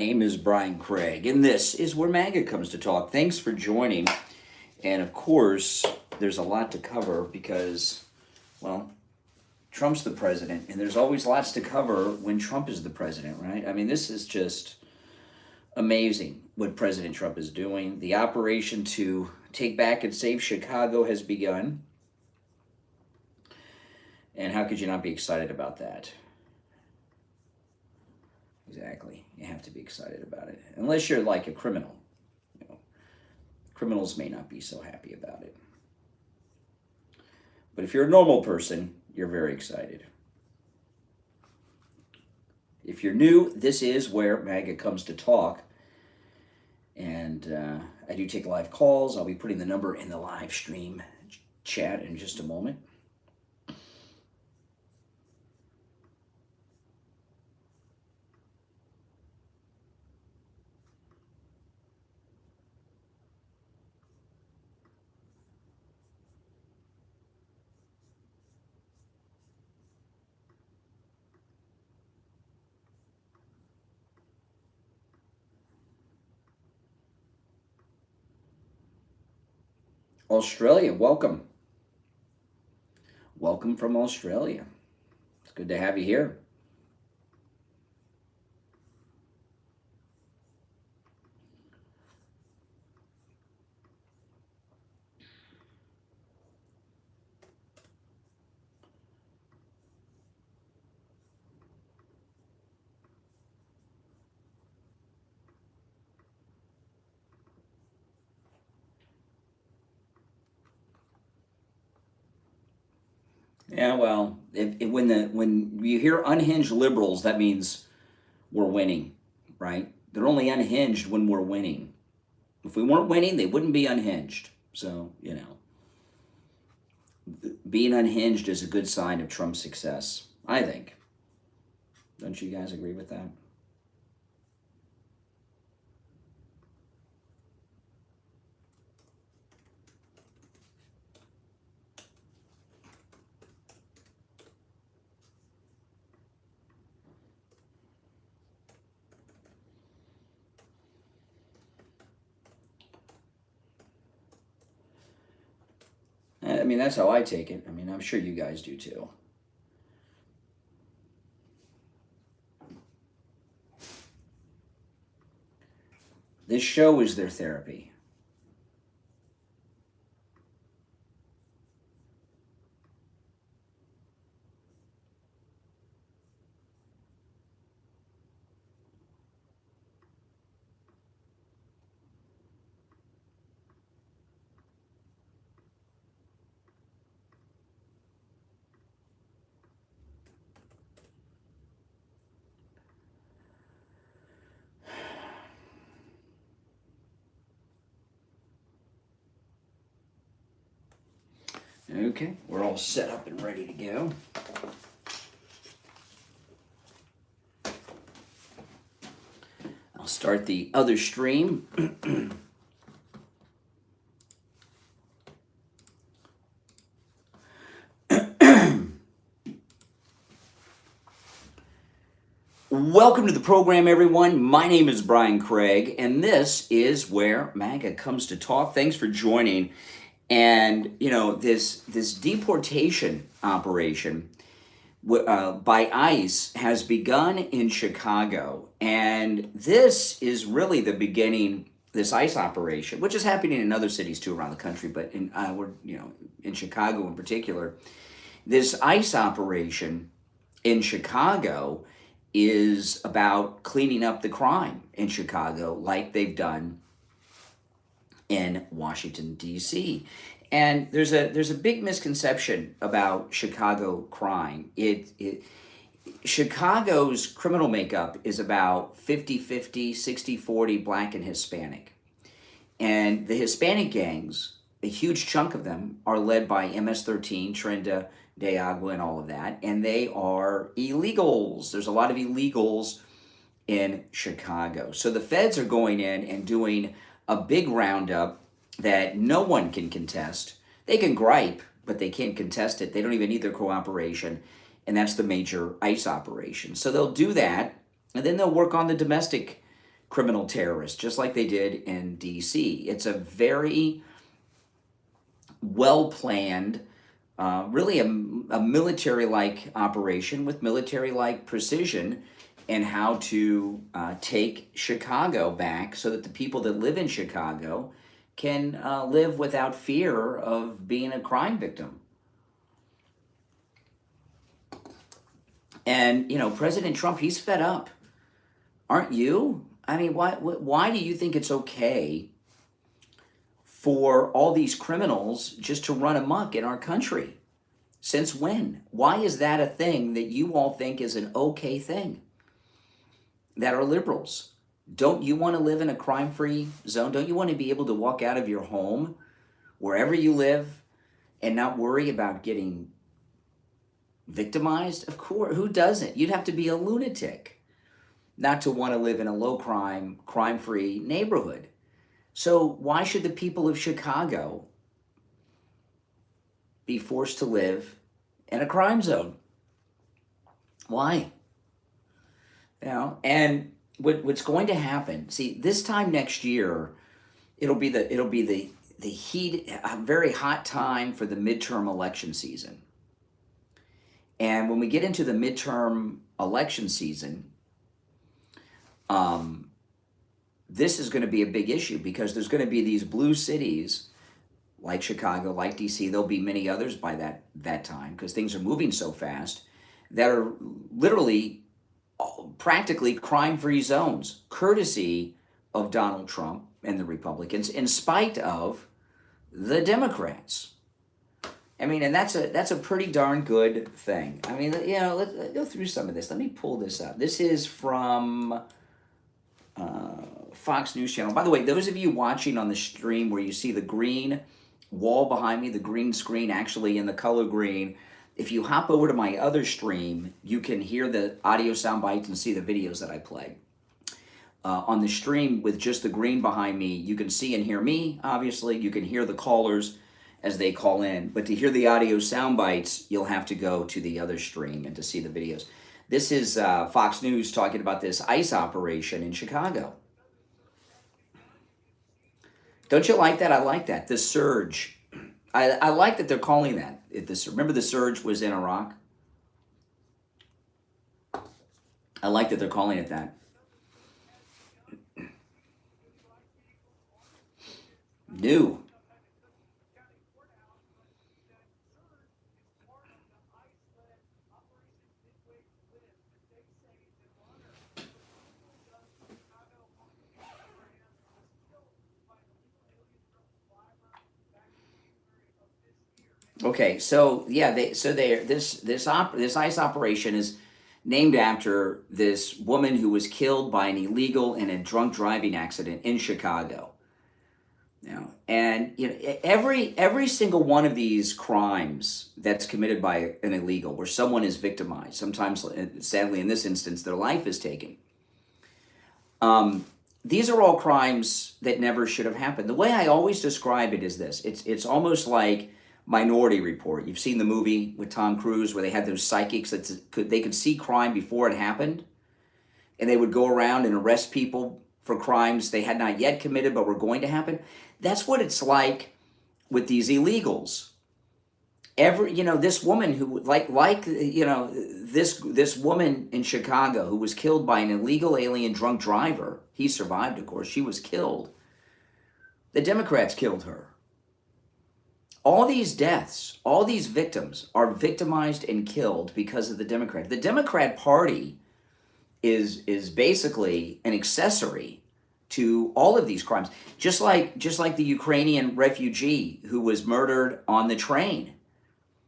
Name is Brian Craig, and this is where MAGA comes to talk. Thanks for joining. And of course, there's a lot to cover because, well, Trump's the president, and there's always lots to cover when Trump is the president, right? I mean, this is just amazing what President Trump is doing. The operation to take back and save Chicago has begun. And how could you not be excited about that? Exactly. You have to be excited about it. Unless you're like a criminal. You know, criminals may not be so happy about it. But if you're a normal person, you're very excited. If you're new, this is where MAGA comes to talk. And I do take live calls. I'll be putting the number in the live stream chat in just a moment. Australia, welcome. Welcome from Australia. It's good to have you here. Yeah, well, when you hear unhinged liberals, that means we're winning, right? They're only unhinged when we're winning. If we weren't winning, they wouldn't be unhinged. So, being unhinged is a good sign of Trump's success, I think. Don't you guys agree with that? I mean, that's how I take it. I mean, I'm sure you guys do too. This show is their therapy. Okay, we're all set up and ready to go. I'll start the other stream. Welcome to the program, everyone. My name is Brian Craig, and this is where MAGA comes to talk. Thanks for joining. And, this deportation operation by ICE has begun in Chicago. And this is really the beginning, this ICE operation, which is happening in other cities too around the country, but in Chicago in particular. This ICE operation in Chicago is about cleaning up the crime in Chicago like they've done in Washington, D.C. And there's a big misconception about Chicago crime. Chicago's criminal makeup is about 50-50, 60-40 black and Hispanic. And the Hispanic gangs, a huge chunk of them, are led by MS-13, Trinidad, De Agua, and all of that. And they are illegals. There's a lot of illegals in Chicago. So the feds are going in and doing a big roundup that no one can contest. They can gripe, but they can't contest it. They don't even need their cooperation, and that's the major ICE operation. So they'll do that, and then they'll work on the domestic criminal terrorists, just like they did in DC. It's a very well-planned, really a military-like operation with military-like precision and how to take Chicago back so that the people that live in Chicago can live without fear of being a crime victim. And, you know, President Trump, he's fed up. Aren't you? I mean, why do you think it's okay for all these criminals just to run amok in our country? Since when? Why is that a thing that you all think is an okay thing? That are liberals. Don't you want to live in a crime-free zone? Don't you want to be able to walk out of your home, wherever you live, and not worry about getting victimized? Of course, who doesn't? You'd have to be a lunatic not to want to live in a low-crime, crime-free neighborhood. So why should the people of Chicago be forced to live in a crime zone? Why? You know, and what's going to happen? See, this time next year, it'll be the heat, a very hot time for the midterm election season. And when we get into the midterm election season, this is going to be a big issue because there's going to be these blue cities like Chicago, like DC. There'll be many others by that time because things are moving so fast that are literally practically crime-free zones, courtesy of Donald Trump and the Republicans, in spite of the Democrats. I mean, and that's a pretty darn good thing. I mean, you know, let's go through some of this. Let me pull this up. This is from Fox News Channel. By the way, those of you watching on the stream where you see the green wall behind me, the green screen actually in the color green, if you hop over to my other stream, you can hear the audio sound bites and see the videos that I play. On the stream with just the green behind me, you can see and hear me, obviously. You can hear the callers as they call in. But to hear the audio sound bites, you'll have to go to the other stream and to see the videos. This is Fox News talking about this ICE operation in Chicago. Don't you like that? I like that. The surge. I like that they're calling that. Remember the surge was in Iraq? I like that they're calling it that. New. Okay, so yeah, this ICE operation is named after this woman who was killed by an illegal in a drunk driving accident in Chicago. You know, and you know, every single one of these crimes that's committed by an illegal, where someone is victimized, sometimes, sadly, in this instance, their life is taken. These are all crimes that never should have happened. The way I always describe it is this: it's almost like Minority Report. You've seen the movie with Tom Cruise where they had those psychics that they could see crime before it happened, and they would go around and arrest people for crimes they had not yet committed but were going to happen. That's what it's like with these illegals. This woman who this woman in Chicago who was killed by an illegal alien drunk driver. He survived, of course. She was killed. The Democrats killed her. All these deaths, all these victims are victimized and killed because of the Democrats. The Democrat Party is basically an accessory to all of these crimes. Just like the Ukrainian refugee who was murdered on the train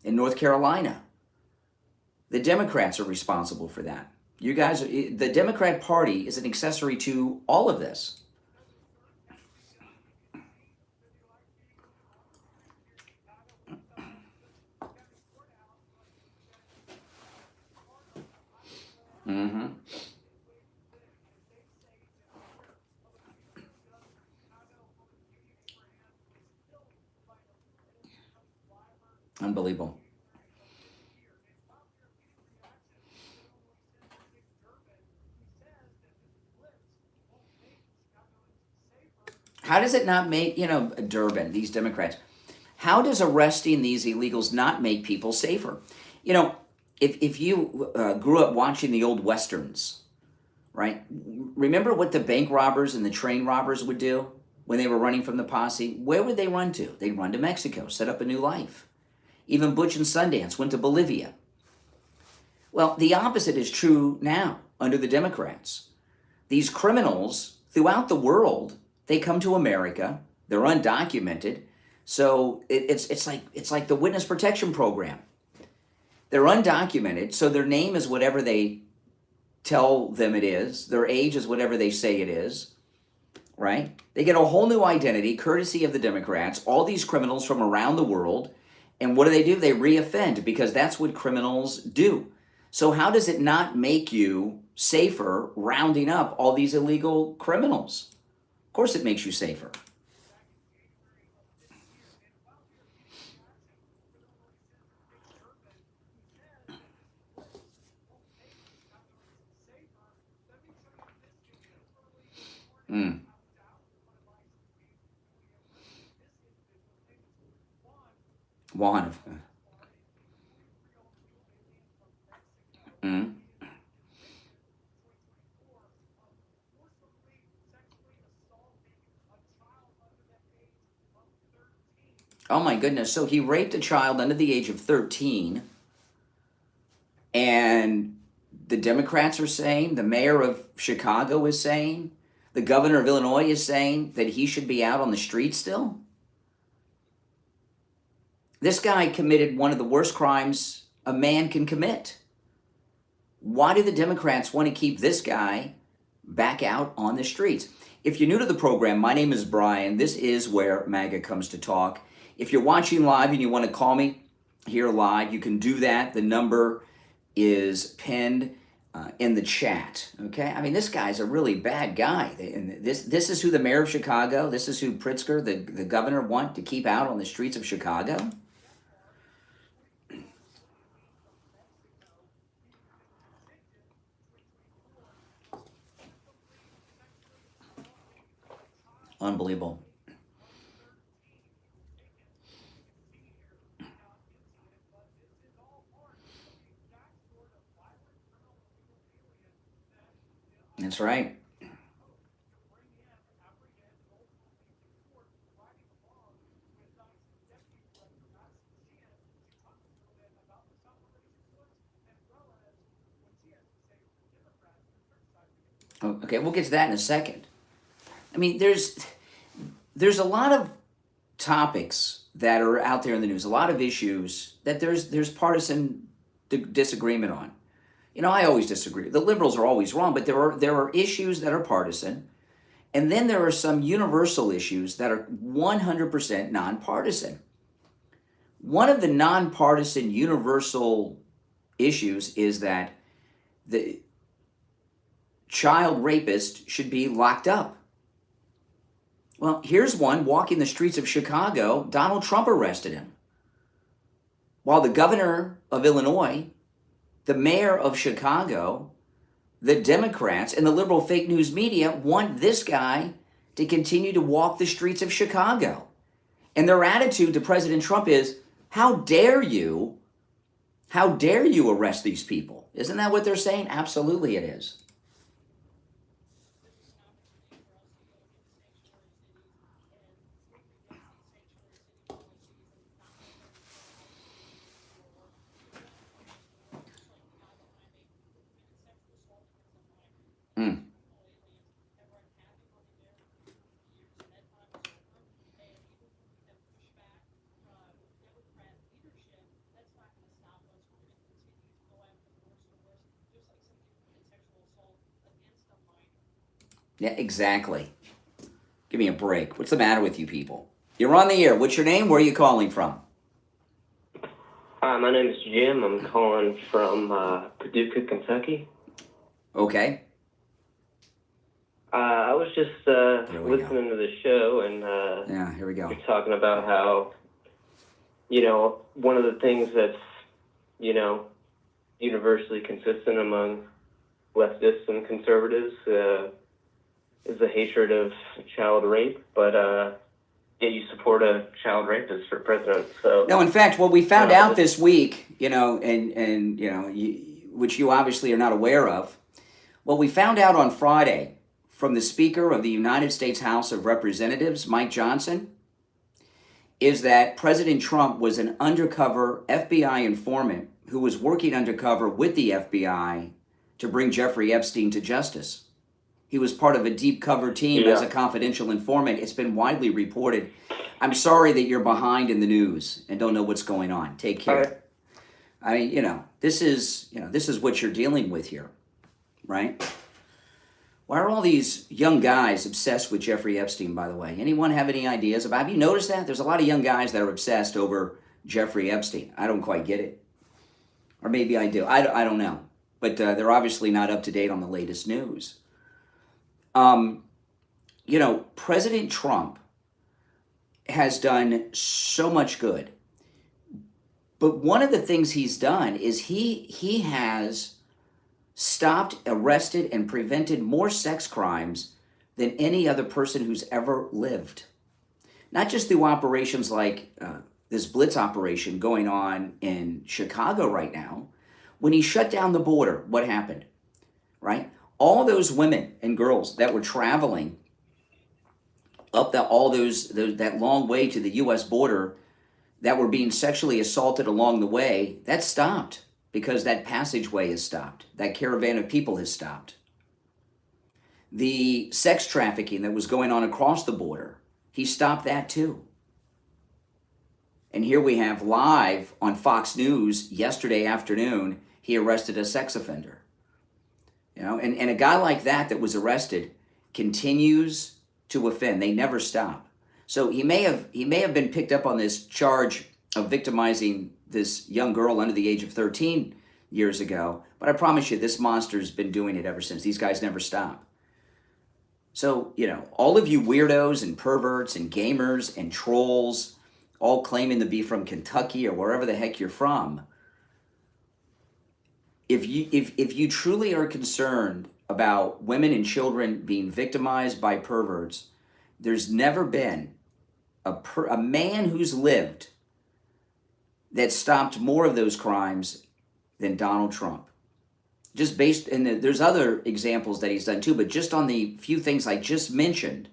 in North Carolina. The Democrats are responsible for that. The Democrat Party is an accessory to all of this. Mm-hmm. Unbelievable. How does it not make, Durbin, these Democrats, how does arresting these illegals not make people safer? If you grew up watching the old Westerns, right? Remember what the bank robbers and the train robbers would do when they were running from the posse? Where would they run to? They'd run to Mexico, set up a new life. Even Butch and Sundance went to Bolivia. Well, the opposite is true now under the Democrats. These criminals throughout the world, they come to America. They're undocumented. So it's like the witness protection program. They're undocumented, so their name is whatever they tell them it is. Their age is whatever they say it is, right? They get a whole new identity, courtesy of the Democrats, all these criminals from around the world. And what do? They reoffend, because that's what criminals do. So how does it not make you safer rounding up all these illegal criminals? Of course it makes you safer. Juan. Oh my goodness. So he raped a child under the age of 13. And the Democrats are saying, the mayor of Chicago is saying, the governor of Illinois is saying that he should be out on the street still. This guy committed one of the worst crimes a man can commit. Why do the Democrats want to keep this guy back out on the streets? If you're new to the program, my name is Brian. This is where MAGA comes to talk. If you're watching live and you want to call me here live, you can do that. The number is pinned in the chat. Okay, I mean, this guy's a really bad guy. And this is who the mayor of Chicago, this is who Pritzker, the governor, want to keep out on the streets of Chicago. Unbelievable. That's right. Okay, we'll get to that in a second. I mean, there's a lot of topics that are out there in the news, a lot of issues that there's partisan disagreement on. I always disagree. The liberals are always wrong, but there are issues that are partisan, and then there are some universal issues that are 100% nonpartisan. One of the nonpartisan universal issues is that the child rapist should be locked up. Well, here's one walking the streets of Chicago. Donald Trump arrested him. While the governor of Illinois, the mayor of Chicago, the Democrats, and the liberal fake news media want this guy to continue to walk the streets of Chicago. And their attitude to President Trump is, how dare you arrest these people? Isn't that what they're saying? Absolutely it is. Yeah, exactly. Give me a break. What's the matter with you people? You're on the air. What's your name? Where are you calling from? Hi, my name is Jim. I'm calling from Paducah, Kentucky. Okay. I was just listening to the show, and yeah, here we go. You're talking about how, one of the things that's, universally consistent among leftists and conservatives is the hatred of child rape, but yet you support a child rapist for president. So No, in fact, what we found out this week, and which you obviously are not aware of, what we found out on Friday from the Speaker of the United States House of Representatives, Mike Johnson, is that President Trump was an undercover FBI informant who was working undercover with the FBI to bring Jeffrey Epstein to justice. He was part of a deep cover team as a confidential informant. It's been widely reported. I'm sorry that you're behind in the news and don't know what's going on. Take care. I mean, this is what you're dealing with here, right? Why are all these young guys obsessed with Jeffrey Epstein, by the way? Anyone have any ideas about it? Have you noticed that? There's a lot of young guys that are obsessed over Jeffrey Epstein. I don't quite get it. Or maybe I do. I don't know. But they're obviously not up to date on the latest news. President Trump has done so much good. But one of the things he's done is he has stopped, arrested, and prevented more sex crimes than any other person who's ever lived. Not just through operations like this Blitz operation going on in Chicago right now. When he shut down the border, what happened? Right? All those women and girls that were traveling up that long way to the U.S. border that were being sexually assaulted along the way, that stopped because that passageway has stopped. That caravan of people has stopped. The sex trafficking that was going on across the border, he stopped that too. And here we have live on Fox News yesterday afternoon, he arrested a sex offender. And a guy like that was arrested continues to offend. They never stop. So he may have been picked up on this charge of victimizing this young girl under the age of 13 years ago, but I promise you this monster's been doing it ever since. These guys never stop. So, all of you weirdos and perverts and gamers and trolls, all claiming to be from Kentucky or wherever the heck you're from, if you truly are concerned about women and children being victimized by perverts, there's never been a man who's lived that stopped more of those crimes than Donald Trump. Just based, and there's other examples that he's done too, but just on the few things I just mentioned,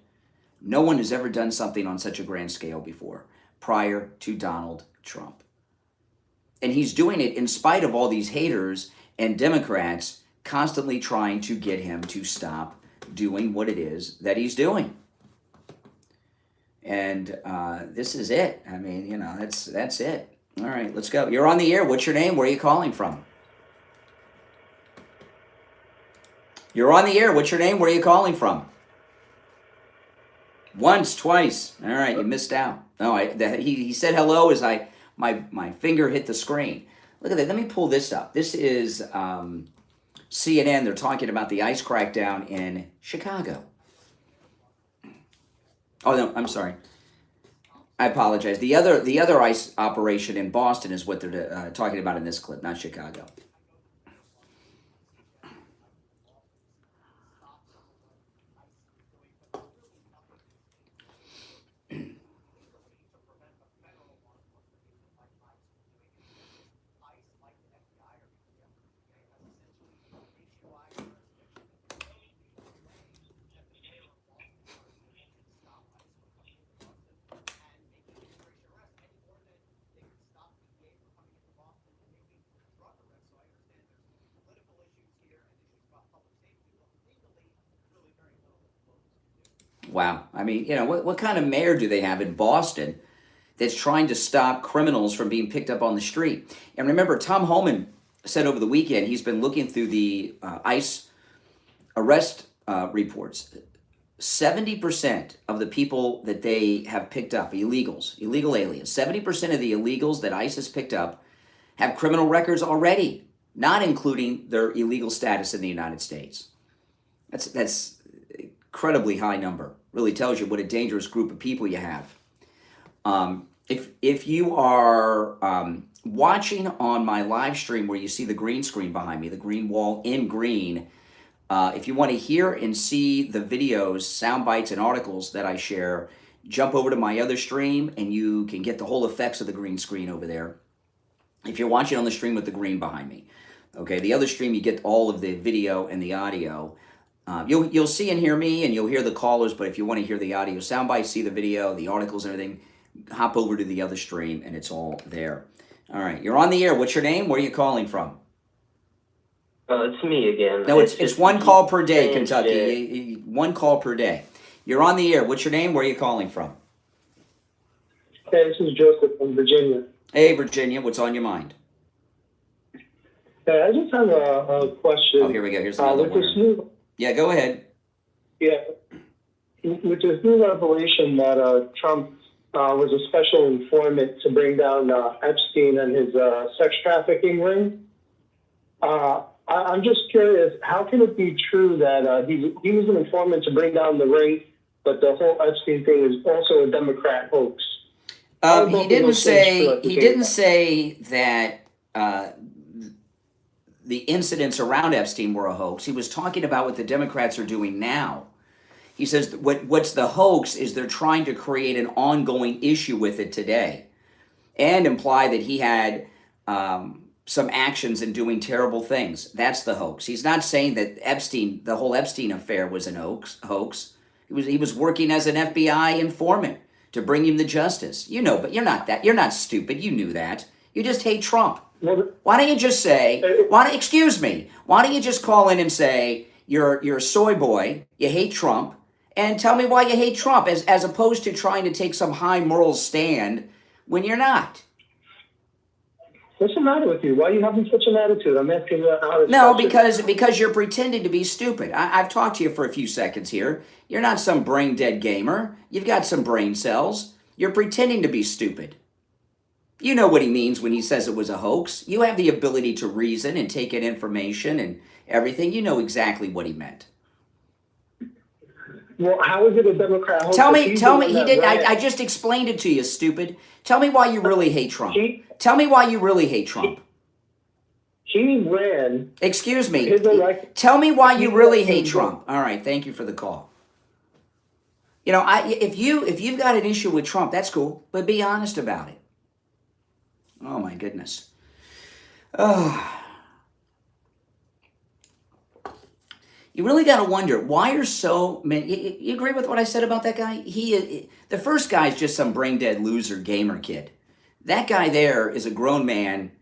no one has ever done something on such a grand scale before, prior to Donald Trump. And he's doing it in spite of all these haters and Democrats constantly trying to get him to stop doing what it is that he's doing. And this is it. I mean, that's it. All right, let's go. You're on the air. What's your name? Where are you calling from? You're on the air. What's your name? Where are you calling from? Once, twice. All right, you missed out. No, he said hello as my finger hit the screen. Look at that. Let me pull this up. This is CNN. They're talking about the ICE crackdown in Chicago. Oh no, I'm sorry. I apologize. The other ICE operation in Boston is what they're talking about in this clip, not Chicago. Wow. I mean, what kind of mayor do they have in Boston that's trying to stop criminals from being picked up on the street? And remember, Tom Homan said over the weekend he's been looking through the ICE arrest reports. 70% of the people that they have picked up, illegal aliens, 70% of the illegals that ICE has picked up have criminal records already, not including their illegal status in the United States. That's incredibly high number. Really tells you what a dangerous group of people you have. If you are watching on my live stream where you see the green screen behind me, the green wall in green, If you want to hear and see the videos, sound bites, and articles that I share, jump over to my other stream and you can get the whole effects of the green screen over there. If you're watching on the stream with the green behind me. Okay, the other stream you get all of the video and the audio. You'll see and hear me and you'll hear the callers, but if you want to hear the audio sound bites, see the video, the articles and everything, hop over to the other stream and it's all there. All right, you're on the air. What's your name? Where are you calling from? It's me again. No, it's one call per day, Kentucky. One call per day. You're on the air. What's your name? Where are you calling from? Hey, this is Joseph from Virginia. Hey, Virginia. What's on your mind? Hey, I just have a question. Oh, here we go. Here's another one. Yeah, go ahead. Yeah. With this new revelation that Trump was a special informant to bring down Epstein and his sex trafficking ring, I'm just curious, how can it be true that he was an informant to bring down the ring, but the whole Epstein thing is also a Democrat hoax? He didn't say that the incidents around Epstein were a hoax. He was talking about what the Democrats are doing now. He says what's the hoax is they're trying to create an ongoing issue with it today and imply that he had some actions in doing terrible things. That's the hoax. He's not saying that Epstein, the whole Epstein affair was an hoax. He was working as an FBI informant to bring him to justice. You know, but you're not stupid. You knew that. You just hate Trump. Why don't you just say, excuse me, why don't you just call in and say you're a soy boy, you hate Trump, and tell me why you hate Trump as opposed to trying to take some high moral stand when you're not. What's the matter with you? Why are you having such an attitude? I'm asking you how to. No, because you're pretending to be stupid. I've talked to you for a few seconds here. You're not some brain dead gamer. You've got some brain cells. You're pretending to be stupid. You know what he means when he says it was a hoax. You have the ability to reason and take in information and everything. You know exactly what he meant. Well, how is it a Democrat hoax? Tell me, he did. I just explained it to you, stupid. Tell me why you really hate Trump. Tell me why you really hate Trump. He ran. Excuse me. Tell me why you really hate Trump. All right, thank you for the call. You know, if you've got an issue with Trump, that's cool, but be honest about it. Oh my goodness. Oh. You really got to wonder, why are so many... You agree with what I said about that guy? The first guy's just some brain-dead loser gamer kid. That guy there is a grown man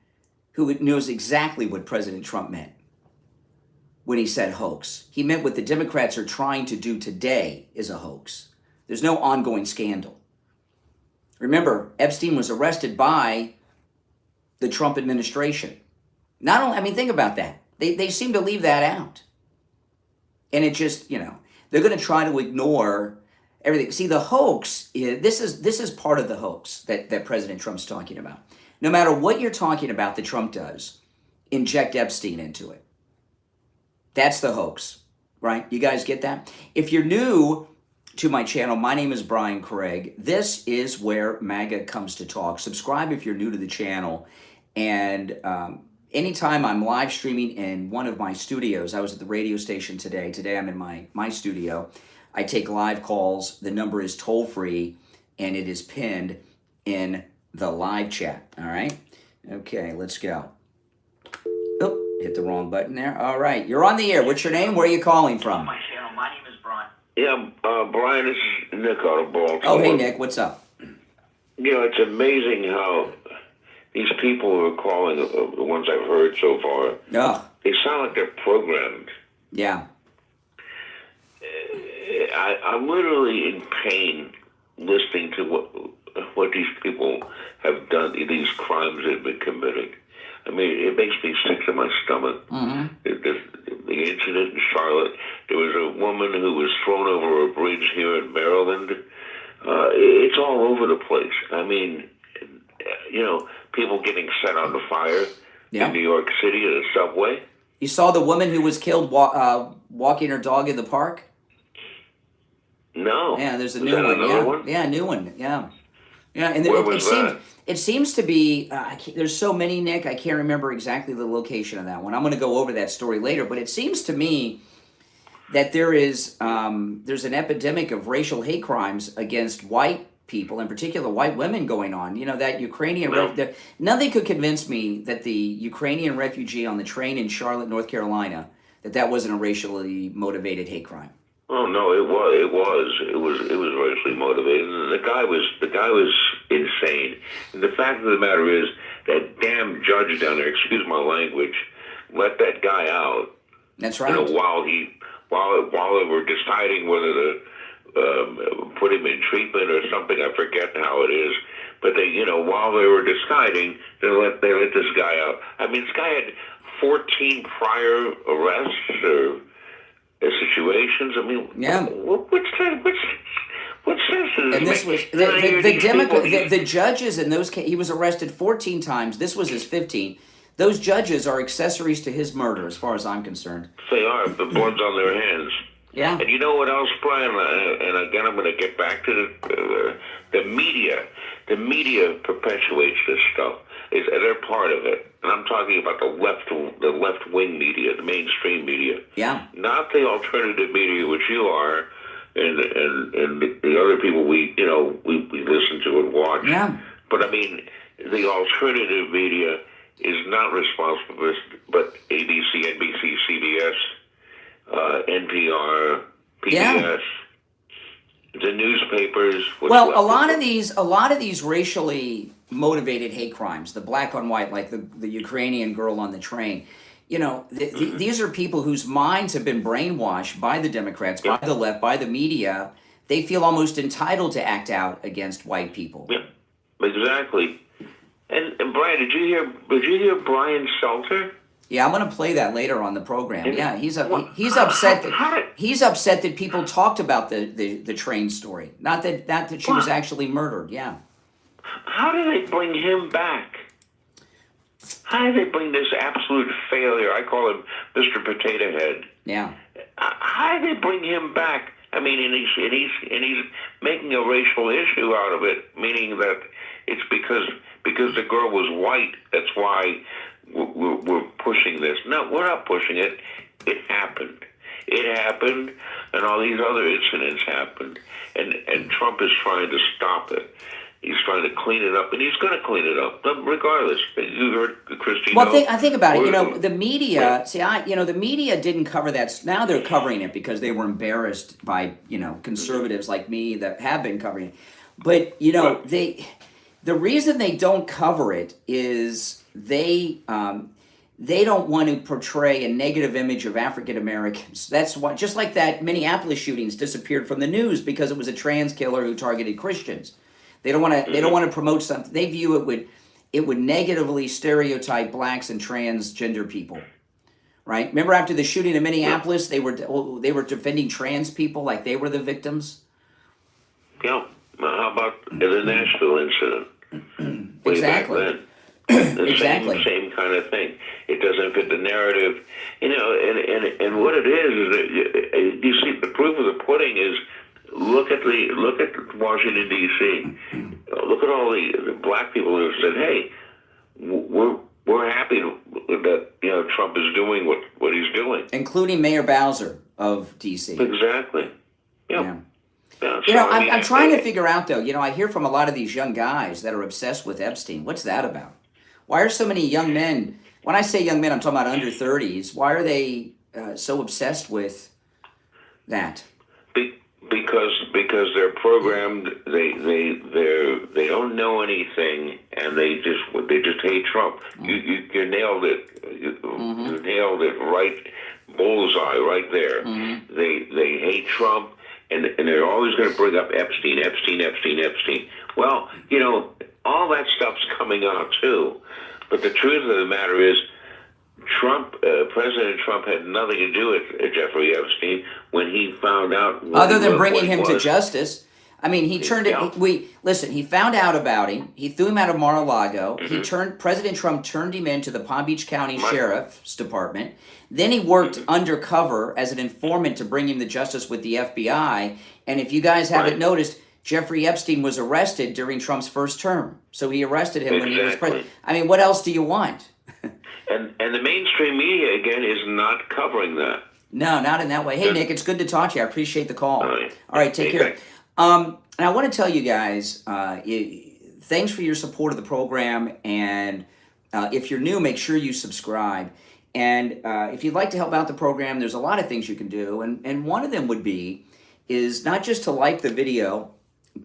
who knows exactly what President Trump meant when he said hoax. He meant what the Democrats are trying to do today is a hoax. There's no ongoing scandal. Remember, Epstein was arrested by the Trump administration. Not only, I mean, think about that. They seem to leave that out. And it just, you know, they're going to try to ignore everything. See, the hoax, this is part of the hoax that President Trump's talking about. No matter what you're talking about that Trump does, inject Epstein into it. That's the hoax, right? You guys get that? If you're new to my channel, my name is Brian Craig. This is where MAGA comes to talk. Subscribe if you're new to the channel. And anytime I'm live streaming in one of my studios, I was at the radio station today. Today I'm in my studio. I take live calls. The number is toll free and it is pinned in the live chat. All right. Okay, let's go. Oh, hit the wrong button there. All right. You're on the air. What's your name? Where are you calling from? My channel. My name is Brian. Yeah, Brian, this is Nick out of Baltimore. Oh, hey, Nick. What's up? You know, it's amazing how these people who are calling, the ones I've heard so far, they sound like they're programmed. Yeah. I'm literally in pain listening to what these people have done, these crimes that have been committed. I mean, it makes me sick to my stomach. Mm-hmm. The incident in Charlotte, there was a woman who was thrown over a bridge here in Maryland. It's all over the place. I mean, you know, people getting set on the fire in New York City at a subway. You saw the woman who was killed walking her dog in the park? No. Yeah, there's a new one. One? Yeah, a new one. Yeah. Yeah, and it seems to be, there's so many, Nick, I can't remember exactly the location of that one. I'm going to go over that story later, but it seems to me that there's an epidemic of racial hate crimes against white people, in particular white women, going on. You know, that Ukrainian, nothing could convince me that the Ukrainian refugee on the train in Charlotte, North Carolina, that wasn't a racially motivated hate crime. Oh no, it was racially motivated. And the guy was insane. And the fact of the matter is that damn judge down there, excuse my language, let that guy out. That's right. You know, while they were deciding whether to put him in treatment or something, I forget how it is. But they, you know, while they were deciding, they let this guy out. I mean, this guy had 14 prior arrests or situations. I mean, yeah. What's sense is? And this was the judges in those cases. He was arrested 14 times. This was his 15th. Those judges are accessories to his murder, as far as I'm concerned. They are. The blood's on their hands. Yeah. And you know what else, Brian? And again, I'm going to get back to the media. The media perpetuates this stuff. They're part of it. And I'm talking about the left-wing media, the mainstream media. Yeah. Not the alternative media, which you are, and the other people we listen to and watch. Yeah. But I mean, the alternative media is not responsible for this, but ABC, NBC, CBS, NPR, PBS. Yeah. The newspapers. Well, a lot of these racially motivated hate crimes, the black on white, like the Ukrainian girl on the train, you know, these are people whose minds have been brainwashed by the Democrats, by the left, by the media. They feel almost entitled to act out against white people. Yeah, exactly. And Brian, did you hear Brian Seltzer? Yeah, I'm going to play that later on the program. Yeah, he's upset that people talked about the train story, not that she was actually murdered. Yeah. How do they bring him back? How do they bring this absolute failure? I call him Mr. Potato Head. Yeah. How do they bring him back? I mean, and he's making a racial issue out of it, meaning that it's because the girl was white. That's why we're pushing this. No, we're not pushing it. It happened. It happened, and all these other incidents happened. And Trump is trying to stop it. He's trying to clean it up, and he's going to clean it up, regardless. You heard Christine. Well, I think about it. You know, the media. See, the media didn't cover that. Now they're covering it because they were embarrassed by conservatives like me that have been covering it. But the reason they don't cover it is they don't want to portray a negative image of African Americans. That's why, just like that Minneapolis shootings disappeared from the news because it was a trans killer who targeted Christians. They don't want to. They don't want to promote something. They view it would negatively stereotype blacks and transgender people, right? Remember after the shooting in Minneapolis, they were defending trans people like they were the victims. Yeah. How about the Nashville incident? Exactly. The same kind of thing. It doesn't fit the narrative, and what it is that you see the proof of the pudding is. Look at Washington D.C. Look at all the black people who have said, "Hey, we're happy that Trump is doing what he's doing," including Mayor Bowser of D.C. Exactly. Yeah. I'm trying to figure out though. I hear from a lot of these young guys that are obsessed with Epstein. What's that about? Why are so many young men? When I say young men, I'm talking about under 30s. Why are they so obsessed with that? Because they're programmed, they don't know anything, and they just hate Trump. You nailed it. You nailed it right, bullseye right there. Mm-hmm. They hate Trump, and they're always going to bring up Epstein. Well, all that stuff's coming out too, but the truth of the matter is, President Trump had nothing to do with Jeffrey Epstein when he found out. Other than bringing him to justice. I mean, he turned it. He found out about him. He threw him out of Mar-a-Lago. Mm-hmm. President Trump turned him into the Palm Beach County Sheriff's Department. Then he worked undercover as an informant to bring him to justice with the FBI. And if you guys haven't noticed, Jeffrey Epstein was arrested during Trump's first term. So he arrested him when he was president. I mean, what else do you want? And the mainstream media, again, is not covering that. No, not in that way. Hey, Good. Nick, it's good to talk to you. I appreciate the call. All right. All right, take Hey, care. thanks. And I want to tell you guys, thanks for your support of the program. And if you're new, make sure you subscribe. And if you'd like to help out the program, there's a lot of things you can do. And one of them would be is not just to like the video,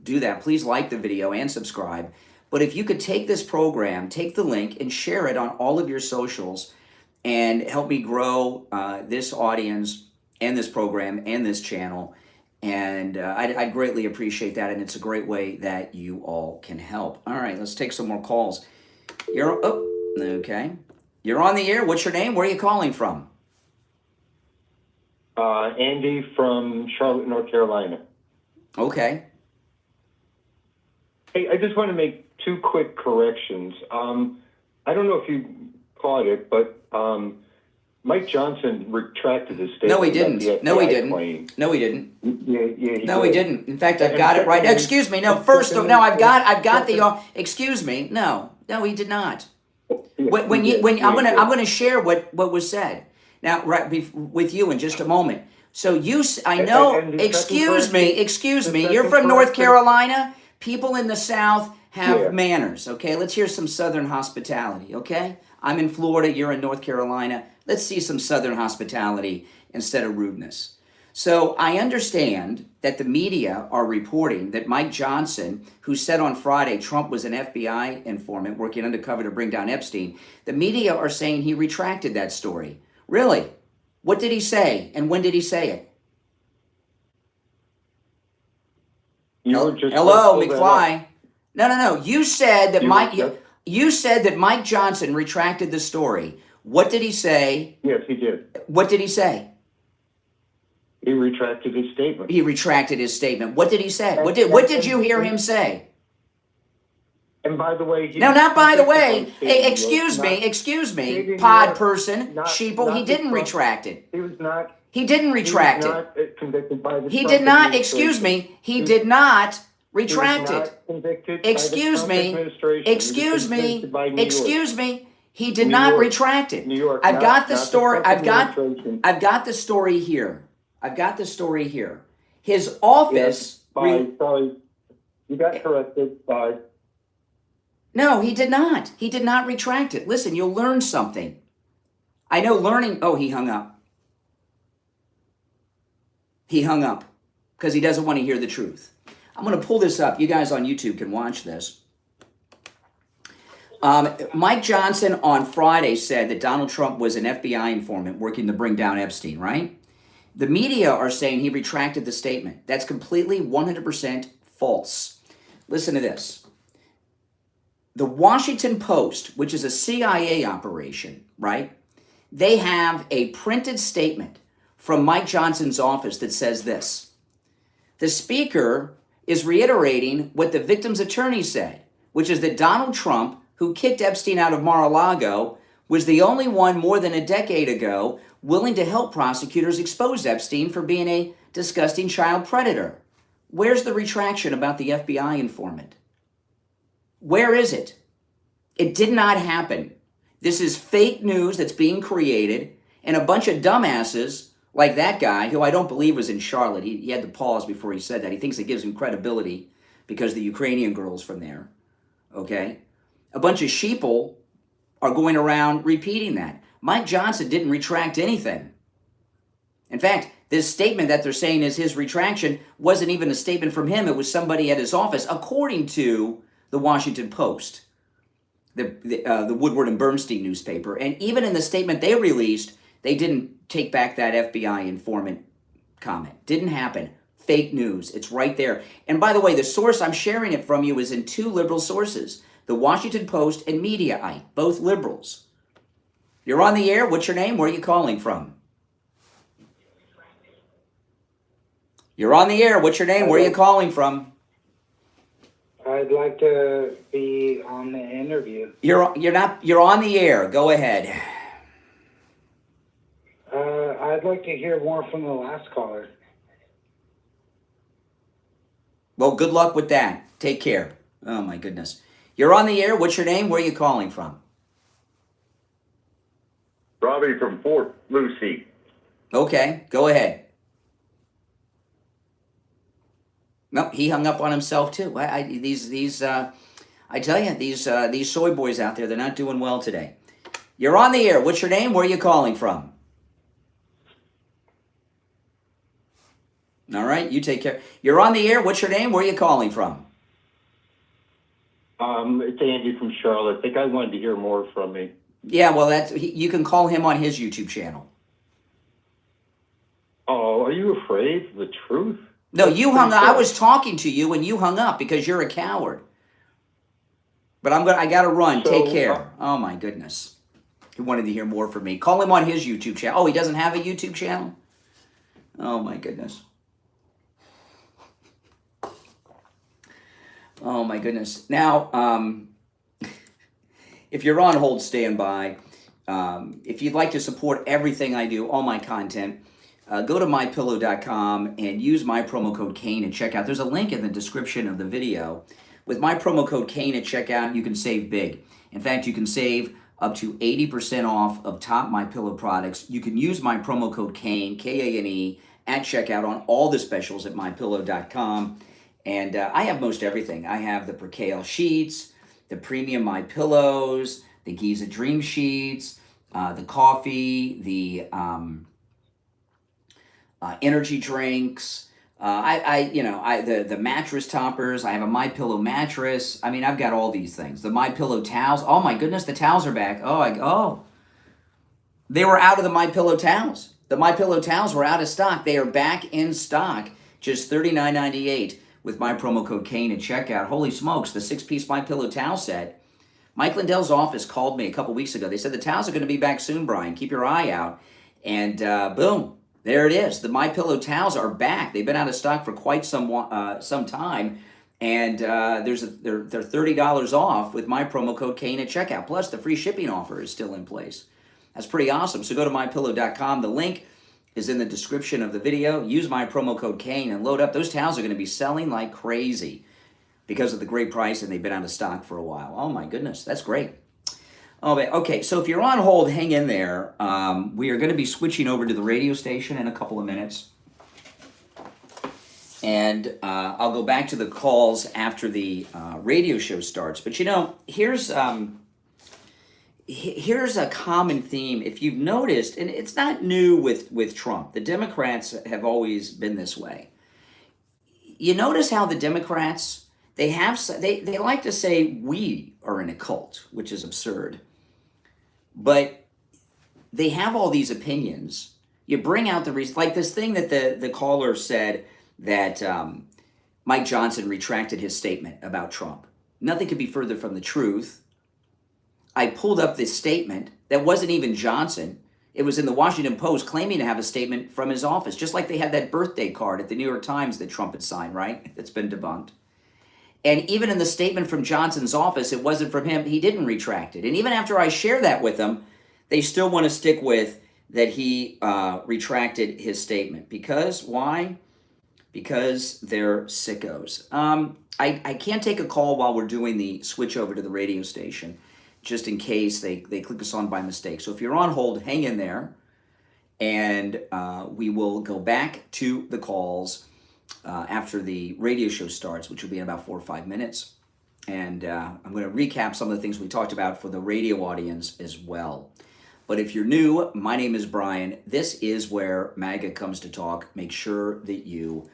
do that. Please like the video and subscribe. But if you could take this program, take the link and share it on all of your socials and help me grow this audience and this program and this channel. And I'd greatly appreciate that. And it's a great way that you all can help. All right, let's take some more calls. Okay. You're on the air. What's your name? Where are you calling from? Andy from Charlotte, North Carolina. Okay. Hey, I just want to make 2 quick corrections. I don't know if you caught it, but Mike Johnson retracted his statement. No, he didn't. No, he didn't. Claim. No, he didn't. Yeah, No, he didn't. In fact, I've got it right. Excuse me. No, first, no, I've got the. Excuse me. No, he did not. I'm gonna share what was said now, right with you in just a moment. So I know. Excuse me. You're from North Carolina. People in the South have manners. Okay, let's hear some Southern hospitality. Okay, I'm in Florida. You're in North Carolina. Let's see some Southern hospitality instead of rudeness. So I understand that the media are reporting that Mike Johnson, who said on Friday Trump was an FBI informant working undercover to bring down Epstein, the media are saying he retracted that story. Really? What did he say, and when did he say it? Hello, McFly. No. You said that You said that Mike Johnson retracted the story. What did he say? Yes, he did. What did he say? He retracted his statement. He retracted his statement. What did he say? What did you hear him say? And by the way, No, not by the way. Hey, excuse me, pod person, sheeple. He didn't retract it. He was not. He didn't retract it. Convicted by the He Trump did not. administration. Excuse me. He did not retract He was it. not convicted Excuse by the Trump me. administration. He was Excuse me. convicted by New York. Excuse me. He did New not York. retract it. New York. I've got the not story. Trump I've got the story here. His office. Sorry. You got corrected by. No, he did not. He did not retract it. Listen, you'll learn something. I know learning. Oh, he hung up. He hung up because he doesn't want to hear the truth. I'm going to pull this up. You guys on YouTube can watch this. Mike Johnson on Friday said that Donald Trump was an FBI informant working to bring down Epstein, right? The media are saying he retracted the statement. That's completely 100% false. Listen to this. The Washington Post, which is a CIA operation, right? They have a printed statement from Mike Johnson's office that says this. The speaker is reiterating what the victim's attorney said, which is that Donald Trump, who kicked Epstein out of Mar-a-Lago, was the only one more than a decade ago willing to help prosecutors expose Epstein for being a disgusting child predator. Where's the retraction about the FBI informant? Where is it? It did not happen. This is fake news that's being created, and a bunch of dumbasses like that guy, who I don't believe was in Charlotte. He had to pause before he said that. He thinks it gives him credibility because the Ukrainian girl's from there. Okay? A bunch of sheeple are going around repeating that. Mike Johnson didn't retract anything. In fact, this statement that they're saying is his retraction wasn't even a statement from him. It was somebody at his office, according to the Washington Post, the Woodward and Bernstein newspaper. And even in the statement they released, they didn't take back that FBI informant comment. Didn't happen. Fake news. It's right there. And by the way, the source I'm sharing it from you is in 2 liberal sources, the Washington Post and Mediaite, both liberals. You're on the air. What's your name? Where are you calling from? You're on the air. What's your name? Where are you calling from? I'd like to be on the interview. You're on the air. Go ahead. I'd like to hear more from the last caller. Well, good luck with that. Take care. Oh, my goodness. You're on the air. What's your name? Where are you calling from? Robbie from Fort Lucie. Okay, go ahead. Nope, he hung up on himself too. I tell you, these soy boys out there, they're not doing well today. You're on the air. What's your name? Where are you calling from? All right, you take care. You're on the air. What's your name? Where are you calling from? It's Andy from Charlotte. The guy wanted to hear more from me. Yeah, well, you can call him on his YouTube channel. Oh, are you afraid of the truth? No, you hung up. I was talking to you and you hung up because you're a coward. But I got to run. Take care. Oh my goodness. He wanted to hear more from me. Call him on his YouTube channel. Oh, he doesn't have a YouTube channel? Oh my goodness. Oh my goodness. Now, if you're on hold, stand by. If you'd like to support everything I do, all my content, go to mypillow.com and use my promo code Kane at checkout. There's a link in the description of the video. With my promo code Kane at checkout, you can save big. In fact, you can save up to 80% off of top MyPillow products. You can use my promo code Kane, K-A-N-E, at checkout on all the specials at mypillow.com. And I have most everything. I have the Percale sheets, the premium MyPillows, the Giza Dream sheets, the coffee, the energy drinks, the mattress toppers. I have a MyPillow mattress. I mean, I've got all these things. The MyPillow towels. Oh my goodness, the towels are back. They were out of the MyPillow towels. The MyPillow towels were out of stock. They are back in stock, just $39.98 with my promo code Kane at checkout. Holy smokes, the 6-piece MyPillow towel set. Mike Lindell's office called me a couple weeks ago. They said the towels are going to be back soon, Brian. Keep your eye out. And boom. There it is. The MyPillow towels are back. They've been out of stock for quite some time, and they're $30 off with my promo code Kane at checkout. Plus, the free shipping offer is still in place. That's pretty awesome. So go to mypillow.com. The link is in the description of the video. Use my promo code Kane and load up. Those towels are going to be selling like crazy because of the great price, and they've been out of stock for a while. Oh my goodness, that's great. Oh, okay, so if you're on hold, hang in there. We are going to be switching over to the radio station in a couple of minutes. And I'll go back to the calls after the radio show starts. But you know, here's a common theme. If you've noticed, and it's not new with Trump. The Democrats have always been this way. You notice how the Democrats, they like to say we are in a cult, which is absurd. But they have all these opinions. You bring out the reason, like this thing that the caller said that Mike Johnson retracted his statement about Trump. Nothing could be further from the truth. I pulled up this statement that wasn't even Johnson. It was in the Washington Post claiming to have a statement from his office, just like they had that birthday card at the New York Times that Trump had signed, right? That's been debunked. And even in the statement from Johnson's office, it wasn't from him. He didn't retract it. And even after I share that with them, they still want to stick with that he retracted his statement. Because why? Because they're sickos. I can't take a call while we're doing the switch over to the radio station, just in case they click us on by mistake. So if you're on hold, hang in there, and we will go back to the calls after the radio show starts, which will be in about 4 or 5 minutes. And I'm going to recap some of the things we talked about for the radio audience as well. But if you're new, my name is Brian. This is where MAGA comes to talk. Make sure that you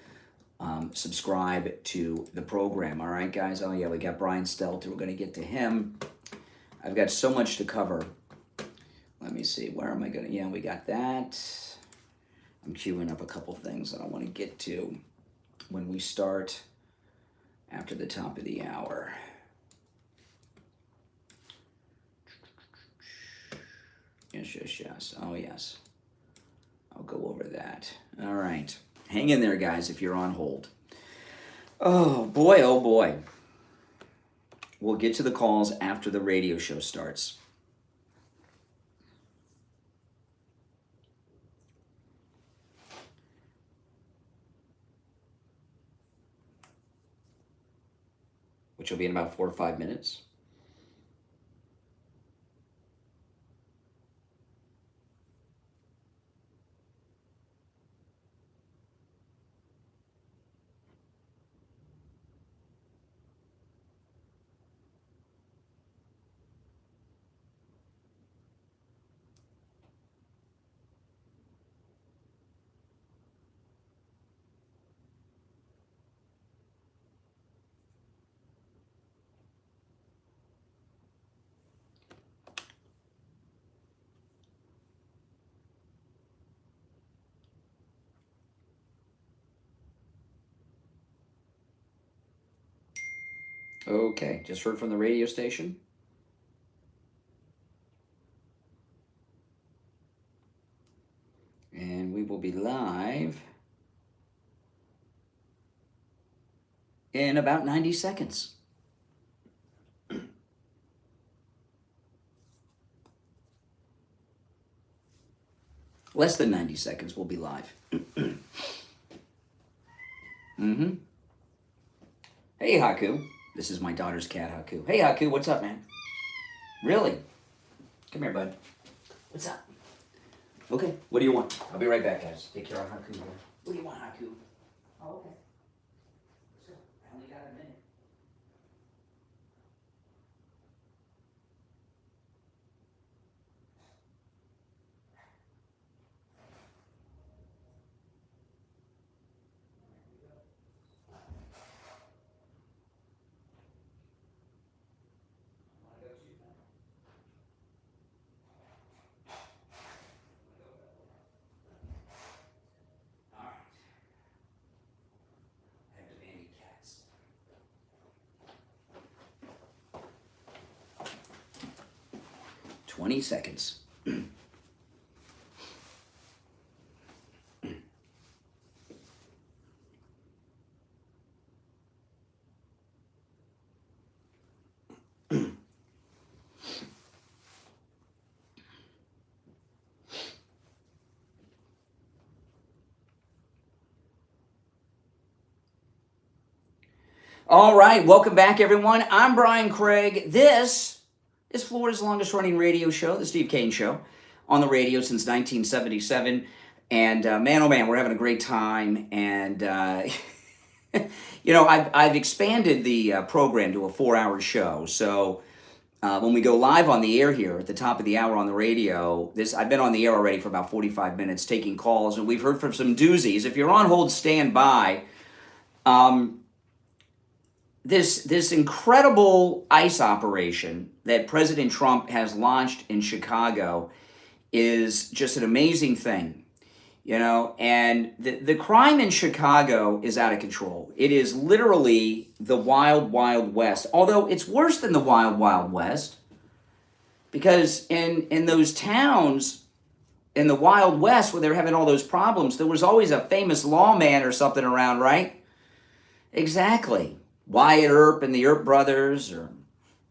subscribe to the program. All right, guys? Oh, yeah, we got Brian Stelter. We're going to get to him. I've got so much to cover. Let me see. Where am I going to... Yeah, we got that. I'm queuing up a couple things that I want to get to when we start after the top of the hour. Yes. Oh, yes. I'll go over that. All right. Hang in there, guys, if you're on hold. Oh, boy. We'll get to the calls after the radio show starts. Which will be in about 4 or 5 minutes. Okay, just heard from the radio station. And we will be live in about 90 seconds. Less than 90 seconds, we'll be live. Mm-hmm. Hey, Haku. This is my daughter's cat, Haku. Hey, Haku, what's up, man? Really? Come here, bud. What's up? Okay, what do you want? I'll be right back, guys. Take care of Haku here. What do you want, Haku? Oh, okay. So, I only got a minute. All right. I have demanding cats. 20 seconds. All right, welcome back, everyone. I'm Brian Craig. This is Florida's longest running radio show, the Steve Kane Show, on the radio since 1977. And man, oh man, we're having a great time. And, you know, I've expanded the program to a 4-hour show. So when we go live on the air here at the top of the hour on the radio, I've been on the air already for about 45 minutes taking calls, and we've heard from some doozies. If you're on hold, stand by. This incredible ICE operation that President Trump has launched in Chicago is just an amazing thing, you know, and the crime in Chicago is out of control. It is literally the wild, wild west, although it's worse than the wild, wild west, because in those towns in the wild west where they're having all those problems, there was always a famous lawman or something around, right? Exactly. Wyatt Earp and the Earp brothers, or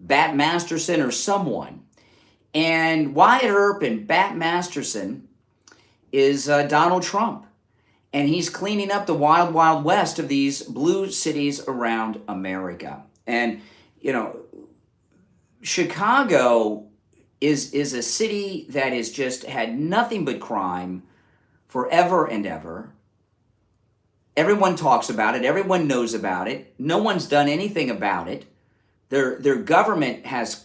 Bat Masterson, or someone. And Wyatt Earp and Bat Masterson is Donald Trump. And he's cleaning up the wild, wild west of these blue cities around America. And, you know, Chicago is a city that has just had nothing but crime forever and ever. Everyone talks about it. Everyone knows about it. No one's done anything about it. Their government has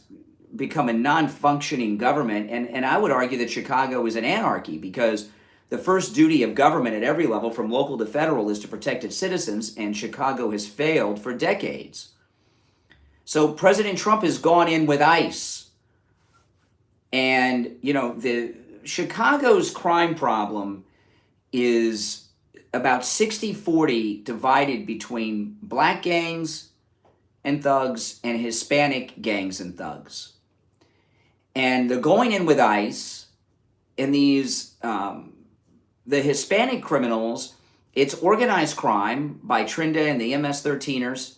become a non-functioning government. And I would argue that Chicago is an anarchy, because the first duty of government at every level, from local to federal, is to protect its citizens. And Chicago has failed for decades. So President Trump has gone in with ICE. And, you know, Chicago's crime problem is about 60-40 divided between black gangs and thugs and Hispanic gangs and thugs. And they're going in with ICE, and these, the Hispanic criminals, it's organized crime by Trinda and the MS-13ers.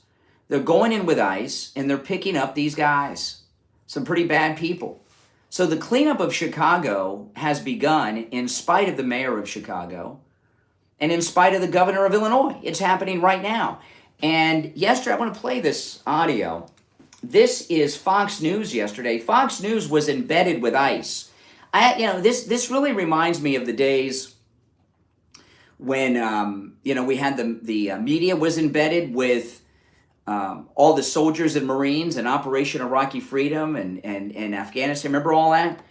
They're going in with ICE, and they're picking up these guys, some pretty bad people. So the cleanup of Chicago has begun in spite of the mayor of Chicago, and in spite of the governor of Illinois. It's happening right now. And yesterday, I want to play this audio. This is Fox News yesterday. Fox News was embedded with ICE. This really reminds me of the days when, we had the media was embedded with all the soldiers and Marines and Operation Iraqi Freedom and Afghanistan. Remember all that?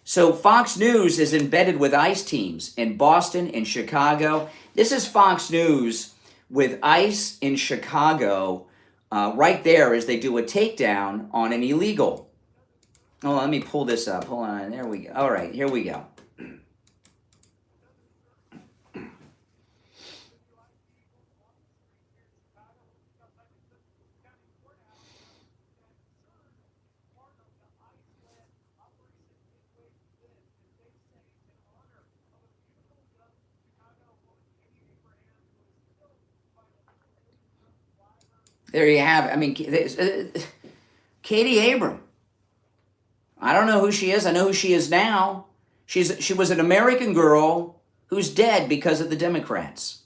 So Fox News is embedded with ICE teams in Boston and Chicago. This is Fox News with ICE in Chicago right there as they do a takedown on an illegal. Oh, let me pull this up. Hold on. There we go. All right, here we go. There you have it. I mean, Katie Abram. I don't know who she is. I know who she is now. She was an American girl who's dead because of the Democrats.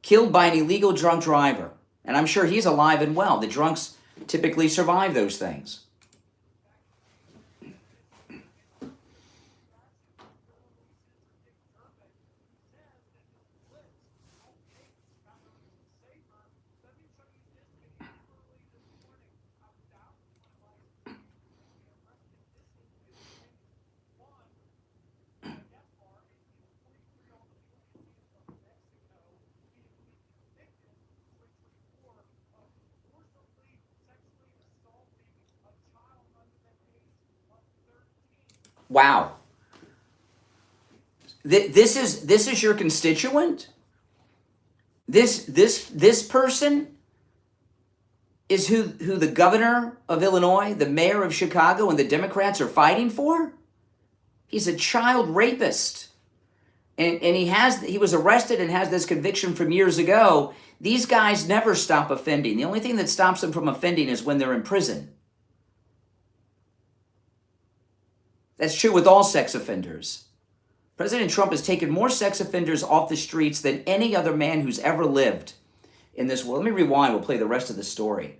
Killed by an illegal drunk driver. And I'm sure he's alive and well. The drunks typically survive those things. Wow. This is your constituent? This person is who the governor of Illinois, the mayor of Chicago, and the Democrats are fighting for? He's a child rapist. And he was arrested and has this conviction from years ago. These guys never stop offending. The only thing that stops them from offending is when they're in prison. That's true with all sex offenders. President Trump has taken more sex offenders off the streets than any other man who's ever lived in this world. Let me rewind. We'll play the rest of the story.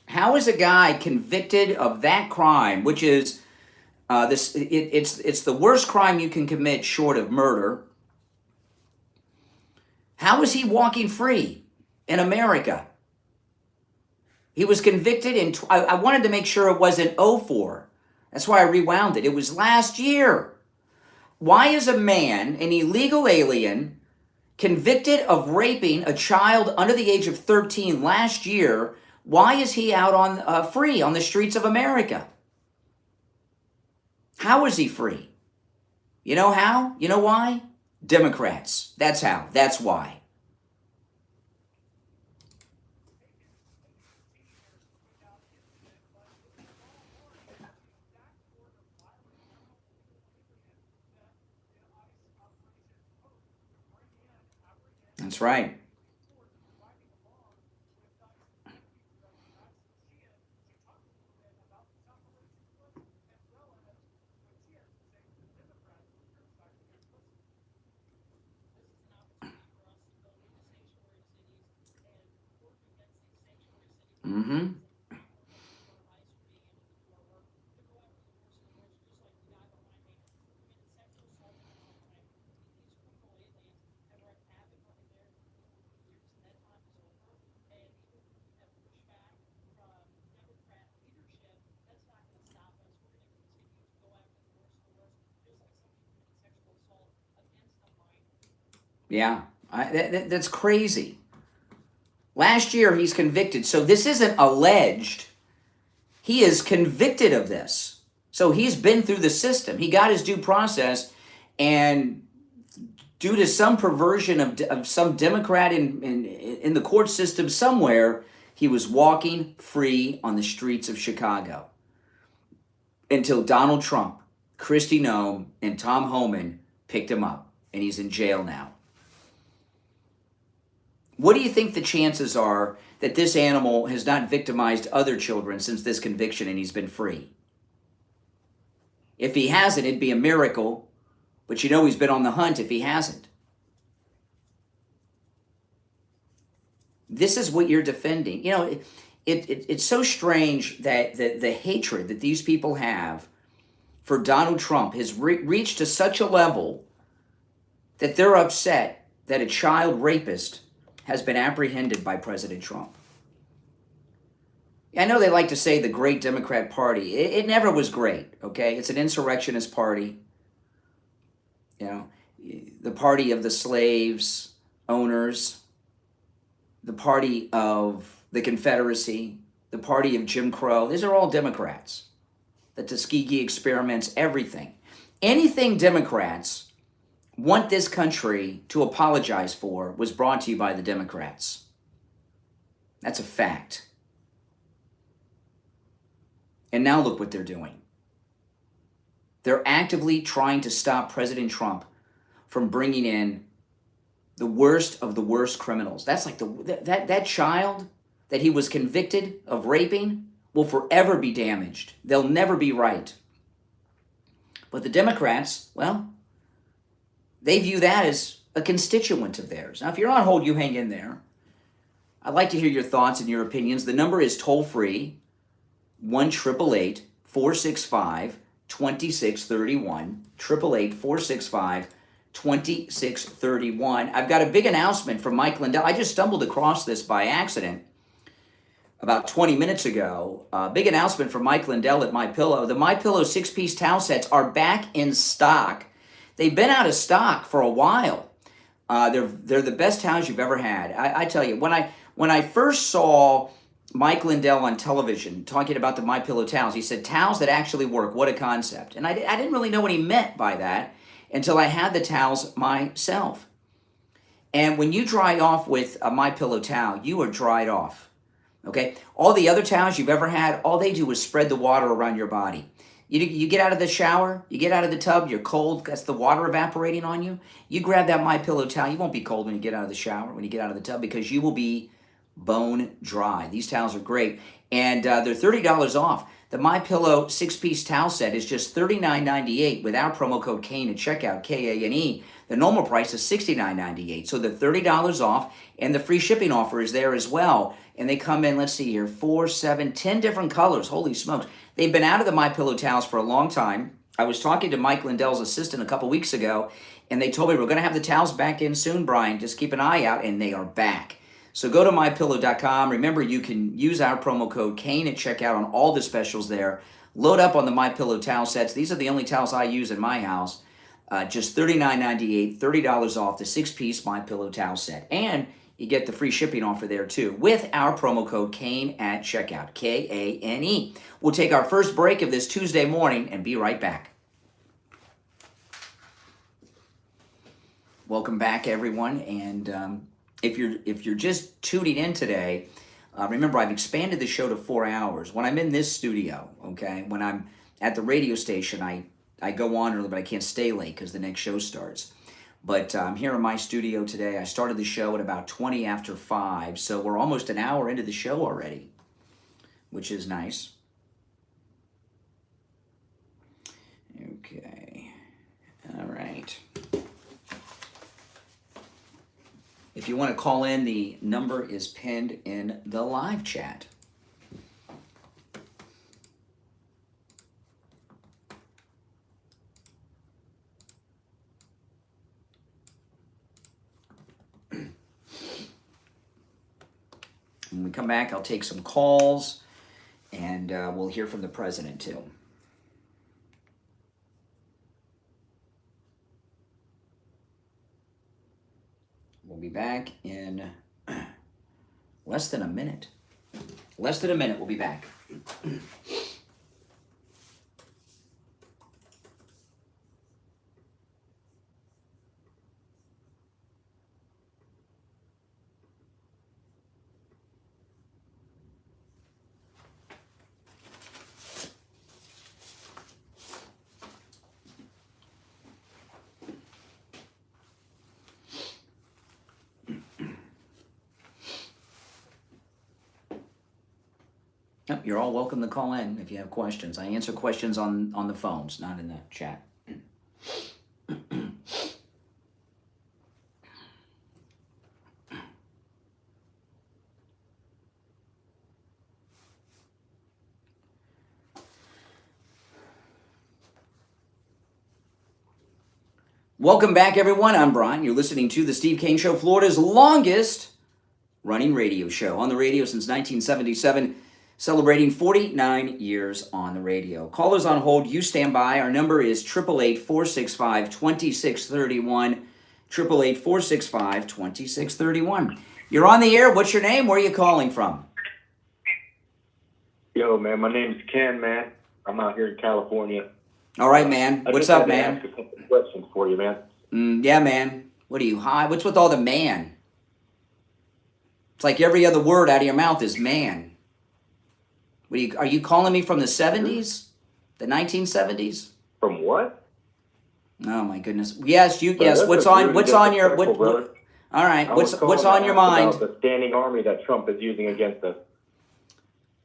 How is a guy convicted of that crime, which is it's the worst crime you can commit short of murder? How is he walking free in America? He was convicted in, I wanted to make sure it wasn't '04. That's why I rewound it. It was last year. Why is a man, an illegal alien, convicted of raping a child under the age of 13 last year? Why is he out on free on the streets of America? How is he free? You know how? You know why? Democrats. That's how. That's why. That's right. Mm-hmm. Yeah, that's crazy. Last year, he's convicted. So this isn't alleged. He is convicted of this. So he's been through the system. He got his due process. And due to some perversion of some Democrat in the court system somewhere, he was walking free on the streets of Chicago. Until Donald Trump, Kristi Noem, and Tom Homan picked him up. And he's in jail now. What do you think the chances are that this animal has not victimized other children since this conviction and he's been free? If he hasn't, it'd be a miracle, but you know he's been on the hunt if he hasn't. This is what you're defending. You know, it's so strange that the hatred that these people have for Donald Trump has reached to such a level that they're upset that a child rapist has been apprehended by President Trump. I know they like to say the great Democrat Party. It never was great, okay? It's an insurrectionist party. You know, the party of the slaves, owners, the party of the Confederacy, the party of Jim Crow. These are all Democrats. The Tuskegee experiments, everything. Anything Democrats want this country to apologize for was brought to you by the Democrats. That's a fact. And now look what they're doing. They're actively trying to stop President Trump from bringing in the worst of the worst criminals. That's like that child that he was convicted of raping will forever be damaged. They'll never be right. But the Democrats, well, they view that as a constituent of theirs. Now, if you're on hold, you hang in there. I'd like to hear your thoughts and your opinions. The number is toll-free, 1-888-465-2631, 888-465-2631. I've got a big announcement from Mike Lindell. I just stumbled across this by accident about 20 minutes ago. Big announcement from Mike Lindell at MyPillow. The MyPillow 6-piece towel sets are back in stock. They've been out of stock for a while. They're the best towels you've ever had. I tell you, when I first saw Mike Lindell on television talking about the MyPillow towels, he said, towels that actually work. What a concept. And I didn't really know what he meant by that until I had the towels myself. And when you dry off with a MyPillow towel, you are dried off. Okay? All the other towels you've ever had, all they do is spread the water around your body. You get out of the shower, you get out of the tub, you're cold, that's the water evaporating on you. You grab that MyPillow towel, you won't be cold when you get out of the shower, when you get out of the tub, because you will be bone dry. These towels are great, and they're $30 off. The MyPillow 6-piece towel set is just $39.98 with our promo code KANE at checkout, K-A-N-E. The normal price is $69.98, so they're $30 off, and the free shipping offer is there as well. And they come in, let's see here, 4, 7, 10 different colors. Holy smokes. They've been out of the MyPillow towels for a long time. I was talking to Mike Lindell's assistant a couple weeks ago, and they told me we're going to have the towels back in soon, Brian. Just keep an eye out, and they are back. So go to MyPillow.com. Remember, you can use our promo code KANE at checkout on all the specials there. Load up on the MyPillow towel sets. These are the only towels I use in my house. Just $39.98, $30 off the 6-piece MyPillow towel set. And you get the free shipping offer there too with our promo code KANE at checkout, K-A-N-E. We'll take our first break of this Tuesday morning and be right back. Welcome back, everyone. And if you're just tuning in today, remember I've expanded the show to 4 hours. When I'm in this studio, okay, when I'm at the radio station, I go on early, but I can't stay late because the next show starts. But I'm here in my studio today. I started the show at about 20 after 5, so we're almost an hour into the show already, which is nice. Okay. All right. If you want to call in, the number is pinned in the live chat. When we come back, I'll take some calls, and we'll hear from the president, too. We'll be back in less than a minute. Less than a minute, we'll be back. Yep, you're all welcome to call in if you have questions. I answer questions on the phones, not in the chat. Welcome back, everyone. I'm Brian. You're listening to The Steve Kane Show, Florida's longest running radio show. On the radio since 1977. Celebrating 49 years on the radio. Callers on hold, you stand by. Our number is 888-465-2631. 888-465-2631. You're on the air. What's your name? Where are you calling from? Yo, man, my name's Ken, man. I'm out here in California. All right, man. What's up, man? I just had to ask a couple questions for you, man. Yeah, man. What are you high? What's with all the man? It's like every other word out of your mouth is man. Are you calling me from the 70s? The 1970s? From what? Oh my goodness. Yes, you. Bro, Yes. that's What's a on? really What's on your? disrespectful, brother. All right. I was What's calling on to your ask mind? about the standing army that Trump is using against us.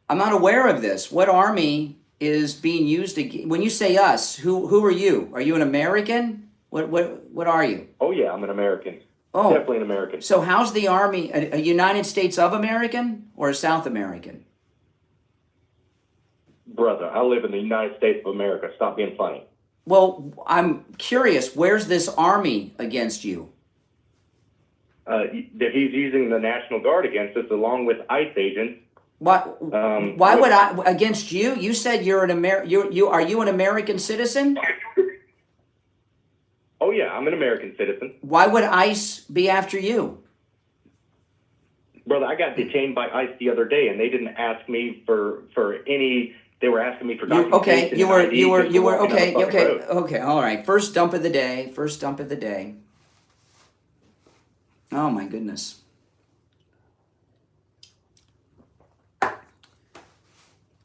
I'm not aware of this. What army is being used when you say us? Who are you? Are you an American? What are you? Oh yeah, I'm an American. Oh, Definitely an American. so how's the army a United States of American or a South American? Brother, I live in the United States of America. Stop being funny. Well, I'm curious. Where's this army against you? That he's using the National Guard against us along with ICE agents. Why would I against you? You said you're an are you an American citizen? Oh yeah, I'm an American citizen. Why would ICE be after you? Brother, I got detained by ICE the other day, and they didn't ask me for any. They were asking me for documentation. You were okay. Okay. All right. First dump of the day. Oh my goodness.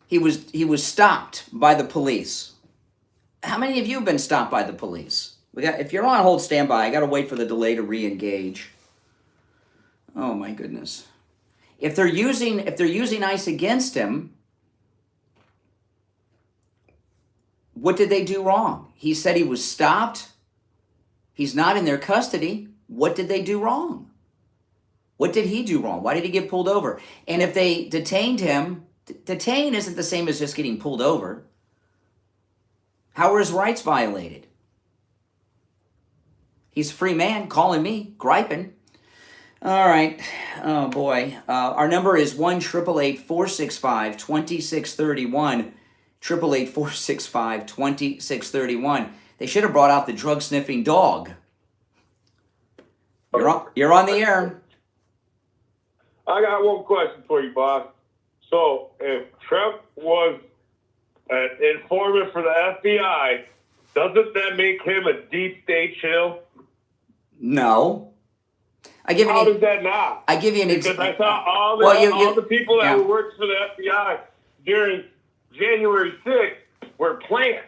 He was stopped by the police. How many of you have been stopped by the police? If you're on hold, stand by. I got to wait for the delay to re-engage. Oh my goodness. If they're using ICE against him, what did they do wrong? He said he was stopped. He's not in their custody. What did they do wrong? What did he do wrong? Why did he get pulled over? And if they detained him, detain isn't the same as just getting pulled over. How were his rights violated? He's a free man calling me, griping. All right. Oh, boy. Our number is 1-888-465-2631. 888-465-2631. They should have brought out the drug-sniffing dog. You're on the air. I got one question for you, boss. So, if Trump was an informant for the FBI, doesn't that make him a deep state shill? No. How does that not? I give you an Because example. I thought all the people that were working for the FBI during January 6th were plants,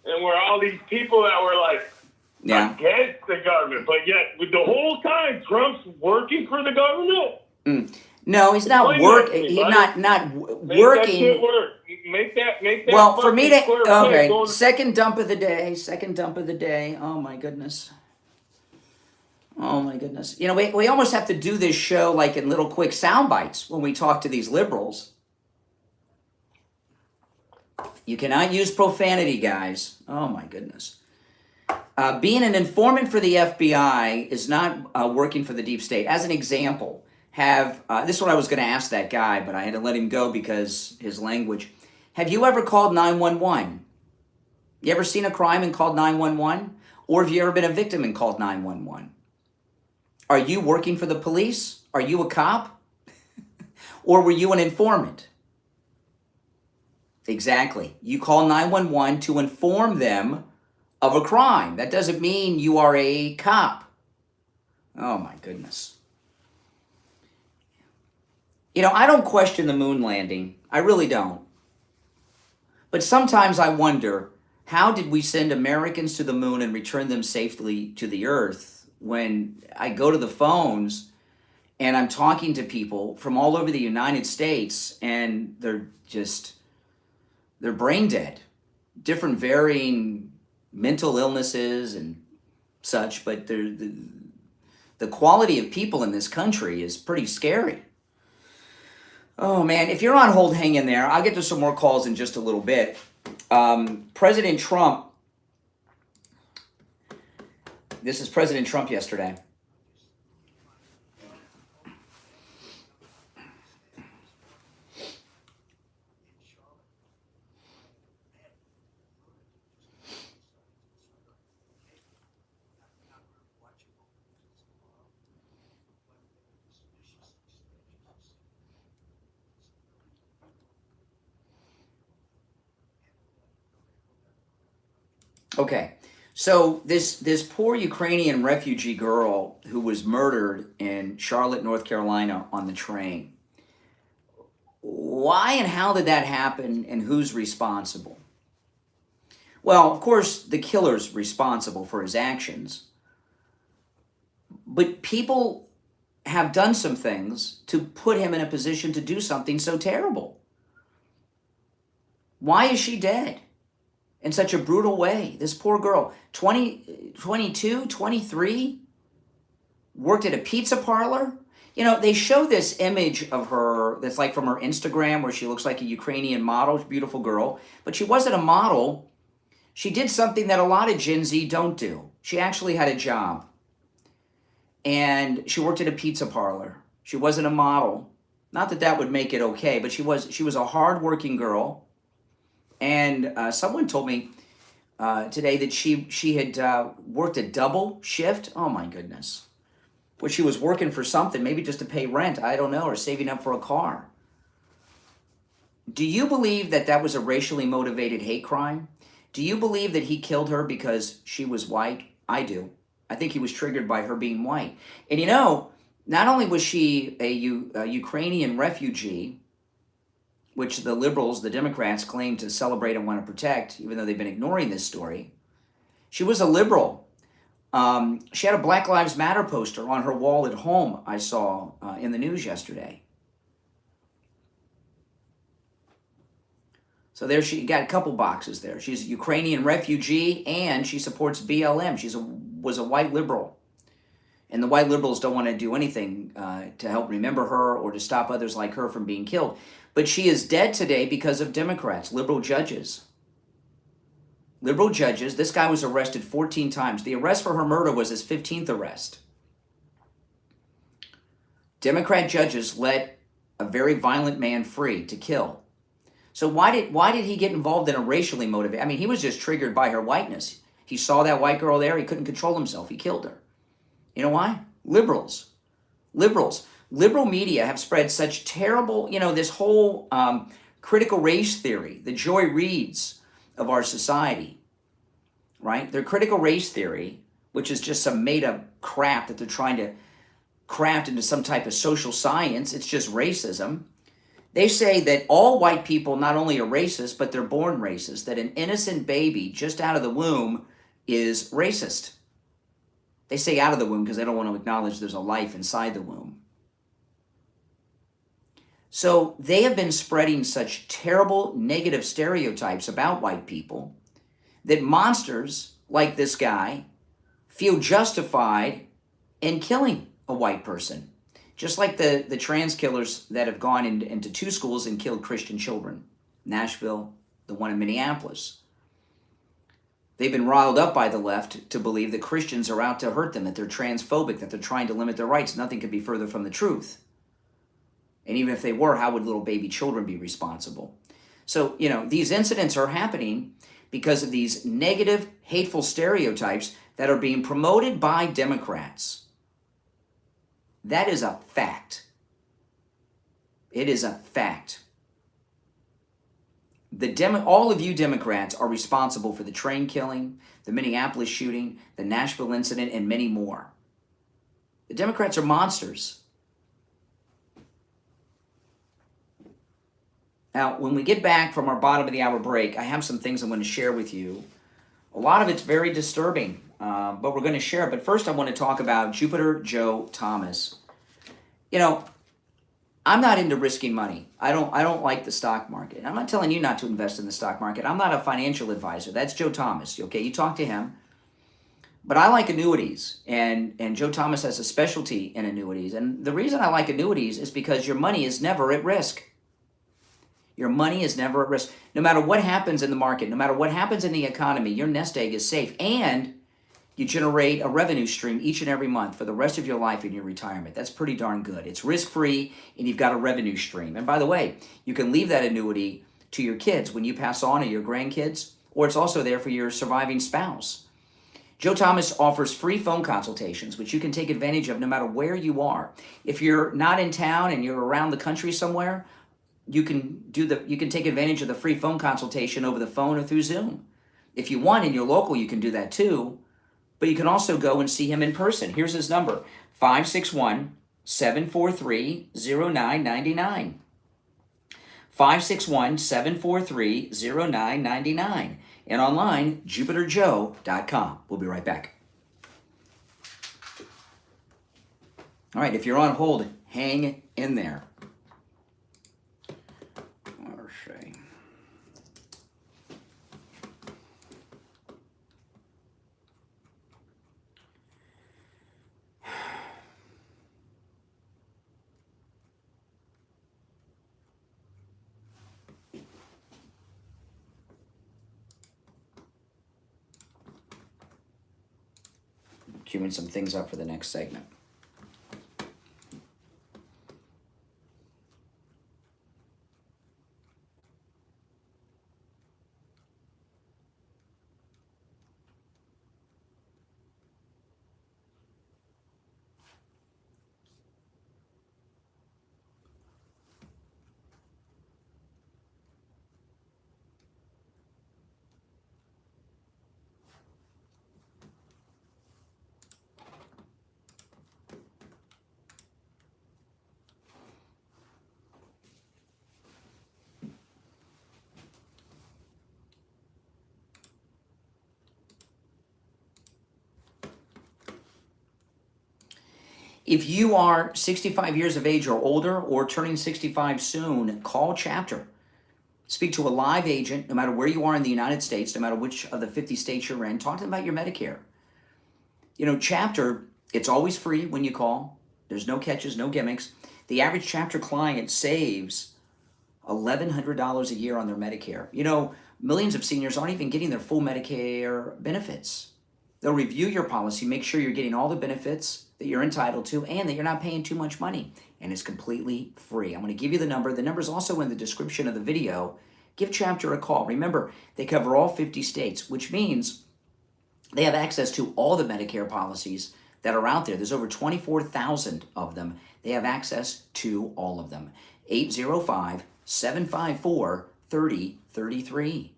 and were all these people that were like against the government, but yet with the whole time Trump's working for the government. No, he's not working. He's not working. That shit work. Make that. Well, for me to second dump of the day. Oh my goodness. You know, we almost have to do this show like in little quick sound bites when we talk to these liberals. You cannot use profanity, guys. Oh my goodness. Being an informant for the FBI is not working for the deep state. As an example, this is what I was going to ask that guy, but I had to let him go because his language. Have you ever called 911? You ever seen a crime and called 911? Or have you ever been a victim and called 911? Are you working for the police? Are you a cop? Or were you an informant? Exactly. You call 911 to inform them of a crime. That doesn't mean you are a cop. Oh my goodness. You know, I don't question the moon landing. I really don't. But sometimes I wonder, how did we send Americans to the moon and return them safely to the earth when I go to the phones and I'm talking to people from all over the United States and they're brain dead. Different varying mental illnesses and such, but the quality of people in this country is pretty scary. Oh man, if you're on hold, hang in there. I'll get to some more calls in just a little bit. President Trump, this is President Trump yesterday. Okay. So this poor Ukrainian refugee girl who was murdered in Charlotte, North Carolina on the train. Why and how did that happen, and who's responsible? Well, of course, the killer's responsible for his actions. But people have done some things to put him in a position to do something so terrible. Why is she dead in such a brutal way? This poor girl, 22, 23, worked at a pizza parlor. You know, they show this image of her that's like from her Instagram where she looks like a Ukrainian model, beautiful girl, but she wasn't a model. She did something that a lot of Gen Z don't do. She actually had a job. And she worked at a pizza parlor. She wasn't a model. Not that that would make it okay, but she was a hardworking girl. And someone told me today that she had worked a double shift. Oh my goodness. Where she was working for something, maybe just to pay rent, I don't know, or saving up for a car. Do you believe that that was a racially motivated hate crime? Do you believe that he killed her because she was white? I do. I think he was triggered by her being white. And you know, not only was she a Ukrainian refugee, which the liberals, the Democrats, claim to celebrate and want to protect, even though they've been ignoring this story, she was a liberal. She had a Black Lives Matter poster on her wall at home, I saw in the news yesterday. So there she got a couple boxes there. She's a Ukrainian refugee and she supports BLM. She was a white liberal. And the white liberals don't want to do anything to help remember her or to stop others like her from being killed. But she is dead today because of Democrats, liberal judges. Liberal judges. This guy was arrested 14 times. The arrest for her murder was his 15th arrest. Democrat judges let a very violent man free to kill. So why did he get involved in a racially motivated? I mean, he was just triggered by her whiteness. He saw that white girl there. He couldn't control himself. He killed her. You know why? Liberals. Liberal media have spread such terrible, this whole critical race theory, the Joy Reids of our society, right? Their critical race theory, which is just some made-up crap that they're trying to craft into some type of social science. It's just racism. They say that all white people not only are racist, but they're born racist, that an innocent baby just out of the womb is racist. They say out of the womb because they don't want to acknowledge there's a life inside the womb. So they have been spreading such terrible negative stereotypes about white people that monsters like this guy feel justified in killing a white person. Just like the trans killers that have gone into two schools and killed Christian children. Nashville, the one in Minneapolis. They've been riled up by the left to believe that Christians are out to hurt them, that they're transphobic, that they're trying to limit their rights. Nothing could be further from the truth. And even if they were, how would little baby children be responsible? So, these incidents are happening because of these negative, hateful stereotypes that are being promoted by Democrats. That is a fact. It is a fact. All of you Democrats are responsible for the train killing, the Minneapolis shooting, the Nashville incident, and many more. The Democrats are monsters. Now, when we get back from our bottom of the hour break, I have some things I'm going to share with you. A lot of it's very disturbing, but we're going to share it. But first, I want to talk about Jupiter Joe Thomas. I'm not into risking money. I don't like the stock market. I'm not telling you not to invest in the stock market. I'm not a financial advisor. That's Joe Thomas. Okay, you talk to him. But I like annuities, and Joe Thomas has a specialty in annuities. And the reason I like annuities is because your money is never at risk. Your money is never at risk. No matter what happens in the market, no matter what happens in the economy, your nest egg is safe. And you generate a revenue stream each and every month for the rest of your life in your retirement. That's pretty darn good. It's risk-free, and you've got a revenue stream. And by the way, you can leave that annuity to your kids when you pass on, or your grandkids, or it's also there for your surviving spouse. Joe Thomas offers free phone consultations, which you can take advantage of no matter where you are. If you're not in town and you're around the country somewhere, you can take advantage of the free phone consultation over the phone or through Zoom. If you want in your local, you can do that too. But you can also go and see him in person. Here's his number, 561-743-0999. 561-743-0999. And online, JupiterJoe.com. We'll be right back. All right, if you're on hold, hang in there. Let's see. Queuing some things up for the next segment. If you are 65 years of age or older or turning 65 soon, call Chapter. Speak to a live agent, no matter where you are in the United States, no matter which of the 50 states you're in. Talk to them about your Medicare. You know, Chapter, it's always free when you call. There's no catches, no gimmicks. The average Chapter client saves $1,100 a year on their Medicare. You know, millions of seniors aren't even getting their full Medicare benefits. They'll review your policy, make sure you're getting all the benefits that you're entitled to and that you're not paying too much money. And it's completely free. I'm going to give you the number. The number is also in the description of the video. Give Chapter a call. Remember, they cover all 50 states, which means they have access to all the Medicare policies that are out there. There's over 24,000 of them. They have access to all of them. 805-754-3033.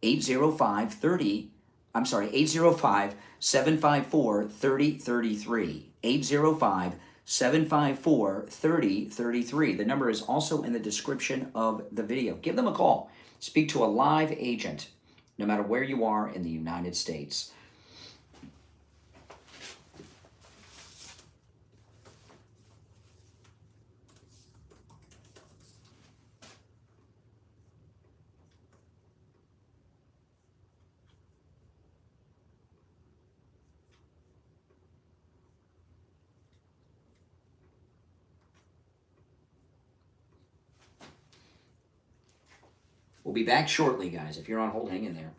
805-754-3033. 805-754-3033. The number is also in the description of the video. Give them a call. Speak to a live agent, no matter where you are in the United States. We'll be back shortly, guys. If you're on hold, hang in there.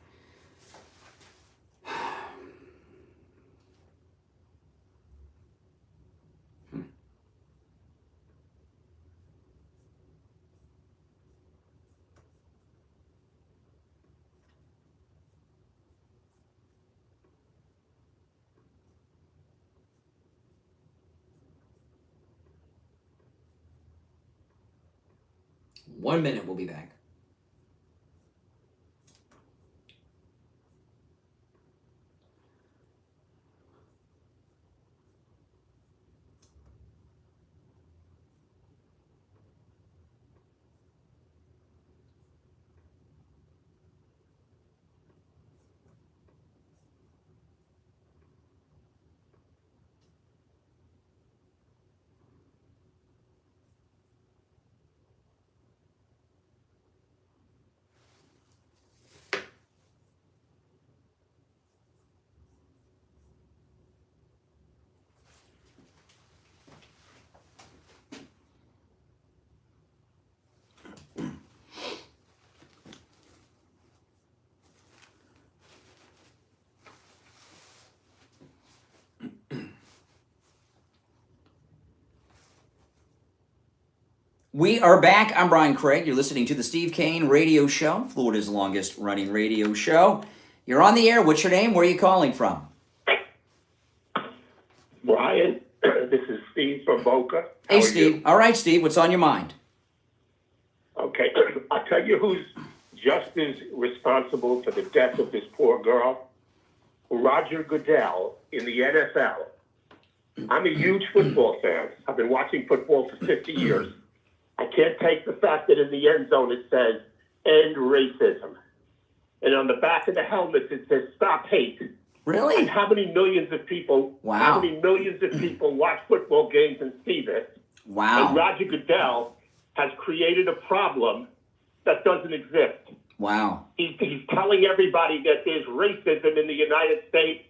One minute, we'll be back. We are back. I'm Brian Craig. You're listening to the Steve Kane Radio Show, Florida's longest running radio show. You're on the air. What's your name? Where are you calling from? Brian, this is Steve from Boca. Hey, Steve. All right, Steve. What's on your mind? Okay, I'll tell you who's just as responsible for the death of this poor girl. Roger Goodell in the NFL. I'm a huge football fan. I've been watching football for 50 years. I can't take the fact that in the end zone it says, end racism. And on the back of the helmet it says, stop hate. Really? And how many millions of people, Wow. Watch football games and see this? Wow. And Roger Goodell has created a problem that doesn't exist. Wow. He's telling everybody that there's racism in the United States,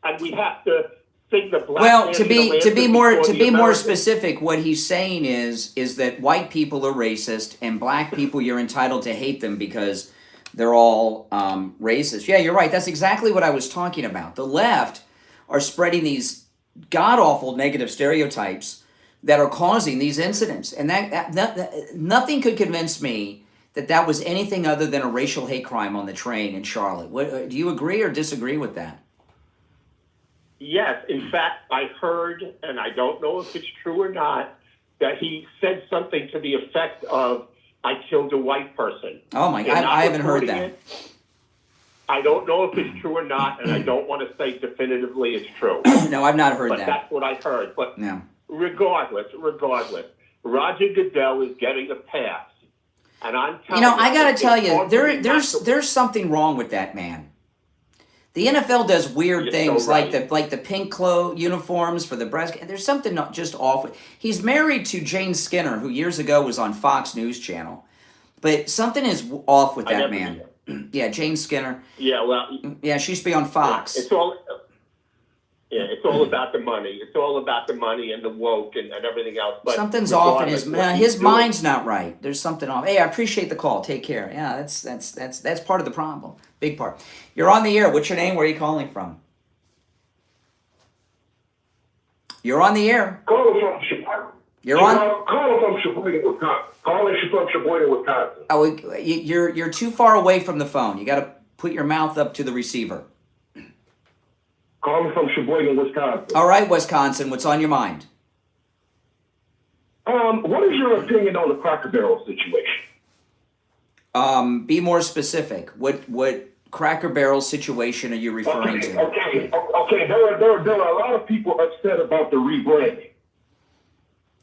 and we have to sing the black. Well, to be more Americans. specific, what he's saying is that white people are racist and black people, you're entitled to hate them because they're all racist. Yeah, you're right. That's exactly what I was talking about. The left are spreading these god-awful negative stereotypes that are causing these incidents. And that nothing could convince me that was anything other than a racial hate crime on the train in Charlotte. Do you agree or disagree with that? Yes. In fact, I heard, and I don't know if it's true or not, that he said something to the effect of, I killed a white person. Oh my God, I haven't heard that. I don't know if it's true or not, and I don't want to say definitively it's true. No, I've not heard but that. That's what I heard. But no. regardless, Roger Goodell is getting a pass. And I'm telling I got to tell you, there's something wrong with that man. The NFL does weird things so right. like the pink uniforms for the breast. There's something not just off with. He's married to Jane Skinner, who years ago was on Fox News Channel, but something is off with that man. Yeah, Jane Skinner. Yeah, well. Yeah, she used to be on Fox. It's all about the money. It's all about the money and the woke and everything else. But something's off in his mind's not right. There's something off. Hey, I appreciate the call. Take care. Yeah, that's part of the problem. Big part. You're on the air. What's your name? Where are you calling from? You're on the air. Calling from Sheboygan. You're on. Calling from Sheboygan, Wisconsin. Calling from Sheboygan, Wisconsin. Oh, you're too far away from the phone. You got to put your mouth up to the receiver. Calling from Sheboygan, Wisconsin. All right, Wisconsin. What's on your mind? What is your opinion on the Cracker Barrel situation? Be more specific. What Cracker Barrel situation are you referring to? Okay. There are a lot of people upset about the rebranding.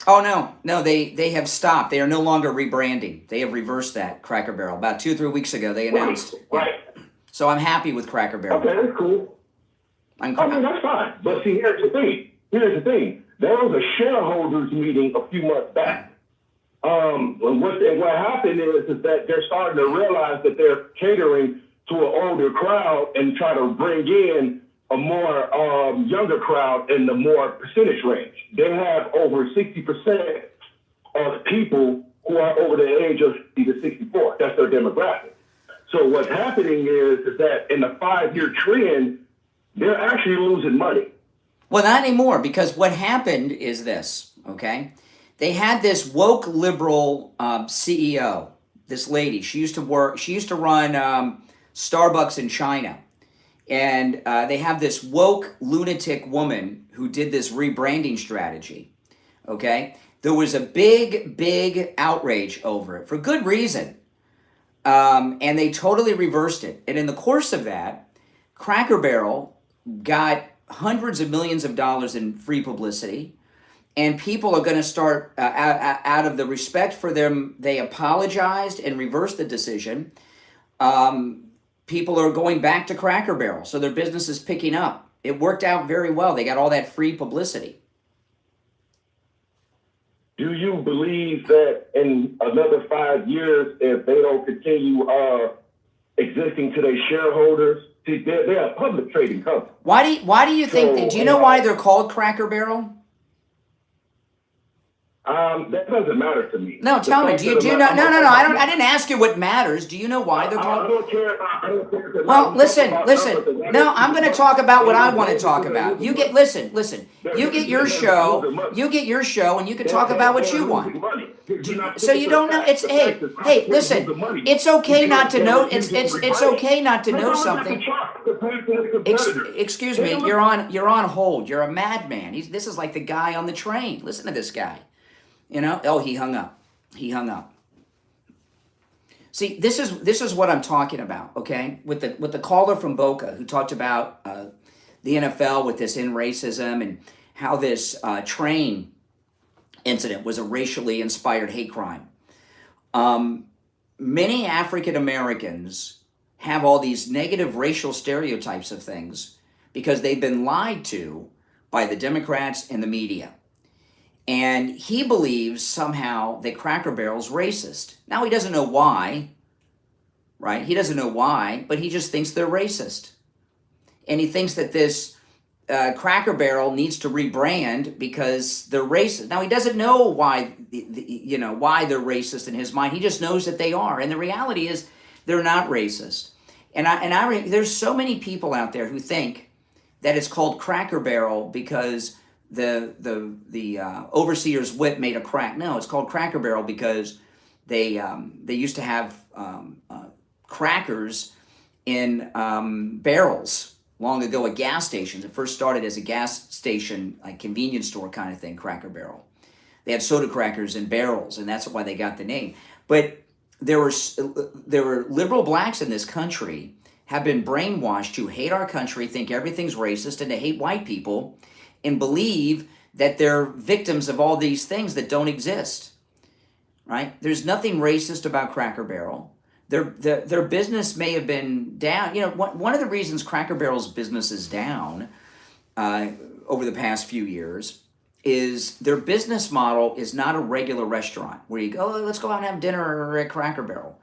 Oh no, they have stopped. They are no longer rebranding. They have reversed that, Cracker Barrel. About 2 or 3 weeks ago, they announced. Right. So I'm happy with Cracker Barrel. Okay, that's cool. I mean, that's fine. But see, here's the thing. There was a shareholders meeting a few months back. What happened is that they're starting to realize that they're catering to an older crowd and try to bring in a more younger crowd in the more percentage range. They have over 60% of people who are over the age of 60 to 64. That's their demographic. So what's happening is that in the 5-year trend, they're actually losing money. Well, not anymore, because what happened is this, okay? They had this woke liberal CEO, this lady. She used to run Starbucks in China. And they have this woke lunatic woman who did this rebranding strategy, okay? There was a big outrage over it for good reason. And they totally reversed it. And in the course of that, Cracker Barrel got hundreds of millions of dollars in free publicity. And people are going to start, out of the respect for them, they apologized and reversed the decision. People are going back to Cracker Barrel, so their business is picking up. It worked out very well. They got all that free publicity. Do you believe that in another 5 years, if they don't continue existing to their shareholders, they're a public trading company? Why do you think that? Do you know why they're called Cracker Barrel? That doesn't matter to me. No, tell me. Do you know? No. I didn't ask you what matters. Do you know why they're called? I don't care. Well, listen. No, I'm going to talk about what I want to talk about. Listen. You get your show, and you can talk about what you want. So you don't know. It's hey, listen. It's okay not to know. It's okay not to know something. Excuse me. You're on hold. You're a madman. This is like the guy on the train. Listen to this guy. Oh, he hung up. See, this is what I'm talking about, okay? With the caller from Boca who talked about the NFL with this in racism and how this train incident was a racially inspired hate crime. Many African Americans have all these negative racial stereotypes of things because they've been lied to by the Democrats and the media. And he believes somehow that Cracker Barrel's racist. Now, he doesn't know why, right? He doesn't know why, but he just thinks they're racist. And he thinks that this Cracker Barrel needs to rebrand because they're racist. Now, he doesn't know why, why they're racist in his mind. He just knows that they are. And the reality is they're not racist. And there's so many people out there who think that it's called Cracker Barrel because the overseer's whip made a crack. No, it's called Cracker Barrel because they used to have crackers in barrels long ago at gas stations. It first started as a gas station, like convenience store kind of thing, Cracker Barrel. They had soda crackers in barrels, and that's why they got the name. But there were liberal blacks in this country have been brainwashed to hate our country, think everything's racist, and to hate white people, and believe that they're victims of all these things that don't exist, right? There's nothing racist about Cracker Barrel. Their business may have been down. One of the reasons Cracker Barrel's business is down over the past few years is their business model is not a regular restaurant where you go, let's go out and have dinner at Cracker Barrel.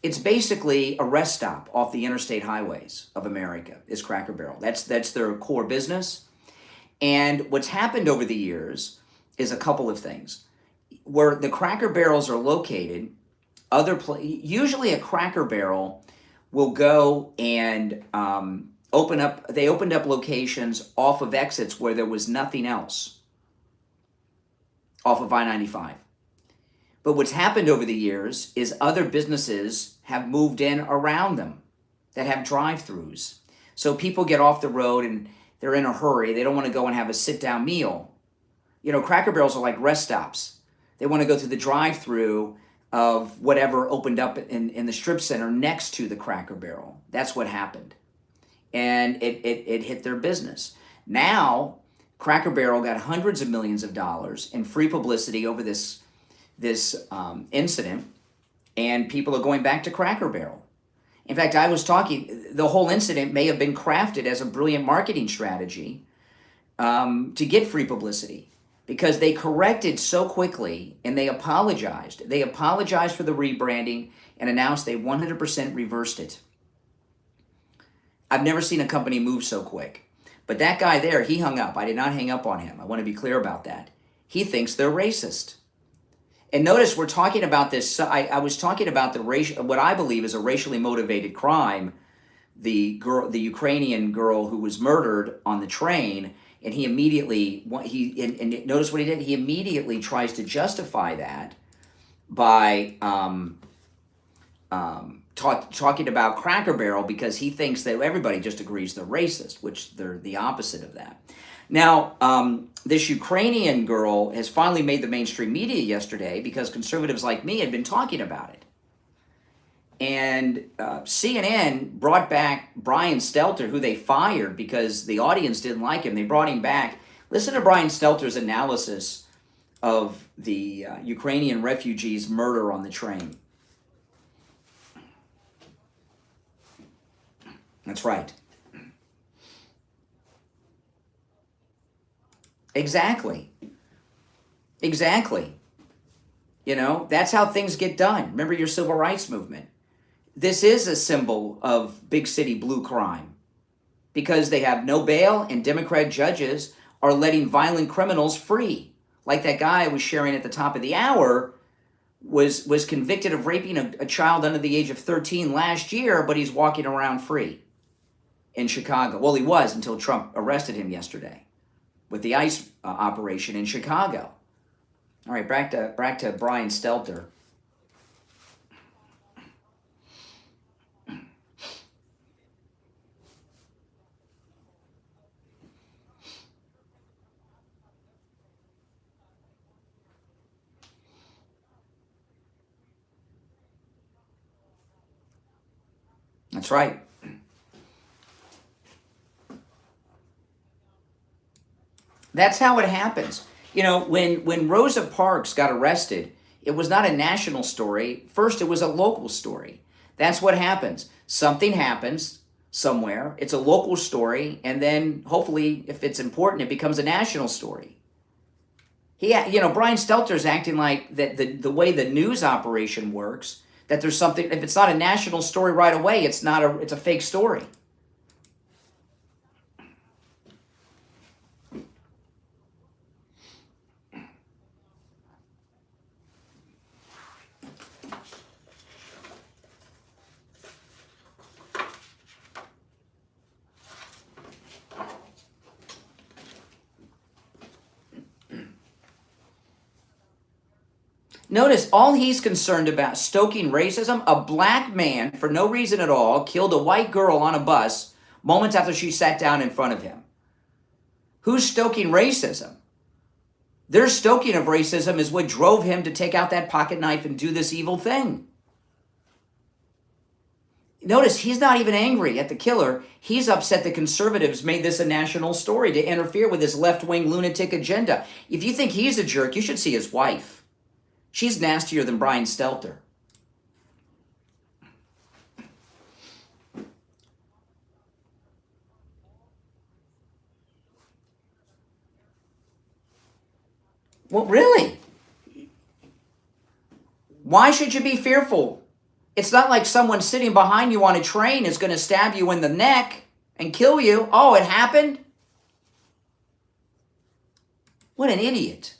It's basically a rest stop off the interstate highways of America is Cracker Barrel. That's their core business. And what's happened over the years is a couple of things. Where the Cracker Barrels are located, usually a Cracker Barrel will go and opened up locations off of exits where there was nothing else, off of I-95. But what's happened over the years is other businesses have moved in around them that have drive-throughs. So people get off the road and they're in a hurry. They don't want to go and have a sit-down meal. Cracker Barrels are like rest stops. They want to go through the drive-through of whatever opened up in the strip center next to the Cracker Barrel. That's what happened. And it hit their business. Now, Cracker Barrel got hundreds of millions of dollars in free publicity over this incident, and people are going back to Cracker Barrel. In fact, the whole incident may have been crafted as a brilliant marketing strategy to get free publicity because they corrected so quickly and they apologized. They apologized for the rebranding and announced they 100% reversed it. I've never seen a company move so quick. But that guy there, he hung up. I did not hang up on him. I want to be clear about that. He thinks they're racist. And notice we're talking about this. I was talking about what I believe is a racially motivated crime. The Ukrainian girl who was murdered on the train, and he immediately notice what he did. He immediately tries to justify that by talking about Cracker Barrel because he thinks that everybody just agrees they're racist, which they're the opposite of that. Now, this Ukrainian girl has finally made the mainstream media yesterday because conservatives like me had been talking about it. And CNN brought back Brian Stelter, who they fired because the audience didn't like him. They brought him back. Listen to Brian Stelter's analysis of the Ukrainian refugees' murder on the train. That's right. Exactly. That's how things get done. Remember your civil rights movement. This is a symbol of big city blue crime because they have no bail and Democrat judges are letting violent criminals free. Like that guy I was sharing at the top of the hour was convicted of raping a child under the age of 13 last year, but he's walking around free in Chicago. Well, he was until Trump arrested him yesterday with the ICE operation in Chicago. All right, back to Brian Stelter. That's right. That's how it happens. You know, when Rosa Parks got arrested, it was not a national story. First, it was a local story. That's what happens. Something happens somewhere. It's a local story, and then hopefully, if it's important, it becomes a national story. Brian Stelter's acting like that the way the news operation works, that there's something, if it's not a national story right away, it's a fake story. Notice, all he's concerned about, stoking racism. A black man, for no reason at all, killed a white girl on a bus moments after she sat down in front of him. Who's stoking racism? Their stoking of racism is what drove him to take out that pocket knife and do this evil thing. Notice, he's not even angry at the killer. He's upset the conservatives made this a national story to interfere with his left-wing lunatic agenda. If you think he's a jerk, you should see his wife. She's nastier than Brian Stelter. Well, really? Why should you be fearful? It's not like someone sitting behind you on a train is going to stab you in the neck and kill you. Oh, it happened? What an idiot.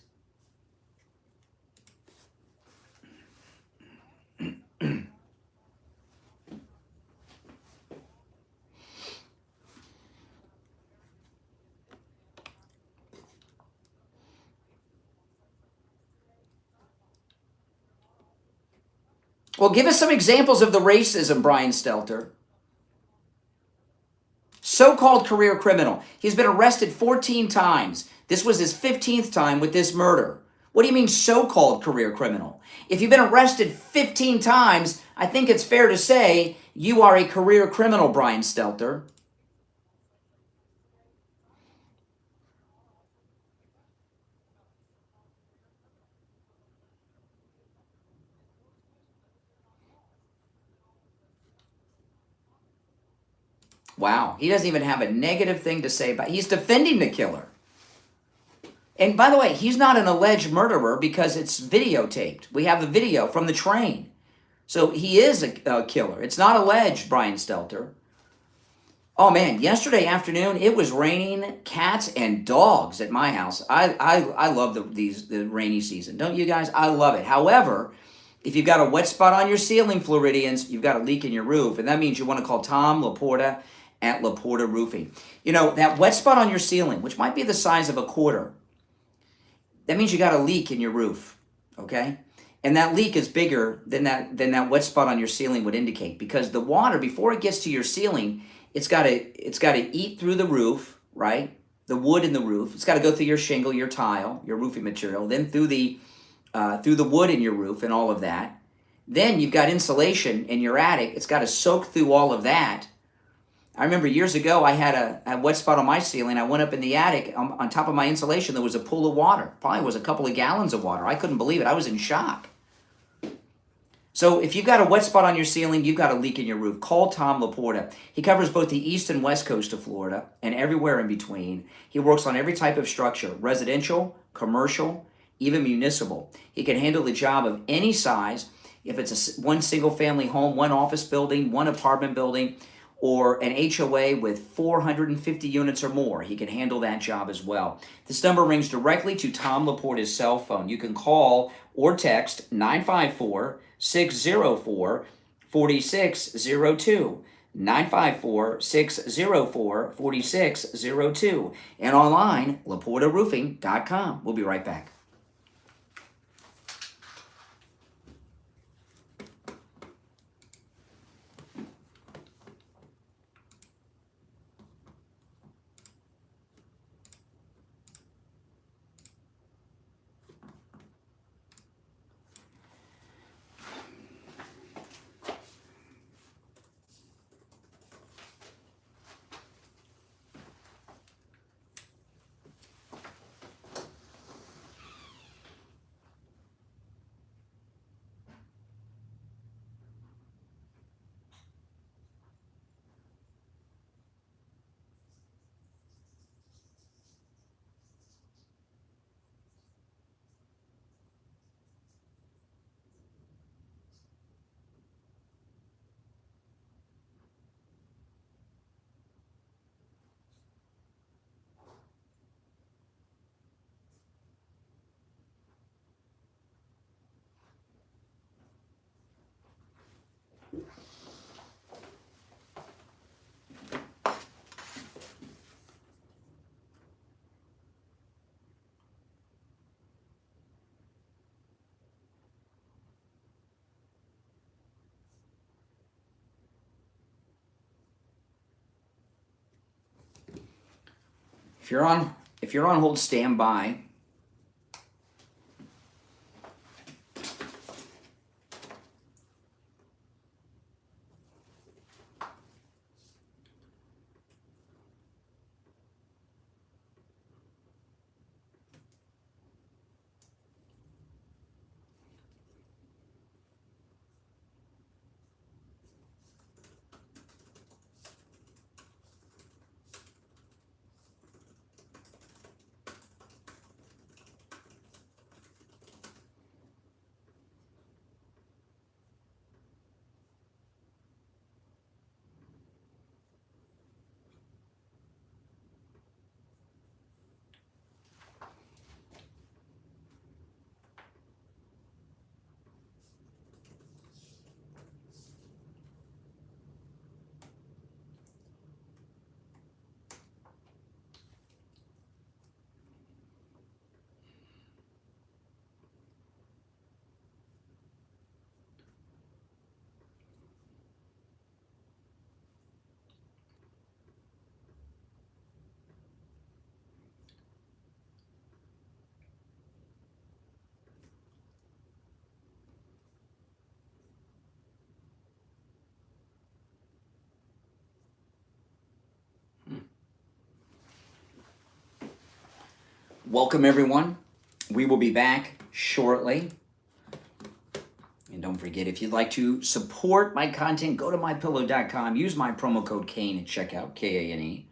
Well, give us some examples of the racism, Brian Stelter. So-called career criminal. He's been arrested 14 times. This was his 15th time with this murder. What do you mean so-called career criminal? If you've been arrested 15 times, I think it's fair to say you are a career criminal, Brian Stelter. Wow, he doesn't even have a negative thing to say about it. He's defending the killer. And by the way, he's not an alleged murderer because it's videotaped. We have the video from the train. So he is a killer. It's not alleged, Brian Stelter. Oh man, yesterday afternoon, it was raining cats and dogs at my house. I love the rainy season. Don't you guys? I love it. However, if you've got a wet spot on your ceiling, Floridians, you've got a leak in your roof. And that means you want to call Tom Laporta at Laporta Roofing. You know, that wet spot on your ceiling, which might be the size of a quarter, that means you got a leak in your roof, okay? And that leak is bigger than that wet spot on your ceiling would indicate, because the water, before it gets to your ceiling, it's got to eat through the roof, right? The wood in the roof. It's got to go through your shingle, your tile, your roofing material, then through the wood in your roof and all of that. Then you've got insulation in your attic. It's got to soak through all of that. I remember years ago, I had a wet spot on my ceiling. I went up in the attic. On top of my insulation, there was a pool of water. Probably was a couple of gallons of water. I couldn't believe it. I was in shock. So if you've got a wet spot on your ceiling, you've got a leak in your roof, call Tom Laporta. He covers both the east and west coast of Florida and everywhere in between. He works on every type of structure, residential, commercial, even municipal. He can handle the job of any size. If it's one single-family home, one office building, one apartment building, or an HOA with 450 units or more, he can handle that job as well. This number rings directly to Tom Laporta's cell phone. You can call or text 954-604-4602. 954-604-4602. And online, LaportaRoofing.com. We'll be right back. If you're on hold, stand by. Welcome, everyone. We will be back shortly. And don't forget, if you'd like to support my content, go to mypillow.com. Use my promo code Kane at checkout, Kane.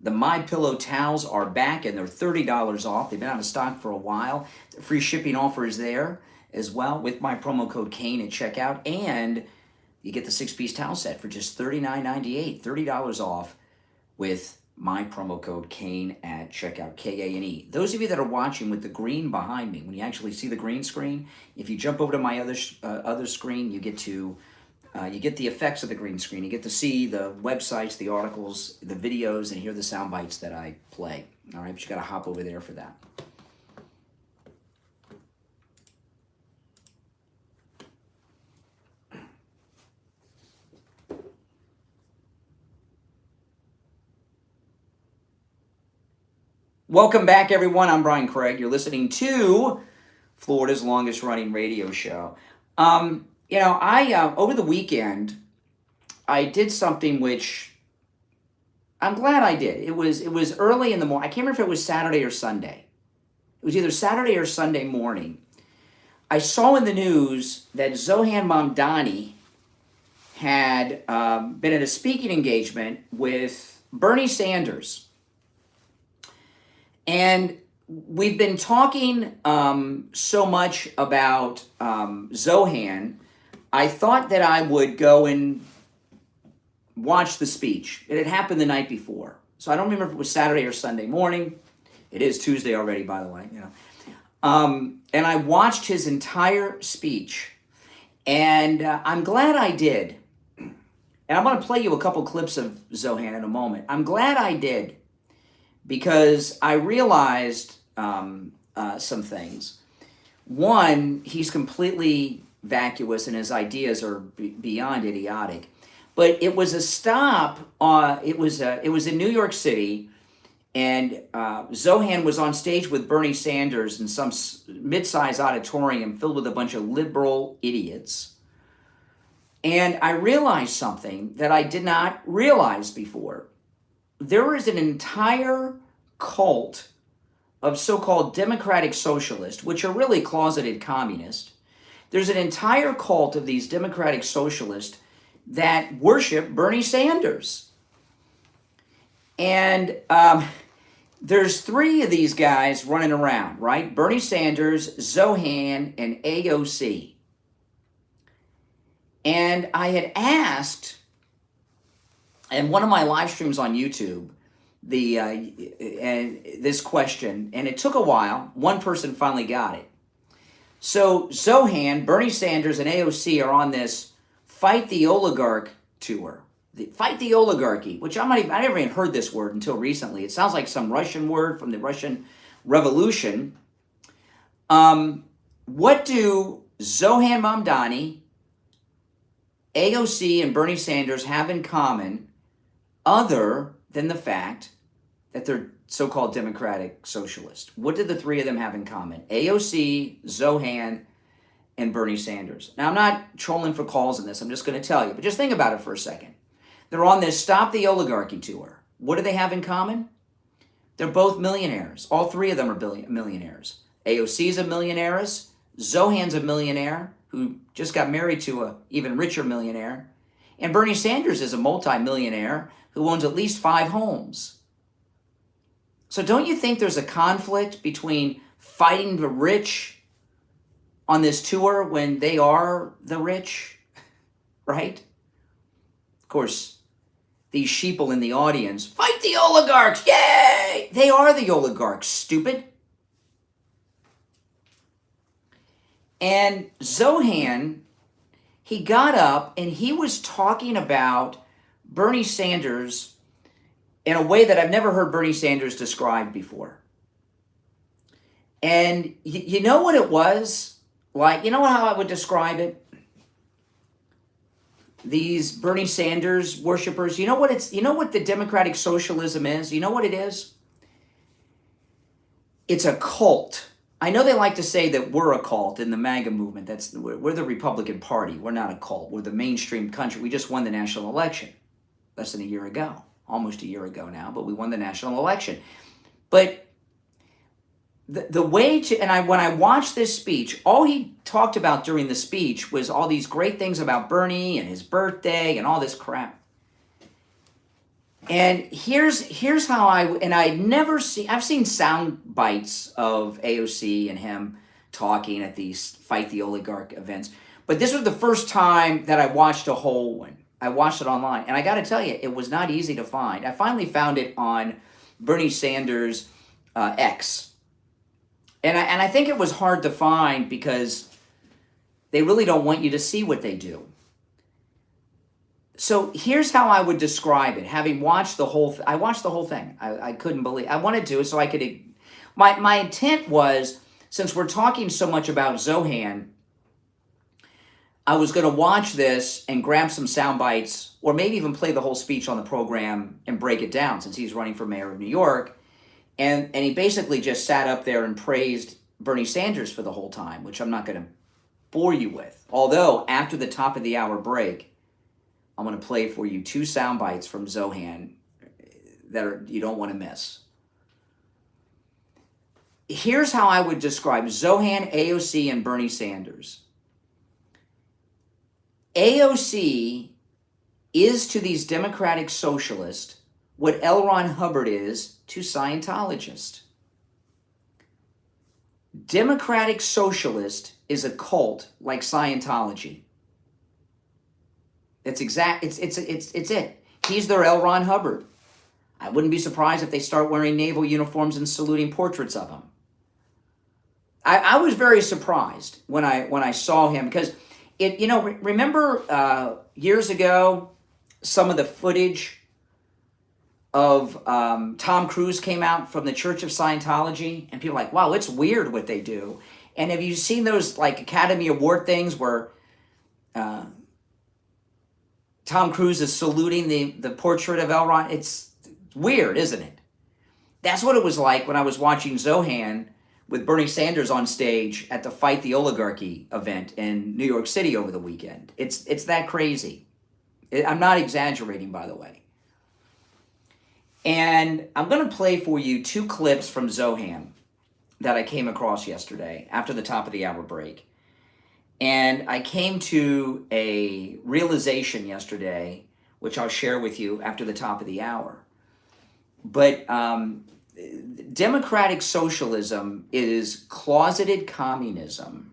The MyPillow towels are back, and they're $30 off. They've been out of stock for a while. The free shipping offer is there as well with my promo code Kane at checkout. And you get the 6-piece towel set for just $39.98, $30 off with my promo code Kane at checkout, Kane. Those of you that are watching with the green behind me, when you actually see the green screen, if you jump over to my other screen, you get the effects of the green screen. You get to see the websites, the articles, the videos, and hear the sound bites that I play. All right, but you got to hop over there for that. Welcome back, everyone. I'm Brian Craig. You're listening to Florida's longest running radio show. I over the weekend, I did something which I'm glad I did. It was early in the morning. I can't remember if it was Saturday or Sunday. It was either Saturday or Sunday morning. I saw in the news that Zohan Mamdani had been at a speaking engagement with Bernie Sanders. And we've been talking so much about Zohan, I thought that I would go and watch the speech. It had happened the night before. So I don't remember if it was Saturday or Sunday morning. It is Tuesday already, by the way. And I watched his entire speech. And I'm glad I did. And I'm going to play you a couple clips of Zohan in a moment. I'm glad I did, because I realized some things. One, he's completely vacuous and his ideas are beyond idiotic. But it was a stop. It was in New York City, and Zohan was on stage with Bernie Sanders in some mid-sized auditorium filled with a bunch of liberal idiots. And I realized something that I did not realize before. There is an entire cult of so-called democratic socialists, which are really closeted communists. There's an entire cult of these democratic socialists that worship Bernie Sanders. And there's three of these guys running around, right? Bernie Sanders, Zohan, and AOC. And I had asked, in one of my live streams on YouTube, this question, and it took a while. One person finally got it. So Zohan, Bernie Sanders, and AOC are on this Fight the Oligarch tour. Fight the Oligarchy, which I never even heard this word until recently. It sounds like some Russian word from the Russian Revolution. What do Zohan Mamdani, AOC, and Bernie Sanders have in common other than the fact that they're so-called democratic socialists. What did the three of them have in common? AOC, Zohan, and Bernie Sanders. Now, I'm not trolling for calls in this. I'm just going to tell you. But just think about it for a second. They're on this Stop the Oligarchy tour. What do they have in common? They're both millionaires. All three of them are millionaires. AOC's a millionaire. Zohan's a millionaire who just got married to an even richer millionaire. And Bernie Sanders is a multi-millionaire who owns at least 5 homes. So don't you think there's a conflict between fighting the rich on this tour when they are the rich, right? Of course, these sheeple in the audience, fight the oligarchs, yay! They are the oligarchs, stupid. And Zohan, he got up and he was talking about Bernie Sanders in a way that I've never heard Bernie Sanders described before. And you know what it was like? You know how I would describe it? These Bernie Sanders worshipers, you know what the democratic socialism is? You know what it is? It's a cult. I know they like to say that we're a cult in the MAGA movement. We're the Republican Party. We're not a cult. We're the mainstream country. We just won the national election less than a year ago. Almost a year ago now, but we won the national election. But the way to, and when I watched this speech, all he talked about during the speech was all these great things about Bernie and his birthday and all this crap. And here's how I've seen sound bites of AOC and him talking at these Fight the Oligarch events, but this was the first time that I watched a whole one. I watched it online, and I got to tell you, it was not easy to find. I finally found it on Bernie Sanders' X. And I think it was hard to find because they really don't want you to see what they do. So here's how I would describe it. Having watched the whole I watched the whole thing. I couldn't believe I wanted to so I could. My intent was, since we're talking so much about Zohan, I was going to watch this and grab some sound bites, or maybe even play the whole speech on the program and break it down, since he's running for mayor of New York. And he basically just sat up there and praised Bernie Sanders for the whole time, which I'm not going to bore you with. Although, after the top of the hour break, I'm going to play for you 2 sound bites from Zohan that you don't want to miss. Here's how I would describe Zohan, AOC, and Bernie Sanders. AOC is to these democratic socialists what L. Ron Hubbard is to Scientologists. Democratic socialist is a cult like Scientology. It's it. He's their L. Ron Hubbard. I wouldn't be surprised if they start wearing naval uniforms and saluting portraits of him. I was very surprised when I saw him, because remember years ago, some of the footage of Tom Cruise came out from the Church of Scientology, and people were like, wow, it's weird what they do. And have you seen those like Academy Award things where Tom Cruise is saluting the portrait of L. Ron? It's weird, isn't it? That's what it was like when I was watching Zohan with Bernie Sanders on stage at the Fight the Oligarchy event in New York City over the weekend. It's that crazy. I'm not exaggerating, by the way. And I'm going to play for you 2 clips from Zohan that I came across yesterday after the top of the hour break. And I came to a realization yesterday, which I'll share with you after the top of the hour. But democratic socialism is closeted communism.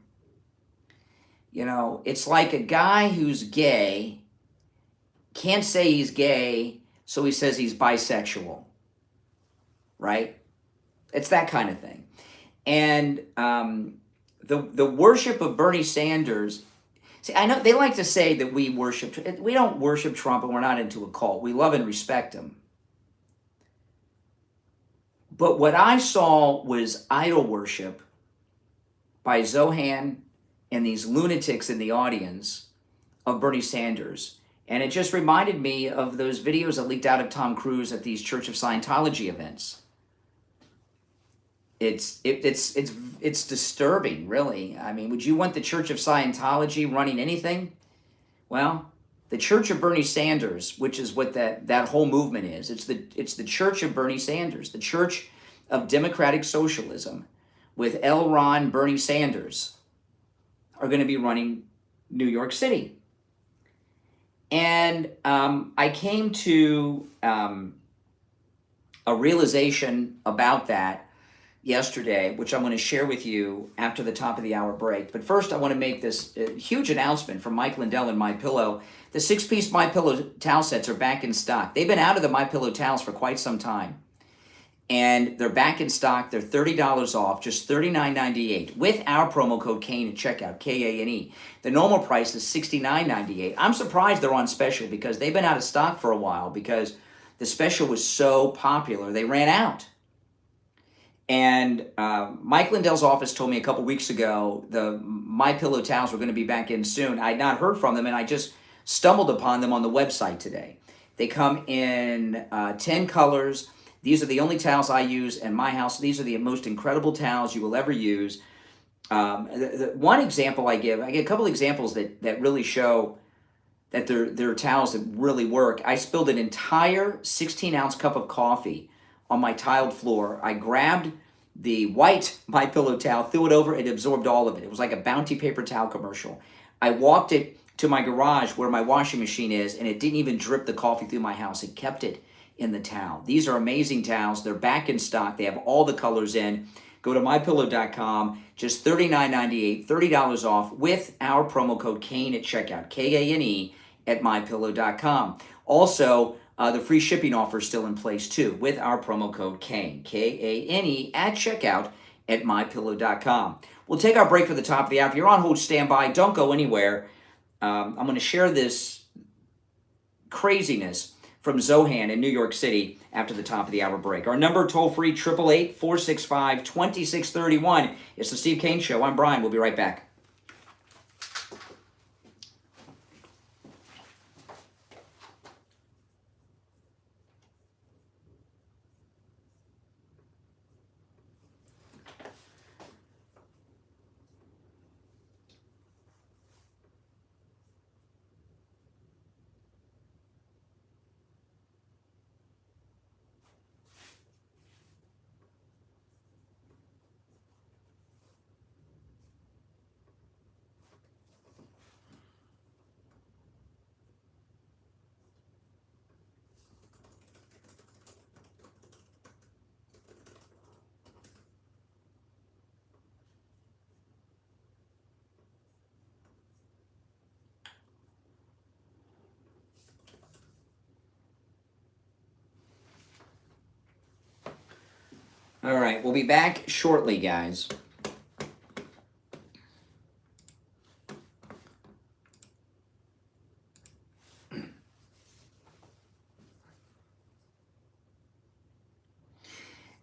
It's like a guy who's gay can't say he's gay, so he says he's bisexual, right? It's that kind of thing. And the worship of Bernie Sanders, see, I know they like to say that we don't worship Trump and we're not into a cult. We love and respect him. But what I saw was idol worship by Zohan and these lunatics in the audience of Bernie Sanders. And it just reminded me of those videos that leaked out of Tom Cruise at these Church of Scientology events. It's disturbing, really. I mean, would you want the Church of Scientology running anything? Well, the Church of Bernie Sanders, which is what that whole movement is. It's the Church of Bernie Sanders, the Church of Democratic Socialism, with L. Ron Bernie Sanders, are going to be running New York City. And I came to a realization about that yesterday, which I'm going to share with you after the top of the hour break. But first, I want to make this huge announcement from Mike Lindell and MyPillow. The 6-piece MyPillow towel sets are back in stock. They've been out of the MyPillow towels for quite some time. And they're back in stock. They're $30 off, just $39.98 with our promo code KANE at checkout, K-A-N-E. The normal price is $69.98. I'm surprised they're on special because they've been out of stock for a while because the special was so popular. They ran out. And Mike Lindell's office told me a couple weeks ago the MyPillow towels were going to be back in soon. I had not heard from them, and I just stumbled upon them on the website today. They come in 10 colors. These are the only towels I use in my house. These are the most incredible towels you will ever use. One example I get a couple examples that really show that they're towels that really work. I spilled an entire 16-ounce cup of coffee on my tiled floor. I grabbed the white MyPillow towel, threw it over, it absorbed all of it. It was like a Bounty paper towel commercial. I walked it to my garage where my washing machine is, and it didn't even drip the coffee through my house. It kept it in the towel. These are amazing towels. They're back in stock. They have all the colors in. Go to mypillow.com, just $39.98, $30 off with our promo code KANE at checkout, K-A-N-E at mypillow.com. Also, the free shipping offer is still in place too with our promo code KANE, K-A-N-E at checkout at mypillow.com. We'll take our break for the top of the hour. If you're on hold, stand by. Don't go anywhere. I'm going to share this craziness from Zohan in New York City after the top of the hour break. Our number, toll-free, 888-465-2631. It's the Steve Kane Show. I'm Brian. We'll be right back. All right, we'll be back shortly, guys.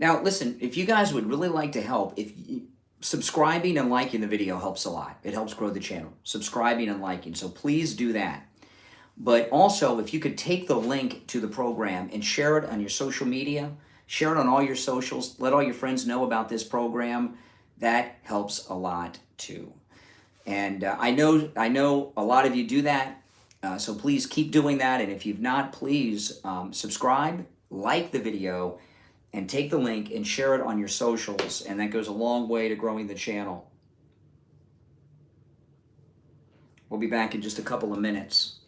Now, listen, if you guys would really like to help, subscribing and liking the video helps a lot. It helps grow the channel. Subscribing and liking, so please do that. But also, if you could take the link to the program and share it on your social media, share it on all your socials, let all your friends know about this program, that helps a lot too. And I know a lot of you do that, so please keep doing that. And if you've not, please subscribe, like the video, and take the link and share it on your socials, and that goes a long way to growing the channel. We'll be back in just a couple of minutes.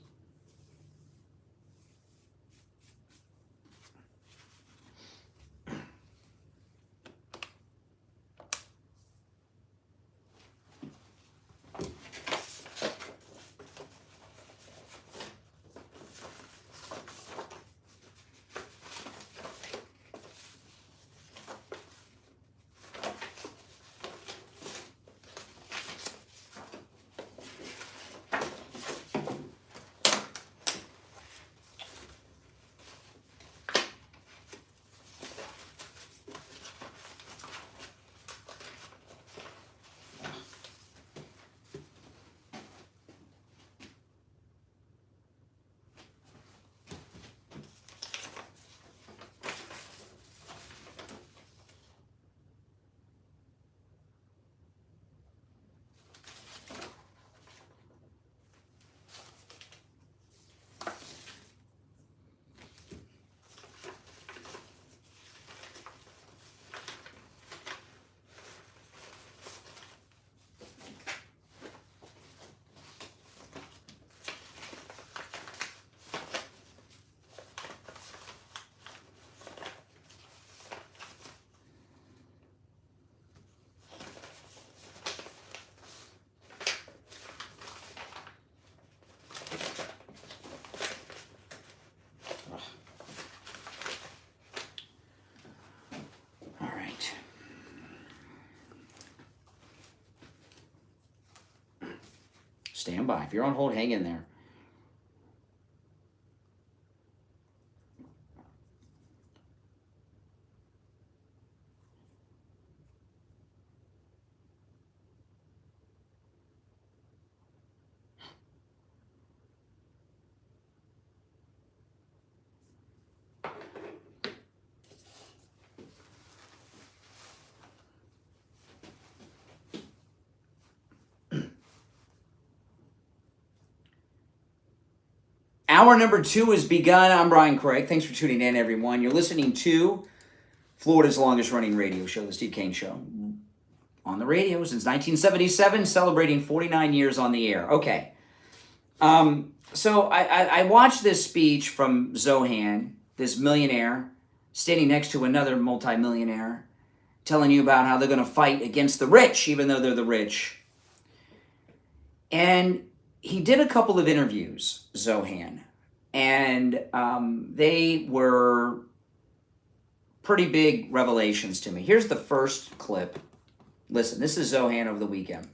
Stand by. If you're on hold, hang in there. Hour number 2 has begun. I'm Brian Craig. Thanks for tuning in, everyone. You're listening to Florida's longest running radio show, The Steve Kane Show. On the radio since 1977, celebrating 49 years on the air. Okay. So I watched this speech from Zohan, this millionaire, standing next to another multimillionaire, telling you about how they're going to fight against the rich, even though they're the rich. And he did a couple of interviews, Zohan, and they were pretty big revelations to me. Here's the first clip. Listen, this is Zohan over the weekend.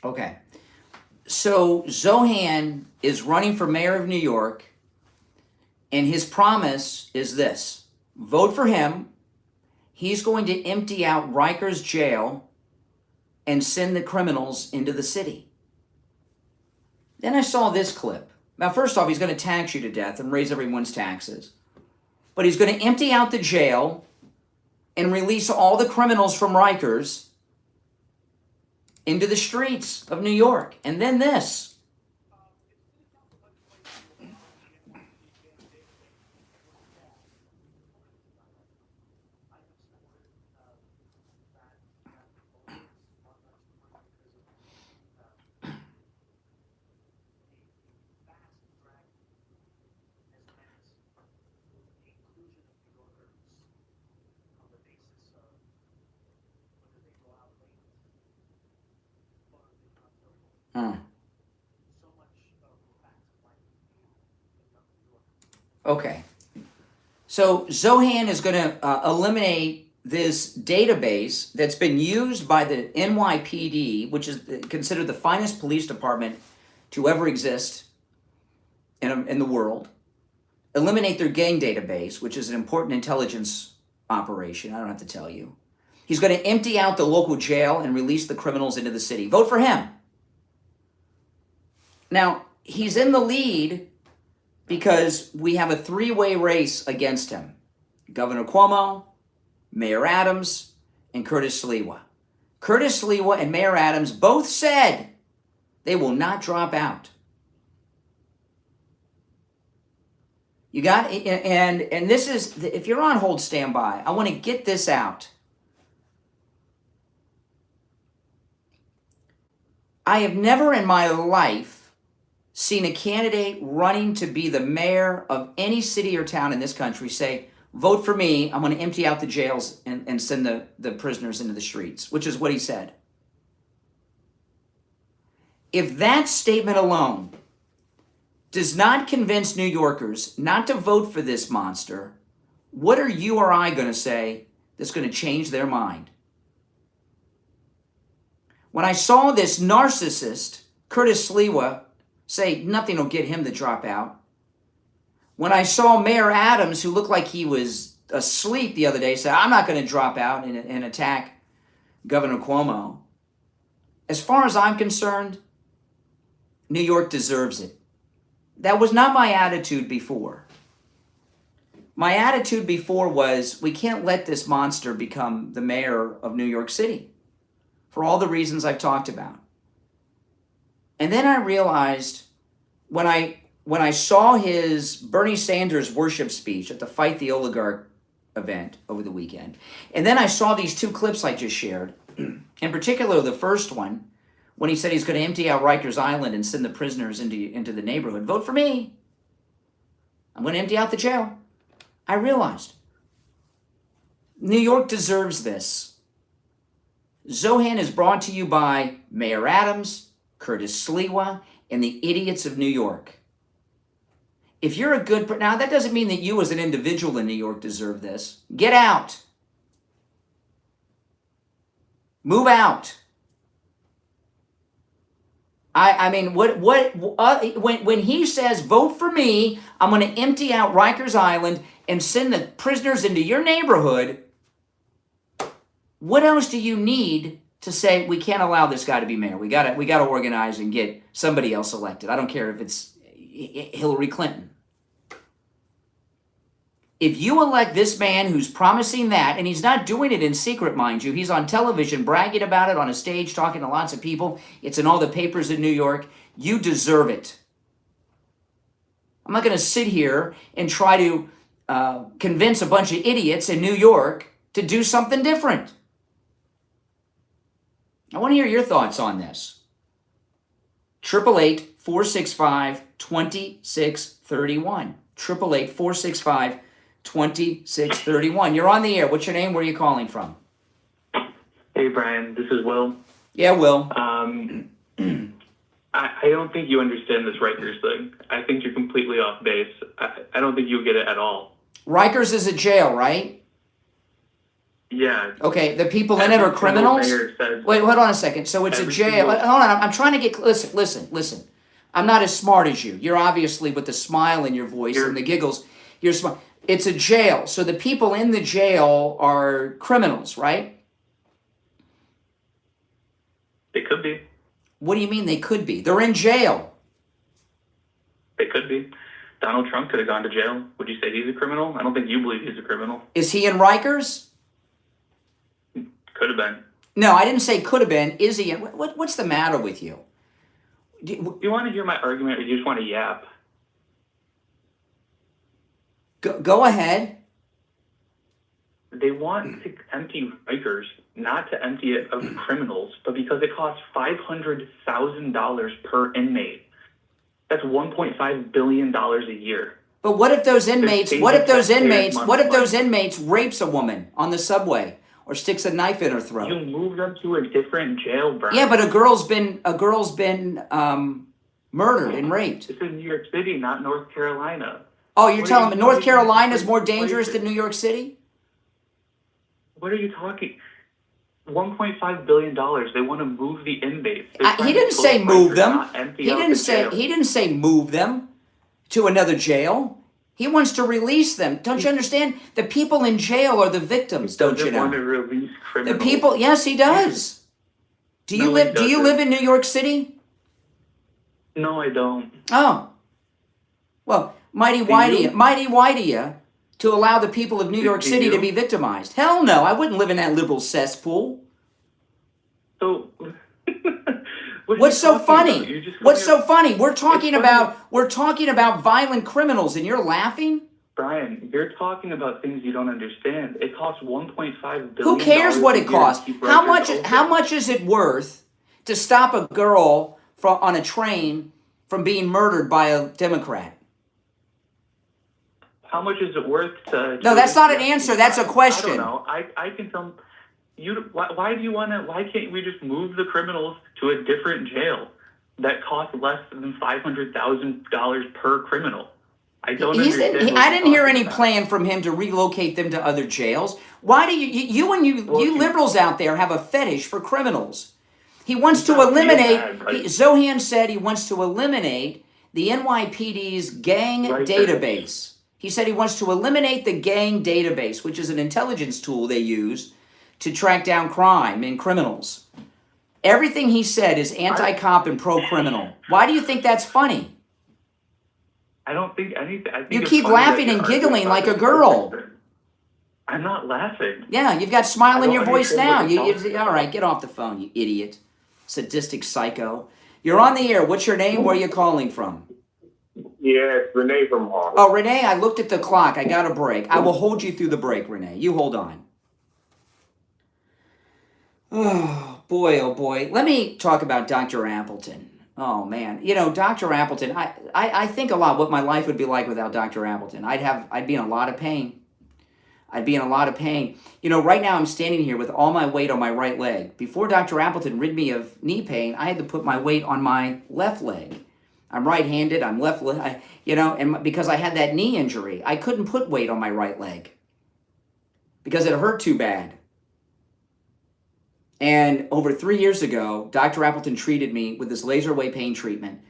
Okay, so Zohan is running for mayor of New York, and his promise is this: vote for him. He's going to empty out Rikers jail and send the criminals into the city. Then I saw this clip. Now, first off, he's going to tax you to death and raise everyone's taxes. But he's going to empty out the jail and release all the criminals from Rikers into the streets of New York. And then this. Okay, so Zohan is going to eliminate this database that's been used by the NYPD, which is considered the finest police department to ever exist in the world. Eliminate their gang database, which is an important intelligence operation. I don't have to tell you. He's going to empty out the local jail and release the criminals into the city. Vote for him. Now, he's in the lead because we have a three-way race against him. Governor Cuomo, Mayor Adams, and Curtis Sliwa. Curtis Sliwa and Mayor Adams both said they will not drop out. You got, and this is, if you're on hold, stand by. I want to get this out. I have never in my life seen a candidate running to be the mayor of any city or town in this country say, vote for me, I'm going to empty out the jails and send the prisoners into the streets, which is what he said. If that statement alone does not convince New Yorkers not to vote for this monster, what are you or I going to say that's going to change their mind? When I saw this narcissist, Curtis Sliwa, say nothing will get him to drop out. When I saw Mayor Adams, who looked like he was asleep the other day, say, I'm not going to drop out and attack Governor Cuomo. As far as I'm concerned, New York deserves it. That was not my attitude before. My attitude before was, we can't let this monster become the mayor of New York City. for all the reasons I've talked about. And then I realized when I saw his Bernie Sanders worship speech at the Fight the Oligarch event over the weekend, and then I saw these two clips I just shared, in particular the first one, when he said he's going to empty out Rikers Island and send the prisoners into the neighborhood. Vote for me. I'm going to empty out the jail. I realized New York deserves this. Zohan is brought to you by Mayor Adams, Curtis Sliwa, and the idiots of New York. If you're a good... Now, that doesn't mean that you as an individual in New York deserve this. Get out. Move out. I mean, when he says, vote for me, I'm going to empty out Rikers Island and send the prisoners into your neighborhood, what else do you need to say we can't allow this guy to be mayor? We got to organize and get somebody else elected. I don't care if it's Hillary Clinton. If you elect this man who's promising that, and he's not doing it in secret, mind you, he's on television bragging about it on a stage, talking to lots of people, it's in all the papers in New York, you deserve it. I'm not going to sit here and try to convince a bunch of idiots in New York to do something different. I want to hear your thoughts on this. 888-465-2631. 888-465-2631. You're on the air. What's your name? Where are you calling from? Hey, Brian. This is Will. Yeah, Will. I don't think you understand this Rikers thing. I think you're completely off base. I don't think you'll get it at all. Rikers is a jail, right? Yeah. Okay, the people in it are criminals? Wait, hold on a second. So it's a jail. Hold on, I'm trying to get... Listen. I'm not as smart as you. You're obviously, with the smile in your voice and the giggles, you're smart. It's a jail. So the people in the jail are criminals, right? They could be. What do you mean they could be? They're in jail. They could be. Donald Trump could have gone to jail. Would you say he's a criminal? I don't think you believe he's a criminal. Is he in Rikers? Could have been. No, I didn't say could have been. Is he? What's the matter with you? Do you want to hear my argument, or you just want to yap? Go ahead. They want to empty Rikers, not to empty it of criminals, but because it costs $500,000 per inmate. That's $1.5 billion a year. But what if those inmates? What if those inmates rapes a woman on the subway or sticks a knife in her throat? You move them to a different jail, Brian. Yeah, but a girl's been murdered and raped. This is New York City, not North Carolina. Oh, you're telling me North Carolina is more dangerous than New York City? What are you talking? $1.5 billion. They want to move the inmates. He didn't say move them. He didn't say move them to another jail. He wants to release them. Don't you understand? The people in jail are the victims, don't you know? Want to release criminals. The people, yes, he does. Do you live in New York City? No, I don't. Oh. Well, mighty wide of you to allow the people of New York City to be victimized. Hell no, I wouldn't live in that liberal cesspool. So what's so funny? What's so funny? We're talking about violent criminals, and you're laughing? Brian, you're talking about things you don't understand. It costs $1.5 billion. Who cares what it costs? How much is it worth to stop a girl on a train from being murdered by a Democrat? How much is it worth to... No, that's not an answer. That's a question. I don't know. I can tell you... Why do you want to... Why can't we just move the criminals to a different jail that costs less than $500,000 per criminal? I don't understand. I didn't hear any plan from him to relocate them to other jails. Why do you liberals out there have a fetish for criminals? He wants to eliminate... Zohan said he wants to eliminate the NYPD's gang database. He said he wants to eliminate the gang database, which is an intelligence tool they use to track down crime and criminals. Everything he said is anti-cop and pro-criminal. Why do you think that's funny? I don't think anything. You keep laughing and giggling like a girl. I'm not laughing. Yeah, you've got smile in your voice now. You All right, get off the phone, you idiot. Sadistic psycho. You're on the air. What's your name? Where are you calling from? Yeah, it's Renee from Harlem. Oh, Renee, I looked at the clock. I got a break. I will hold you through the break, Renee. You hold on. Oh, boy, oh, boy. Let me talk about Dr. Appleton. Oh, man. You know, Dr. Appleton, I think a lot what my life would be like without Dr. Appleton. I'd be in a lot of pain. I'd be in a lot of pain. You know, right now I'm standing here with all my weight on my right leg. Before Dr. Appleton rid me of knee pain, I had to put my weight on my left leg. I'm right-handed, I'm left-handed, you know, and because I had that knee injury, I couldn't put weight on my right leg because it hurt too bad. And over 3 years ago, Dr. Appleton treated me with this laser away pain treatment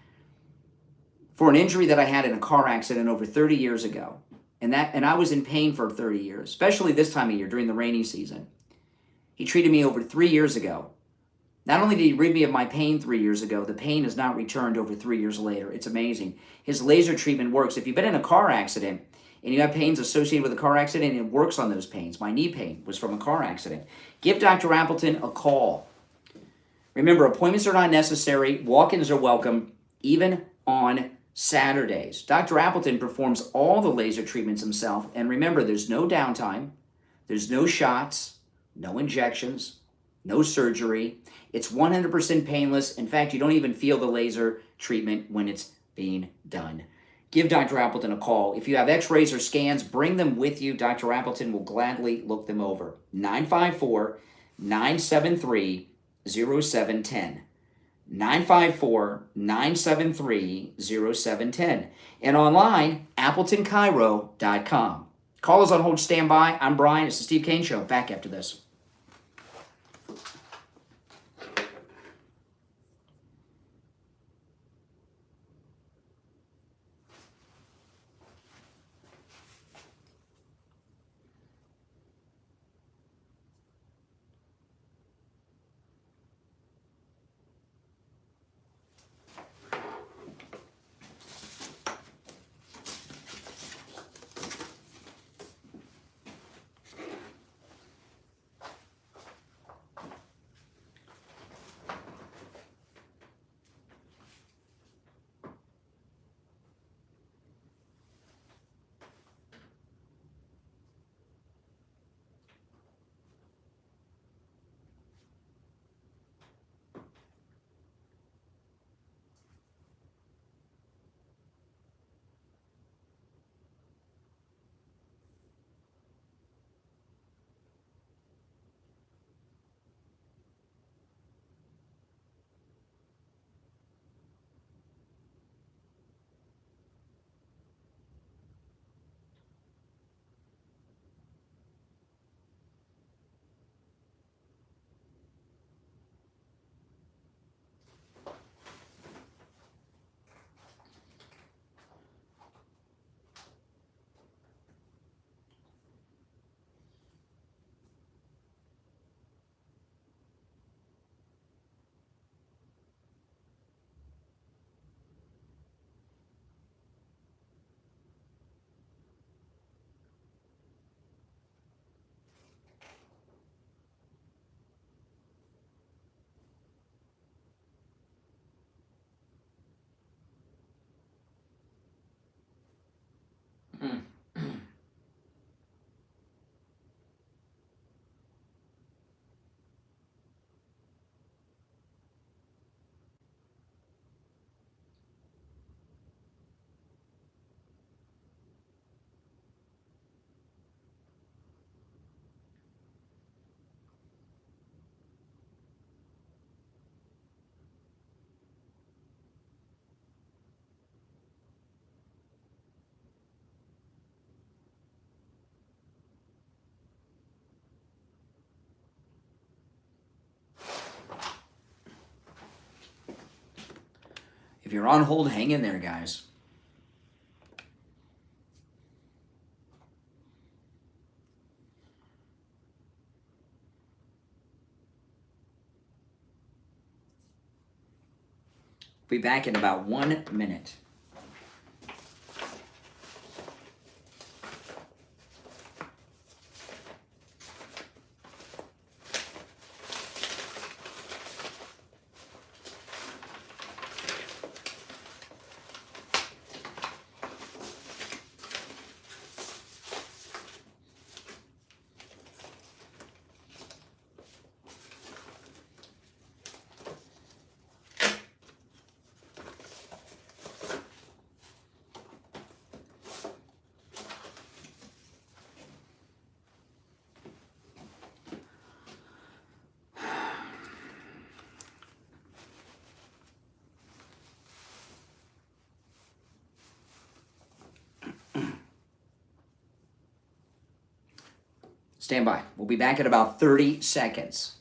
for an injury that I had in a car accident over 30 years ago. And I was in pain for 30 years, especially this time of year during the rainy season. He treated me over 3 years ago. Not only did he rid me of my pain 3 years ago, the pain has not returned over 3 years later. It's amazing. His laser treatment works. If you've been in a car accident and you have pains associated with a car accident, it works on those pains. My knee pain was from a car accident. Give Dr. Appleton a call. Remember, appointments are not necessary. Walk-ins are welcome, even on Saturdays. Dr. Appleton performs all the laser treatments himself. And remember, there's no downtime. There's no shots, no injections, no surgery. It's 100% painless. In fact, you don't even feel the laser treatment when it's being done. Give Dr. Appleton a call. If you have x-rays or scans, bring them with you. Dr. Appleton will gladly look them over. 954-973-0710. 954-973-0710. And online, AppletonCairo.com. Call us on hold, stand by. I'm Brian. It's the Steve Kane Show. Back after this. If you're on hold, hang in there, guys. Be back in about 1 minute. Stand by. We'll be back in about 30 seconds.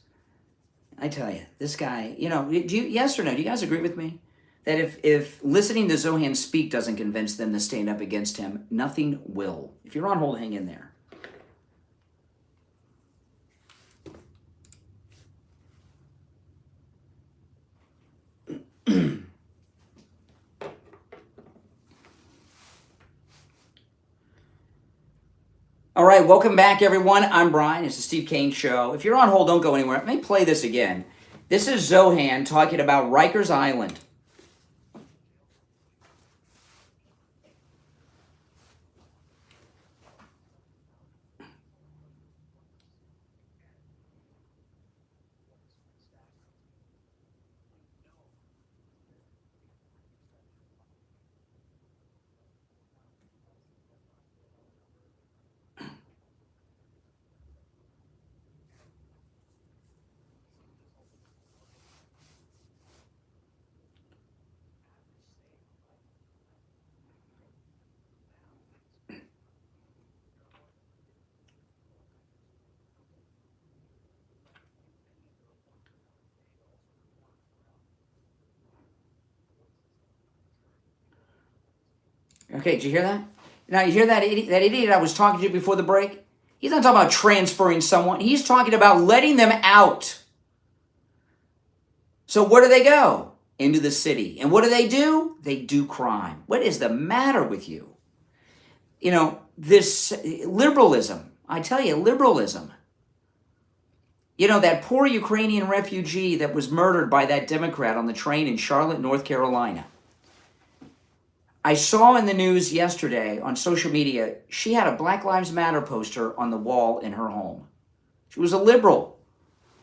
I tell you, this guy, yes or no, do you guys agree with me? That if listening to Zohan speak doesn't convince them to stand up against him, nothing will. If you're on hold, hang in there. All right, welcome back, everyone. I'm Brian. It's the Steve Kane Show. If you're on hold, don't go anywhere. Let me play this again. This is Zohan talking about Rikers Island. Okay, did you hear that? Now, you hear that idiot I was talking to before the break? He's not talking about transferring someone. He's talking about letting them out. So where do they go? Into the city. And what do? They do crime. What is the matter with you? This liberalism. I tell you, liberalism. That poor Ukrainian refugee that was murdered by that Democrat on the train in Charlotte, North Carolina. I saw in the news yesterday on social media, she had a Black Lives Matter poster on the wall in her home. She was a liberal.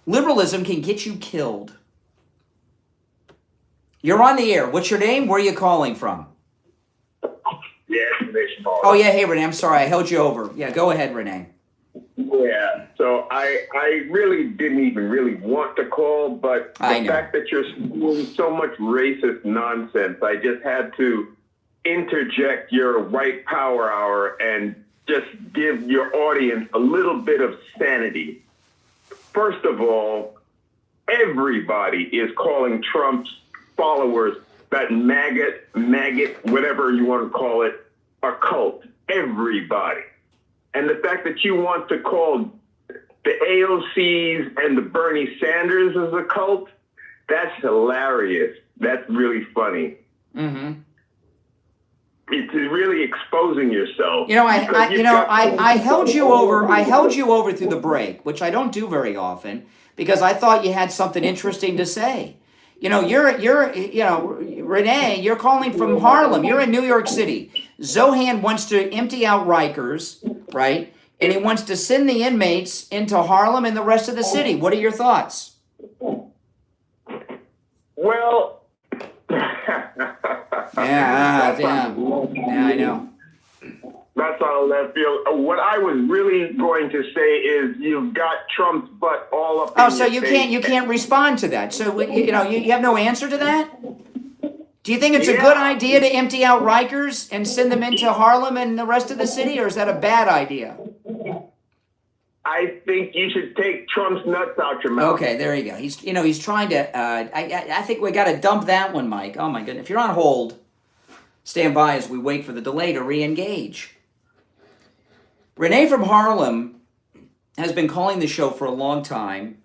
Liberalism can get you killed. You're on the air. What's your name? Where are you calling from? Yeah, Nation Ball. Oh, yeah. Hey, Renee. I'm sorry. I held you over. Yeah, go ahead, Renee. Yeah, so I really didn't even really want to call, but the fact that you're spewing so much racist nonsense, I just had to interject your white power hour and just give your audience a little bit of sanity. First of all, everybody is calling Trump's followers that maggot, whatever you want to call it, a cult. Everybody. And the fact that you want to call the AOCs and the Bernie Sanders as a cult, that's hilarious. That's really funny. Mm-hmm. It's really exposing yourself. I held you over. I held you over through the break, which I don't do very often, because I thought you had something interesting to say. Renee, you're calling from Harlem. You're in New York City. Zohan wants to empty out Rikers, right? And he wants to send the inmates into Harlem and the rest of the city. What are your thoughts? Well, yeah, I know. That's all that feels. What I was really going to say is you've got Trump's butt all up. Oh, so you can't respond to that. So you have no answer to that? Do you think it's a good idea to empty out Rikers and send them into Harlem and the rest of the city, or is that a bad idea? I think you should take Trump's nuts out your mouth. Okay, there you go. He's trying to. I think we got to dump that one, Mike. Oh my goodness! If you're on hold, stand by as we wait for the delay to re-engage. Renee from Harlem has been calling the show for a long time.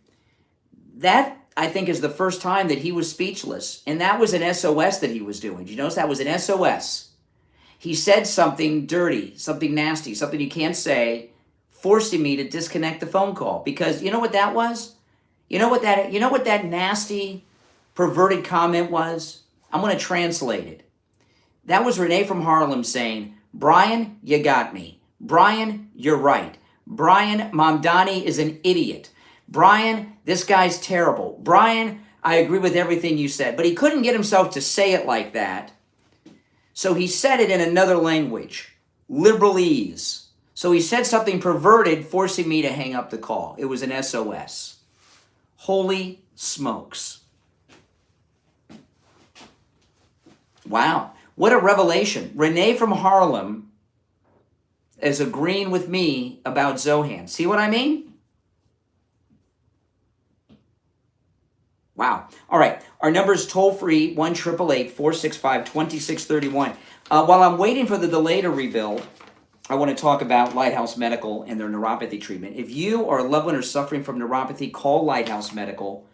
That, I think, is the first time that he was speechless. And that was an SOS that he was doing. Did you notice that was an SOS? He said something dirty, something nasty, something you can't say, forcing me to disconnect the phone call. Because you know what that was? You know what that nasty, perverted comment was? I'm going to translate it. That was Renee from Harlem saying, Brian, you got me. Brian, you're right. Brian, Mamdani is an idiot. Brian, this guy's terrible. Brian, I agree with everything you said. But he couldn't get himself to say it like that. So he said it in another language, liberalese. So he said something perverted, forcing me to hang up the call. It was an SOS. Holy smokes. Wow. What a revelation. Renee from Harlem is agreeing with me about Zohan. See what I mean? Wow. All right. Our number is toll-free, 1-888-465-2631. While I'm waiting for the delay to rebuild, I want to talk about Lighthouse Medical and their neuropathy treatment. If you or a loved one are suffering from neuropathy, call Lighthouse Medical.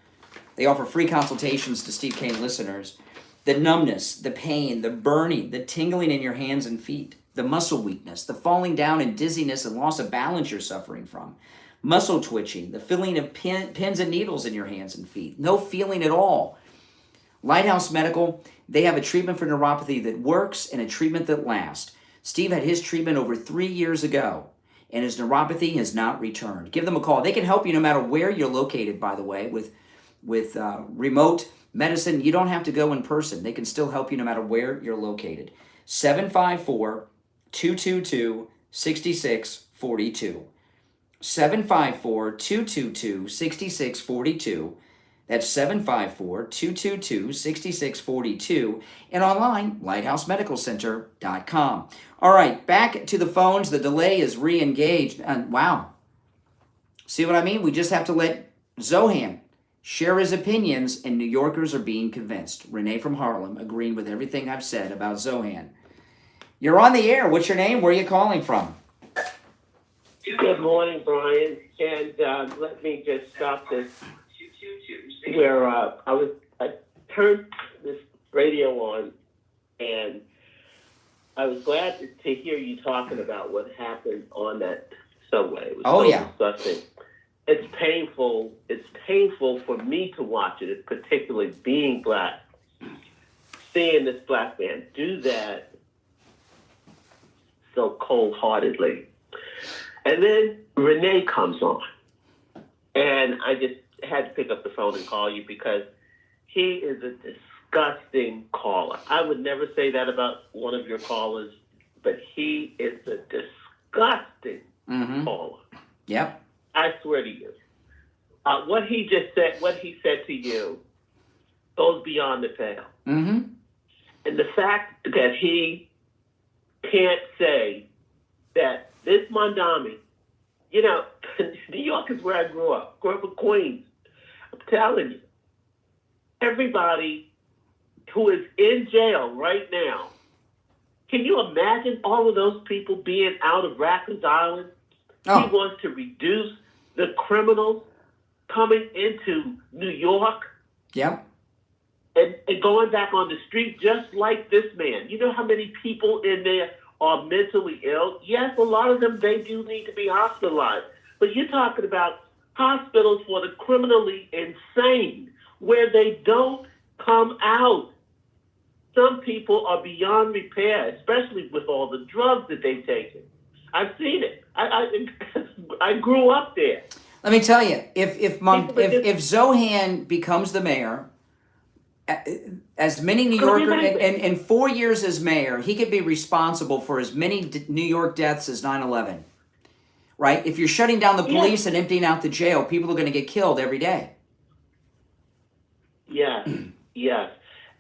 They offer free consultations to Steve Kane listeners. The numbness, the pain, the burning, the tingling in your hands and feet, the muscle weakness, the falling down and dizziness and loss of balance you're suffering from, muscle twitching, the feeling of pins and needles in your hands and feet, no feeling at all. Lighthouse Medical, they have a treatment for neuropathy that works and a treatment that lasts. Steve had his treatment over 3 years ago, and his neuropathy has not returned. Give them a call. They can help you no matter where you're located, by the way, with remote medicine. You don't have to go in person. They can still help you no matter where you're located. 754-222-6642. 754-222-6642. That's 754-222-6642. And online, lighthousemedicalcenter.com. All right, back to the phones. The delay is re-engaged. And wow. See what I mean? We just have to let Zohan share his opinions, and New Yorkers are being convinced. Renee from Harlem agreeing with everything I've said about Zohan. You're on the air. What's your name? Where are you calling from? Good morning, Brian. And let me just stop this. Where I turned this radio on, and I was glad to hear you talking about what happened on that subway. It was disgusting. It's painful. It's painful for me to watch it, particularly being black. Seeing this black man do that so cold-heartedly. And then Renee comes on, and I just had to pick up the phone and call you because he is a disgusting caller. I would never say that about one of your callers, but he is a disgusting caller. Yep. I swear to you. What he just said, what he said to you, goes beyond the pale. Mm-hmm. And the fact that he can't say that this Mondami, you know, New York is where I grew up in Queens. I'm telling you, everybody who is in jail right now, can you imagine all of those people being out of Rikers Island? Oh. He wants to reduce the criminals coming into New York. Yep. And going back on the street just like this man. You know how many people in there are mentally ill? Yes, a lot of them, they do need to be hospitalized. But you're talking about hospitals for the criminally insane, where they don't come out. Some people are beyond repair, especially with all the drugs that they've taken. I've seen it. I grew up there. Let me tell you, if Zohan becomes the mayor, as many New Yorkers, in 4 years as mayor, he could be responsible for as many New York deaths as 9/11. Right? If you're shutting down the police and emptying out the jail, people are going to get killed every day. Yes, yes.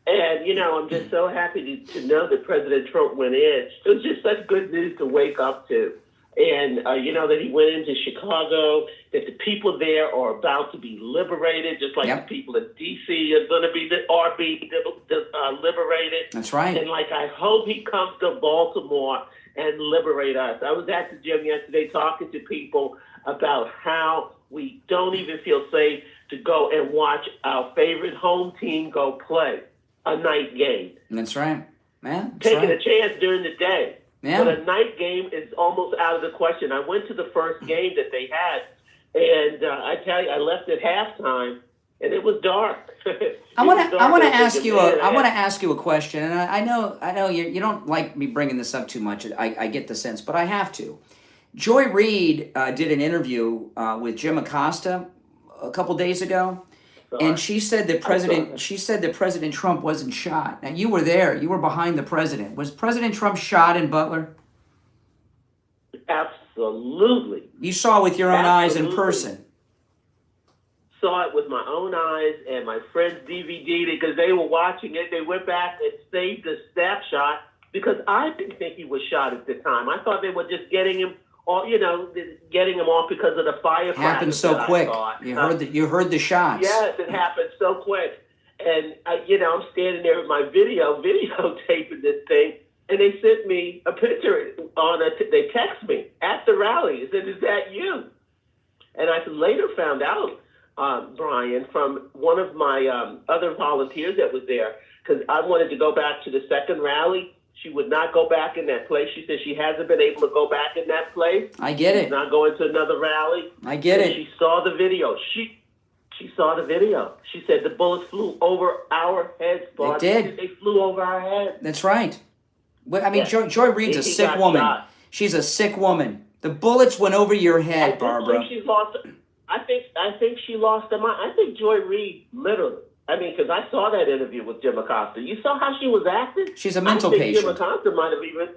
And, you know, I'm just so happy to know that President Trump went in. It was just such good news to wake up to. And, you know, that he went into Chicago, that the people there are about to be liberated, just like the people in D.C. are going to be liberated. That's right. And, like, I hope he comes to Baltimore and liberate us. I was at the gym yesterday talking to people about how we don't even feel safe to go and watch our favorite home team go play a night game. That's right. Man, taking a chance during the day. Yeah. But a night game is almost out of the question. I went to the first game that they had, and I tell you, I left at halftime, and it was dark. I want to ask you a question, and I know you don't like me bringing this up too much. I get the sense, but I have to. Joy Reid did an interview with Jim Acosta a couple days ago, and she said that President Trump wasn't shot. Now you were there. You were behind the president. Was President Trump shot in Butler? Absolutely. You saw it with your own eyes in person. Saw it with my own eyes and my friend's DVD because they were watching it. They went back and saved the snapshot because I didn't think he was shot at the time. I thought they were just getting him off, getting him off because of the firecrackers. Happened so quick. You heard the shots. Yes, it happened so quick. And I'm standing there with my videotaping this thing, and they sent me a picture they text me at the rally and said, "Is that you?" And I later found out, Brian, from one of my other volunteers that was there, because I wanted to go back to the second rally. She would not go back in that place. She said she hasn't been able to go back in that place. I get it. She's not going to another rally. I get it. She saw the video. She saw the video. She said the bullets flew over our heads, Bob. They did. They flew over our heads. That's right. But I mean, Yeah. Joy Reid's a sick woman. Shot. She's a sick woman. The bullets went over your head, Barbara. I think she lost her mind. I think Joy Reid, literally. I mean, because I saw that interview with Jim Acosta. You saw how she was acting? She's a mental I think patient. Jim Acosta might have even...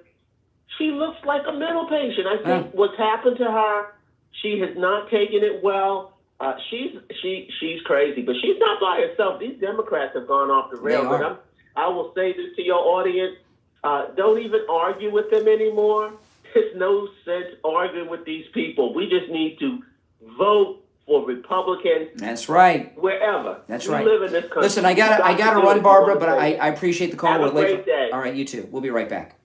She looks like a mental patient. I think what's happened to her, she has not taken it well. She's crazy, but she's not by herself. These Democrats have gone off the rails. But I will say this to your audience. Don't even argue with them anymore. There's no sense arguing with these people. We just need to vote for Republicans. That's right. Wherever. That's we right. live in this country. Listen, I gotta run, Barbara, but I appreciate the call. Have a great day. All right, you too. We'll be right back.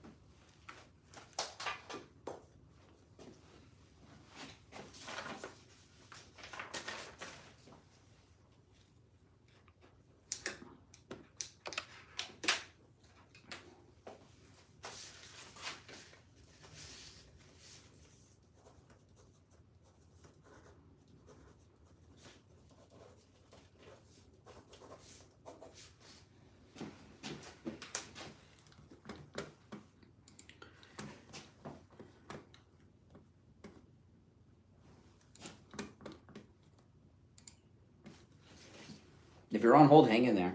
If you're on hold, hang in there.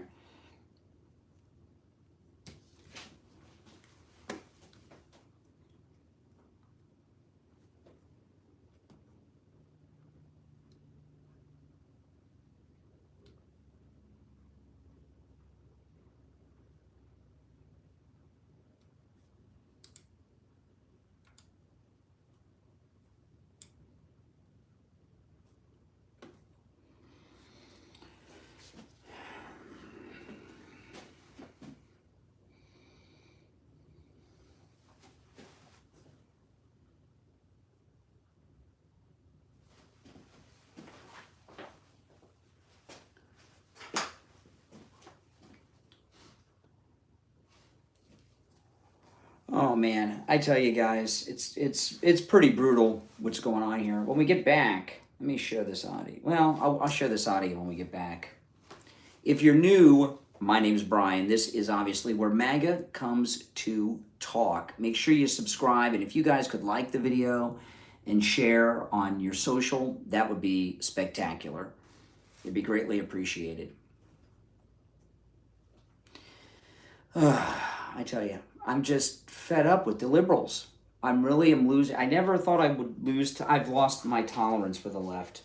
Oh man, I tell you guys, it's pretty brutal what's going on here. When we get back, let me share this audio. Well, I'll share this audio when we get back. If you're new, my name's Brian. This is obviously where MAGA comes to talk. Make sure you subscribe, and if you guys could like the video and share on your social, that would be spectacular. It'd be greatly appreciated. I tell you, I'm just fed up with the liberals. I'm losing. I never thought I would lose. I've lost my tolerance for the left.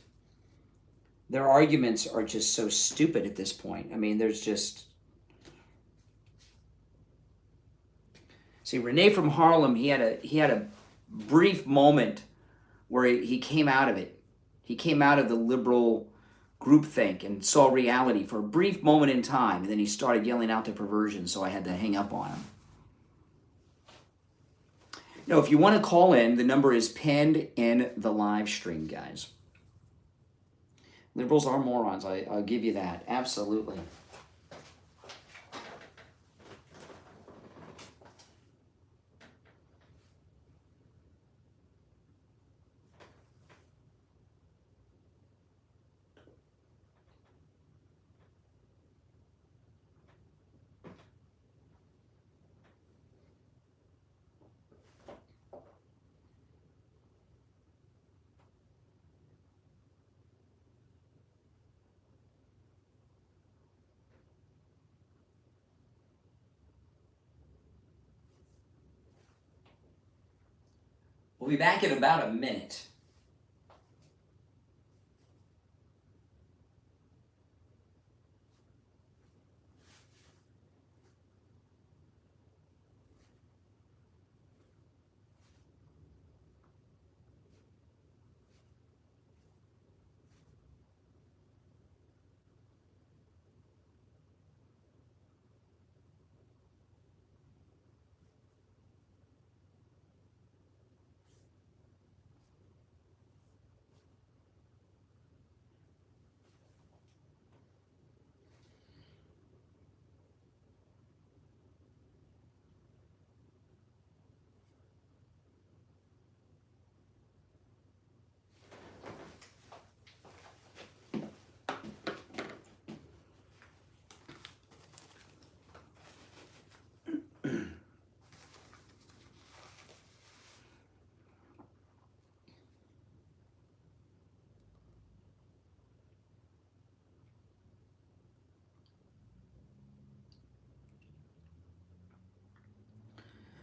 Their arguments are just so stupid at this point. I mean, there's just... See, Renee from Harlem, he had a brief moment where he came out of it. He came out of the liberal groupthink and saw reality for a brief moment in time, and then he started yelling out the perversion, so I had to hang up on him. No, if you want to call in, the number is pinned in the live stream, guys. Liberals are morons. I'll give you that. Absolutely. We'll be back in about a minute.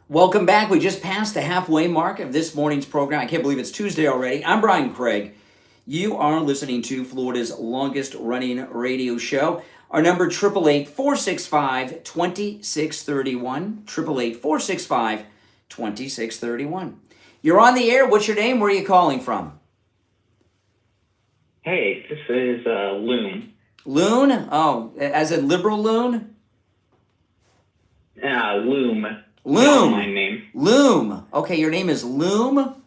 Welcome back. We just passed the halfway mark of this morning's program. I can't believe it's Tuesday already. I'm Brian Craig. You are listening to Florida's longest running radio show. Our number 888-465-2631. 888-465-2631. You're on the air. What's your name? Where are you calling from? Hey, this is Loon. Loon? Oh, as in liberal loon? Loom. Loom. My name. Loom. Okay, your name is Loom?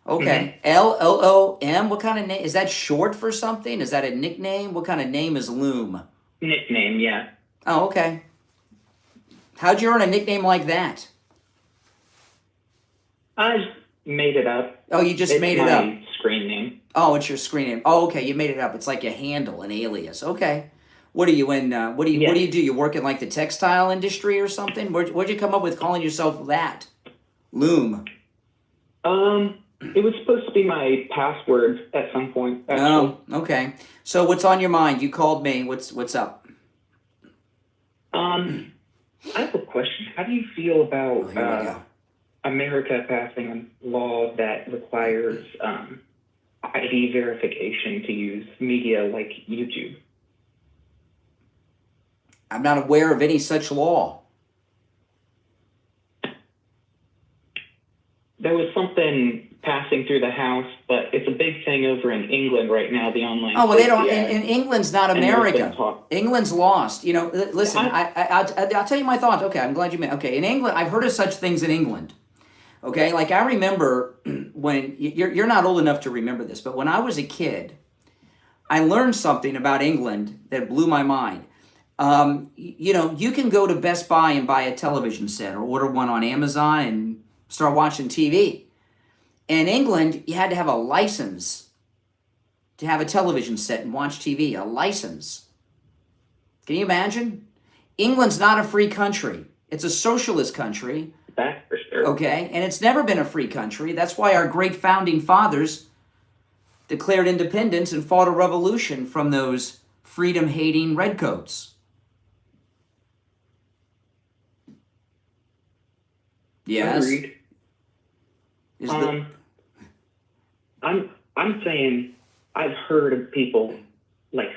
Okay. Mm-hmm. Loom. What kind of name? Is that short for something? Is that a nickname? What kind of name is Loom? Nickname, yeah. Oh, okay. How'd you earn a nickname like that? I made it up. Oh, you just made it up? It's my screen name. Oh, it's your screen name. Oh, okay, you made it up. It's like a handle, an alias. Okay. What are you in? What do you do? You work in like the textile industry or something? Where'd you come up with calling yourself that? Loom. It was supposed to be my password at some point. Actually. Oh, okay. So what's on your mind? You called me. What's up? I have a question. How do you feel about America passing a law that requires ID verification to use media like YouTube? I'm not aware of any such law. There was something passing through the House, but it's a big thing over in England right now, the online... Oh, well, they don't... And England's not America. England's lost. You know, listen, I'll tell you my thoughts. Okay, I'm glad you meant... Okay, in England, I've heard of such things in England. Okay, like I remember when... You're not old enough to remember this, but when I was a kid, I learned something about England that blew my mind. You know, you can go to Best Buy and buy a television set or order one on Amazon and start watching TV. In England, you had to have a license to have a television set and watch TV, a license. Can you imagine? England's not a free country. It's a socialist country. That's for sure. Okay, and it's never been a free country. That's why our great founding fathers declared independence and fought a revolution from those freedom-hating redcoats. Yes. Agreed. I'm saying I've heard of people like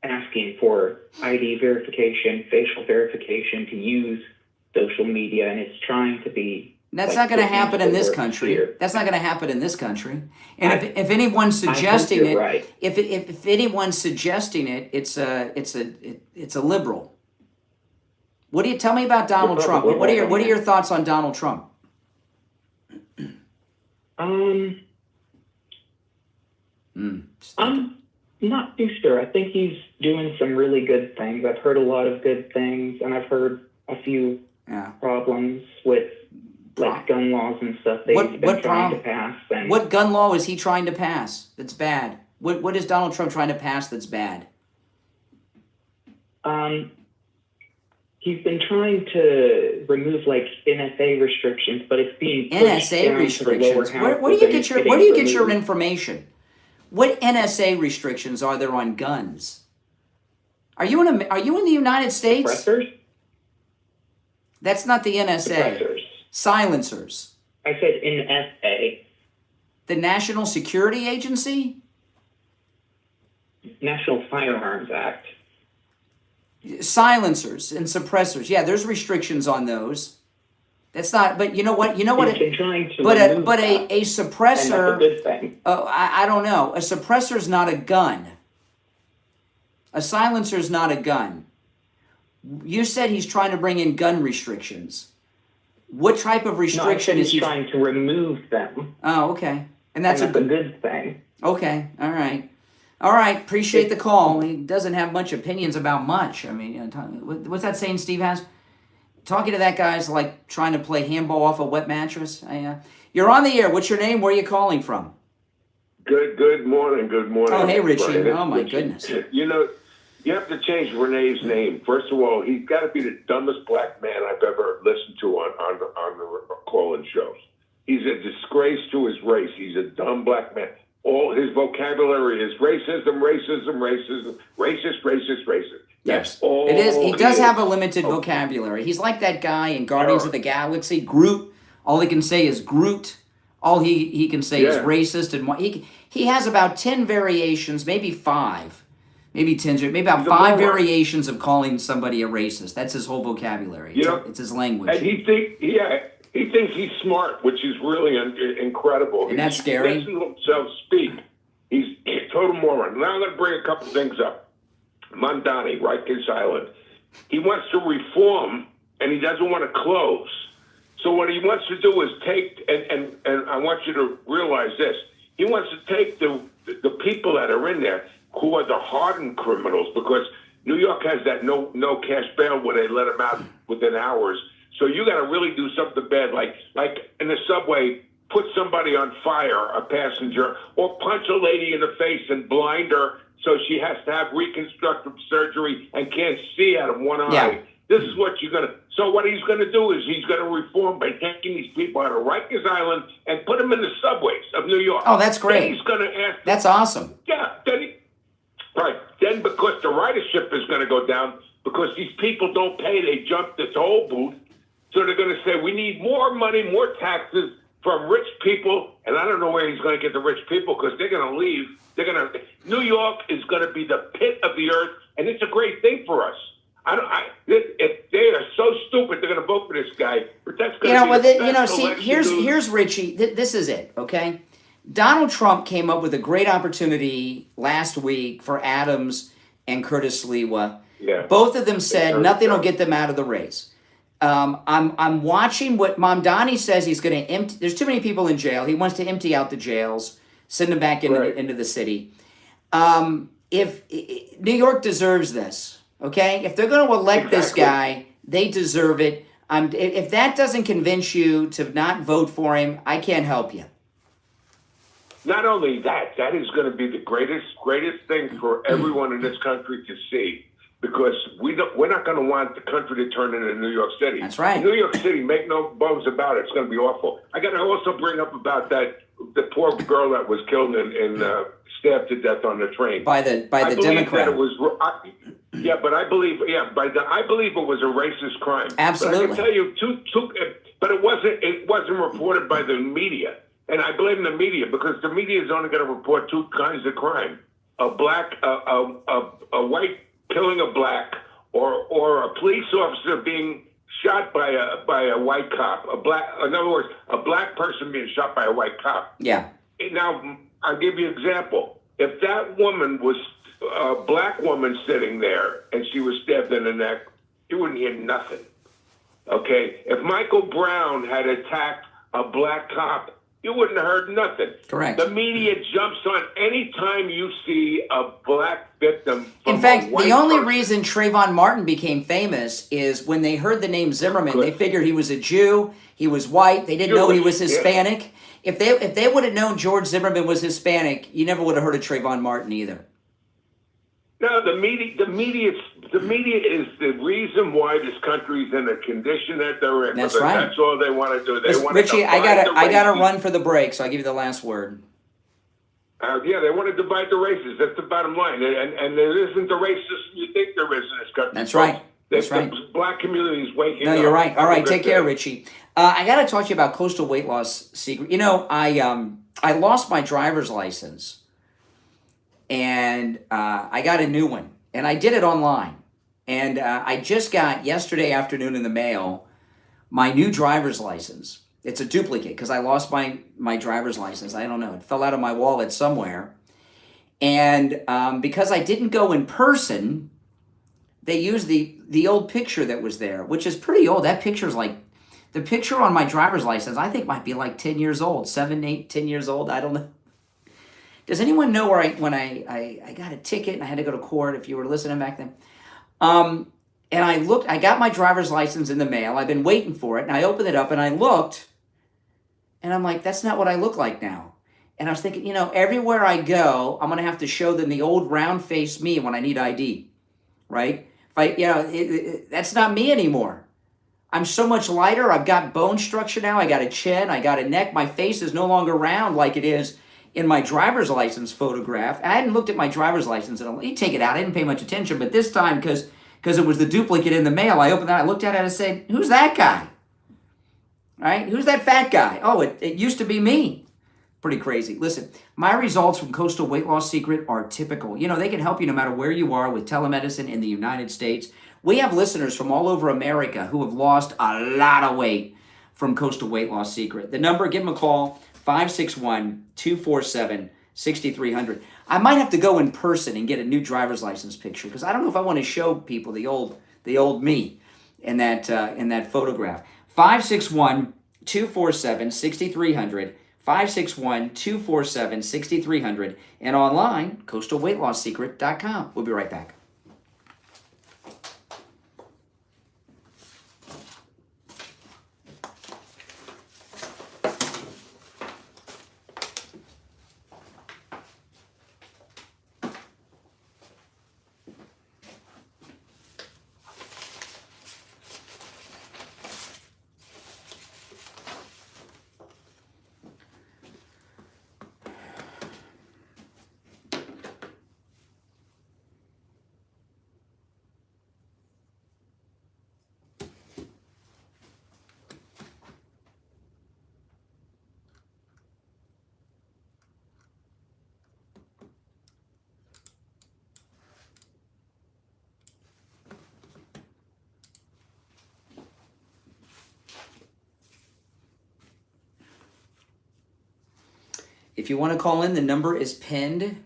asking for ID verification, facial verification to use social media, and it's trying to be. That's not going to happen in this country. That's not going to happen in this country. And if anyone's suggesting it, right. if anyone's suggesting it, it's a liberal. What do you tell me about Donald Trump? What are your thoughts on Donald Trump? I'm not too sure. I think he's doing some really good things. I've heard a lot of good things, and I've heard a few problems with like gun laws and stuff they've been trying to pass. And what gun law is he trying to pass that's bad? What is Donald Trump trying to pass that's bad? He's been trying to remove like NSA restrictions, but it's being pushed NSA down restrictions. to the lower house. Where do you get your information? What NSA restrictions are there on guns? Are you in the United States? Suppressors? That's not the NSA. Suppressors. Silencers. I said NSA. The National Security Agency? National Firearms Act. Silencers and suppressors. Yeah, there's restrictions on those. That's not. But you know what? He's been trying to but a and suppressor. that's a good thing. Oh, I don't know. A suppressor's not a gun. A silencer's not a gun. You said he's trying to bring in gun restrictions. What type of restriction is he trying to remove them? Oh, okay. And that's a good thing. Okay. All right. All right. Appreciate the call. He doesn't have much opinions about much. I mean, what's that saying Steve has? Talking to that guy's like trying to play handball off a wet mattress. You're on the air. What's your name? Where are you calling from? Good morning. Good morning. Oh, hey, Richie. Brian. Oh, my goodness. You know, you have to change Renee's name. First of all, he's got to be the dumbest black man I've ever listened to on the call-in shows. He's a disgrace to his race. He's a dumb black man. All his vocabulary vocabulary is racism, racism, racism, racist, racist, racist. Yes, all it is. He does is. have a limited vocabulary. He's like that guy in Guardians of the Galaxy, Groot. All he can say is Groot. All he can say is racist, and he has about 10 variations, maybe 5, maybe 10, maybe about 5 variations of calling somebody a racist. That's his whole vocabulary. It's his language. And he thinks he's smart, which is really incredible. And that's scary. He listens to himself speak. He's a total moron. Now I'm going to bring a couple things up. Mondani, Rikers Island. He wants to reform, and he doesn't want to close. So what he wants to do is take, and I want you to realize this, he wants to take the people that are in there who are the hardened criminals, because New York has that no cash bail where they let them out within hours. So you got to really do something bad, like in the subway, put somebody on fire, a passenger, or punch a lady in the face and blind her so she has to have reconstructive surgery and can't see out of one eye. This is what you're going to... So what he's going to do is he's going to reform by taking these people out of Rikers Island and put them in the subways of New York. Oh, that's great. Then he's going to ask... That's awesome. Yeah. Then because the ridership is going to go down, because these people don't pay, they jump the toll booth. So they're going to say, we need more money, more taxes from rich people. And I don't know where he's going to get the rich people, because they're going to leave. New York is going to be the pit of the earth, and it's a great thing for us. If they are so stupid, they're going to vote for this guy. But that's going to be here's Richie. This is it, okay? Donald Trump came up with a great opportunity last week for Adams and Curtis Lewa. Yeah. Both of them said nothing will get them out of the race. I'm watching what Mamdani says. He's going to empty. There's too many people in jail. He wants to empty out the jails, send them back into the city. If New York deserves this. Okay, if they're going to elect this guy, they deserve it. If that doesn't convince you to not vote for him, I can't help you. Not only that is going to be the greatest thing for everyone in this country to see, because we're not going to want the country to turn into New York City. That's right. New York City, make no bones about it, it's going to be awful. I got to also bring up about the poor girl that was killed and stabbed to death on the train by the Democrat. That it was, I believe it was a racist crime. Absolutely. But I can tell you, but it wasn't reported by the media, and I blame the media, because the media is only going to report 2 kinds of crime: a white killing a black, or a police officer being shot by a white cop. In other words, a black person being shot by a white cop. Yeah. Now, I'll give you an example. If that woman was a black woman sitting there and she was stabbed in the neck, you wouldn't hear nothing. Okay? If Michael Brown had attacked a black cop, you wouldn't have heard nothing. Correct. The media jumps on any time you see a black victim. In fact, the only reason Trayvon Martin became famous is when they heard the name Zimmerman, they figured he was a Jew, he was white, they didn't know he was Hispanic. Yeah. If they would have known George Zimmerman was Hispanic, you never would have heard of Trayvon Martin either. No, the media is the reason why this country's in the condition that they're in. That's right. That's all they want to do. They want Richie, to I gotta run for the break, so I'll give you the last word. They want to divide the races. That's the bottom line. And there isn't the racism you think there is in this country. That's right. That's right. The black community is waking up. No, you're right. All right, take care, Richie. I got to talk to you about coastal weight loss secret. You know, I lost my driver's license, and I got a new one, and I did it online. And I just got yesterday afternoon in the mail my new driver's license. It's a duplicate because I lost my driver's license. I don't know. It fell out of my wallet somewhere. And because I didn't go in person, they used the old picture that was there, which is pretty old. That picture's like, the picture on my driver's license, I think might be like 10 years old, 7, 8, 10 years old. I don't know. Does anyone know where when I got a ticket and I had to go to court, if you were listening back then? And I got my driver's license in the mail. I've been waiting for it, and I opened it up and I looked, and I'm like, that's not what I look like now. And I was thinking, everywhere I go, I'm going to have to show them the old round-faced me when I need ID, right? That's not me anymore. I'm so much lighter. I've got bone structure now. I got a chin. I got a neck. My face is no longer round like it is in my driver's license photograph. I hadn't looked at my driver's license, and you take it out. I didn't pay much attention, but this time, because it was the duplicate in the mail, I opened that, I looked at it, and I said, who's that guy? Right? Who's that fat guy? Oh, it used to be me. Pretty crazy. Listen, my results from Coastal Weight Loss Secret are typical. You know, they can help you no matter where you are with telemedicine in the United States. We have listeners from all over America who have lost a lot of weight from Coastal Weight Loss Secret. The number, give them a call, 561-247-6300. I might have to go in person and get a new driver's license picture because I don't know if I want to show people the old me in that photograph. 561-247-6300. 561-247-6300, and online, coastalweightlossecret.com. We'll be right back. If you want to call in, the number is pinned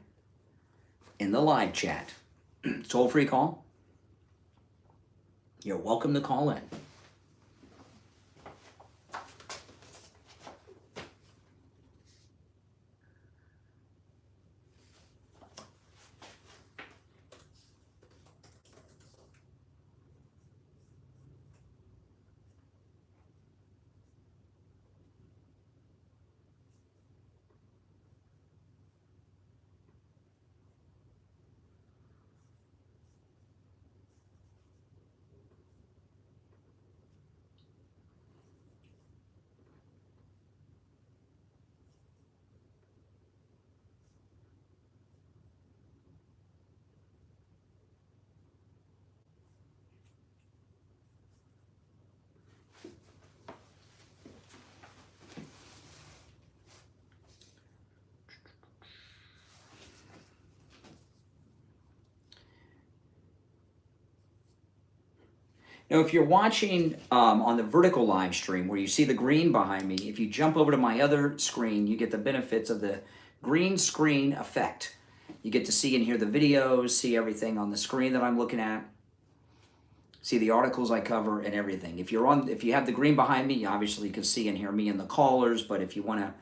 in the live chat. Toll-free call. You're welcome to call in. Now, if you're watching on the vertical live stream where you see the green behind me, if you jump over to my other screen, you get the benefits of the green screen effect. You get to see and hear the videos, see everything on the screen that I'm looking at, see the articles I cover and everything. If you have the green behind me, you obviously can see and hear me and the callers, but if you want to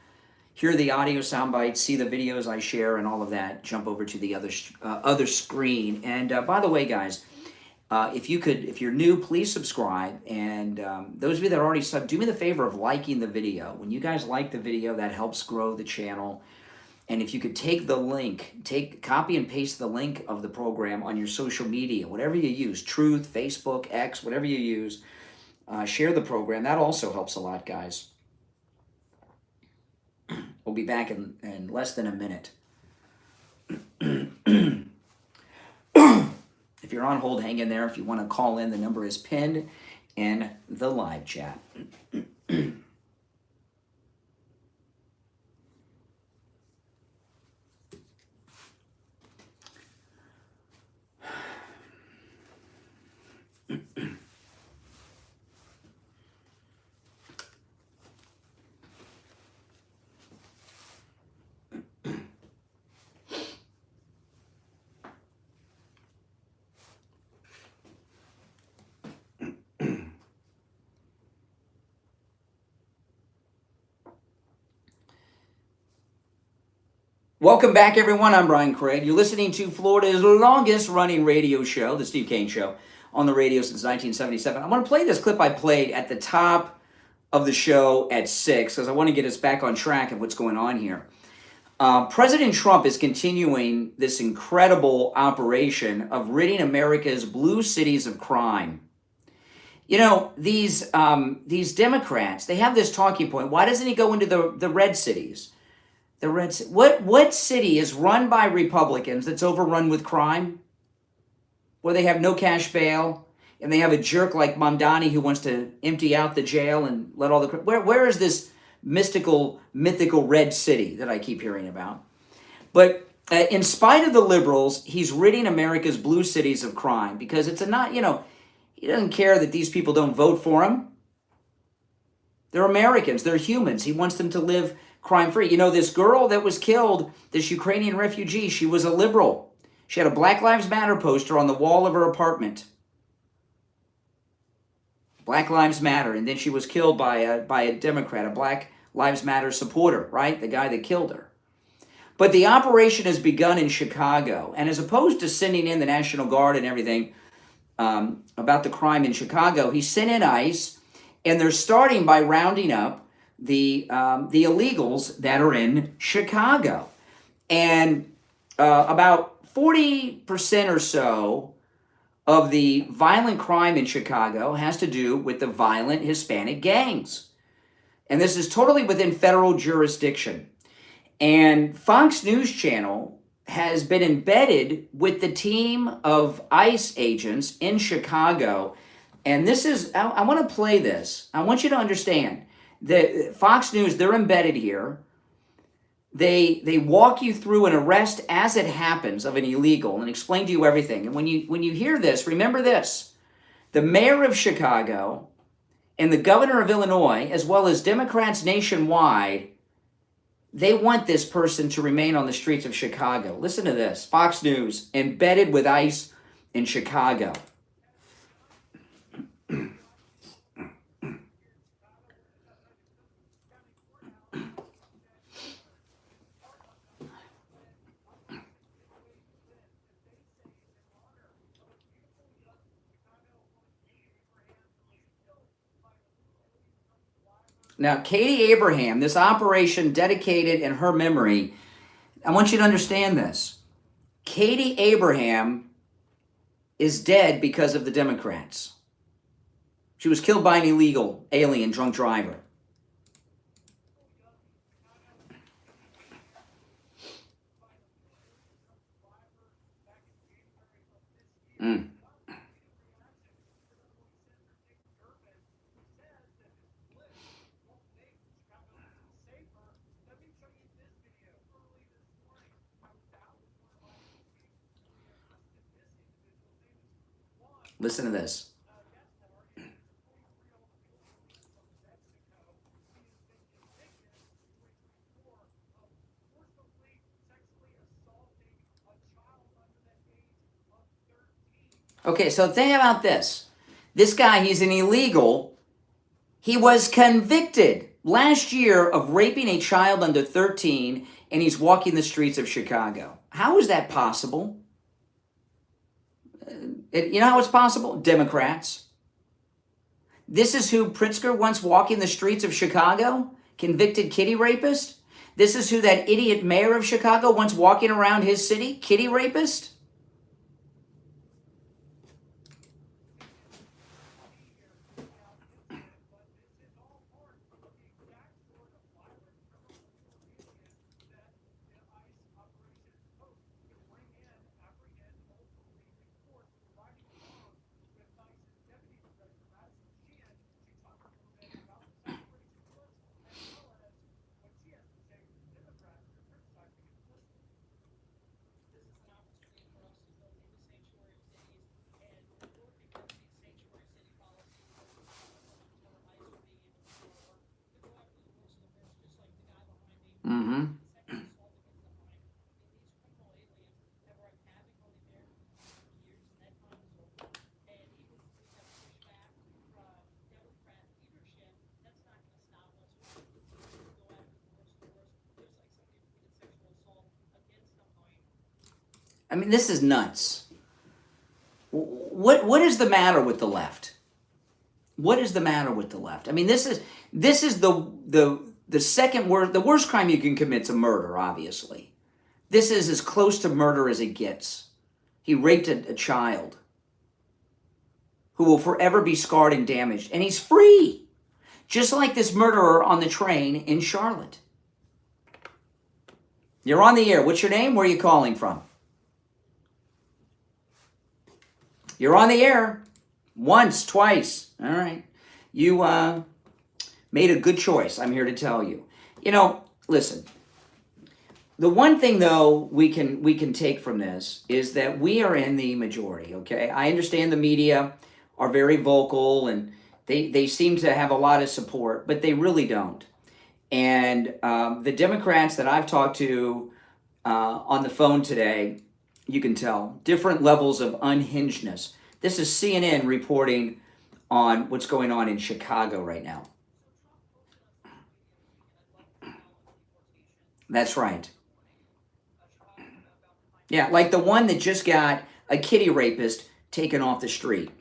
hear the audio sound bites, see the videos I share and all of that, jump over to the other screen. And by the way, guys, if you're new, please subscribe. And those of you that are already subbed, do me the favor of liking the video. When you guys like the video, that helps grow the channel. And if you could take the link, copy and paste the link of the program on your social media, whatever you use, Truth, Facebook, X, whatever you use, share the program. That also helps a lot, guys. We'll be back in less than a minute. If you're on hold, hang in there. If you want to call in, the number is pinned in the live chat. Welcome back, everyone. I'm Brian Craig. You're listening to Florida's longest-running radio show, The Steve Kane Show, on the radio since 1977. I want to play this clip I played at the top of the show at 6, because I want to get us back on track of what's going on here. President Trump is continuing this incredible operation of ridding America's blue cities of crime. You know, these Democrats, they have this talking point. Why doesn't he go into the red cities? The red city. What city is run by Republicans that's overrun with crime? Where they have no cash bail, and they have a jerk like Mamdani who wants to empty out the jail and let all the... Where is this mythical red city that I keep hearing about? But in spite of the liberals, he's ridding America's blue cities of crime because it's he doesn't care that these people don't vote for him. They're Americans. They're humans. He wants them to live crime-free. This girl that was killed, this Ukrainian refugee, she was a liberal. She had a Black Lives Matter poster on the wall of her apartment. Black Lives Matter. And then she was killed by a Democrat, a Black Lives Matter supporter, right? The guy that killed her. But the operation has begun in Chicago. And as opposed to sending in the National Guard and everything about the crime in Chicago, he sent in ICE. And they're starting by rounding up the illegals that are in Chicago. And about 40% or so of the violent crime in Chicago has to do with the violent Hispanic gangs. And this is totally within federal jurisdiction. And Fox News Channel has been embedded with the team of ICE agents in Chicago. And this is, I want to play this. I want you to understand that Fox News, they're embedded here. They walk you through an arrest as it happens of an illegal and explain to you everything. And when you hear this, remember this. The mayor of Chicago and the governor of Illinois, as well as Democrats nationwide, they want this person to remain on the streets of Chicago. Listen to this. Fox News, embedded with ICE in Chicago. Now, Katie Abraham, this operation dedicated in her memory, I want you to understand this. Katie Abraham is dead because of the Democrats. She was killed by an illegal alien drunk driver. Listen to this. Okay, so think about this. This guy, he's an illegal. He was convicted last year of raping a child under 13, and he's walking the streets of Chicago. How is that possible? You know how it's possible? Democrats. This is who Pritzker wants walking the streets of Chicago? Convicted kitty rapist? This is who that idiot mayor of Chicago wants walking around his city? Kitty rapist? I mean, this is nuts. What is the matter with the left? What is the matter with the left? I mean, this is the second worst, the worst crime you can commit is a murder, obviously. This is as close to murder as it gets. He raped a child who will forever be scarred and damaged, and he's free. Just like this murderer on the train in Charlotte. You're on the air. What's your name? Where are you calling from? You're on the air. Once, twice. All right. You made a good choice, I'm here to tell you. You know, listen. The one thing, though, we can take from this is that we are in the majority, okay? I understand the media are very vocal, and they seem to have a lot of support, but they really don't. And the Democrats that I've talked to on the phone today, you can tell, different levels of unhingedness. This is CNN reporting on what's going on in Chicago right now. That's right. Yeah, like the one that just got a kitty rapist taken off the street.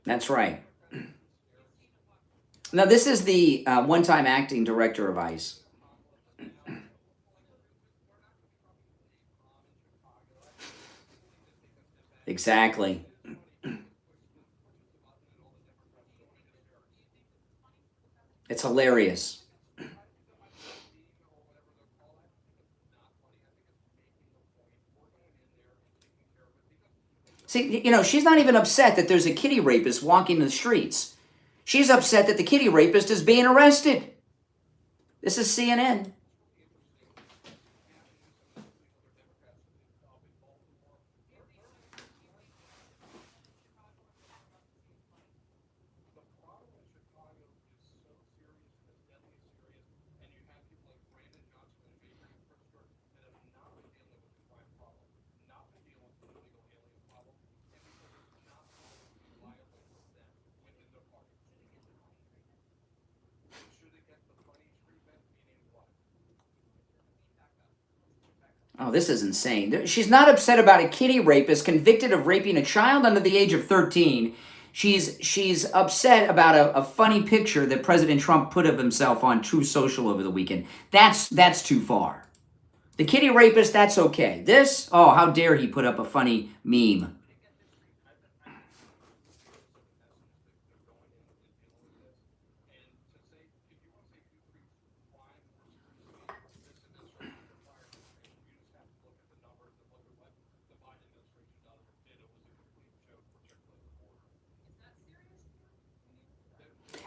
That's right. Now, this is the one-time acting director of ICE. Exactly. It's hilarious. See, you know, she's not even upset that there's a kitty rapist walking the streets. She's upset that the kitty rapist is being arrested. This is CNN. Oh, this is insane. She's not upset about a kitty rapist convicted of raping a child under the age of 13. She's upset about a funny picture that President Trump put of himself on Truth Social over the weekend. That's too far. The kitty rapist, that's okay. This, oh, how dare he put up a funny meme.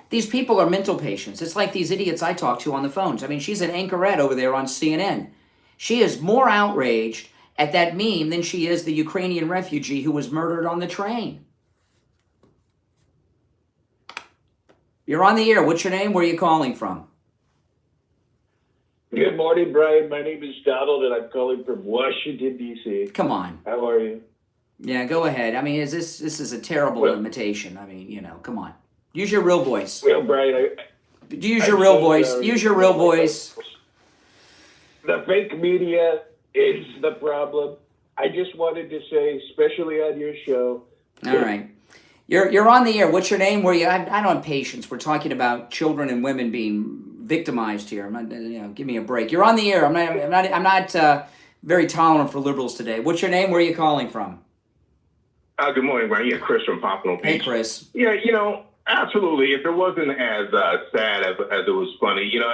These people are mental patients. It's like these idiots I talk to on the phones. I mean, she's an anchorette over there on CNN. She is more outraged at that meme than she is the Ukrainian refugee who was murdered on the train. You're on the air. What's your name? Where are you calling from? Good morning, Brian. My name is Donald, and I'm calling from Washington, D.C. Come on. How are you? Yeah, go ahead. I mean, this is a terrible imitation. I mean, you know, come on. Use your real voice. Well, Brian, Use your real voice. Use your real voice. The fake media is the problem. I just wanted to say, especially on your show. All right. You're on the air. What's your name? Where you? I don't have patience. We're talking about children and women being victimized here. I'm not, you know, give me a break. You're on the air. I'm not very tolerant for liberals today. What's your name? Where are you calling from? Good morning, Brian. Yeah, Chris from Pompano Beach. Hey, Chris. Yeah, you know, absolutely. If it wasn't as sad as it was funny, you know,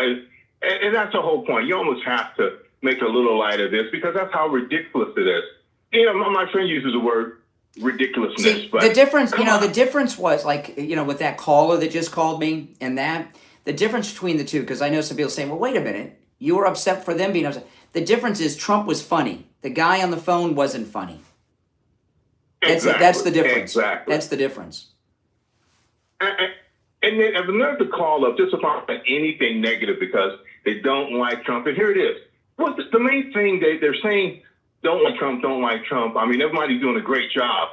and that's the whole point. You almost have to make a little light of this because that's how ridiculous it is. You know, my friend uses the word ridiculousness. See, but the difference, you know, the difference was like, you know, with that caller that just called me and that, the difference between the two, because I know some people saying, well, wait a minute, you were upset for them being upset. The difference is Trump was funny. The guy on the phone wasn't funny. That's the difference. Exactly. That's the difference. And then I've another call up just about anything negative because they don't like Trump. And here it is. What's the main thing they're saying? Don't like Trump, don't like Trump. I mean, everybody's doing a great job.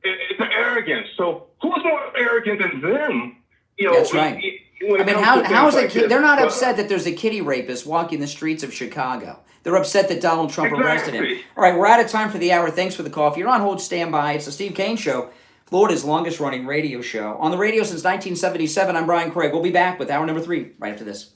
It's the arrogance. So who's more arrogant than them? You know, that's right. I mean, how is it? They're not upset that there's a kitty rapist walking the streets of Chicago. They're upset that Donald Trump arrested him. All right, we're out of time for the hour. Thanks for the call. If you're on hold, stand by. It's the Steve Kane Show, Florida's longest-running radio show. On the radio since 1977, I'm Brian Craig. We'll be back with hour number 3 right after this.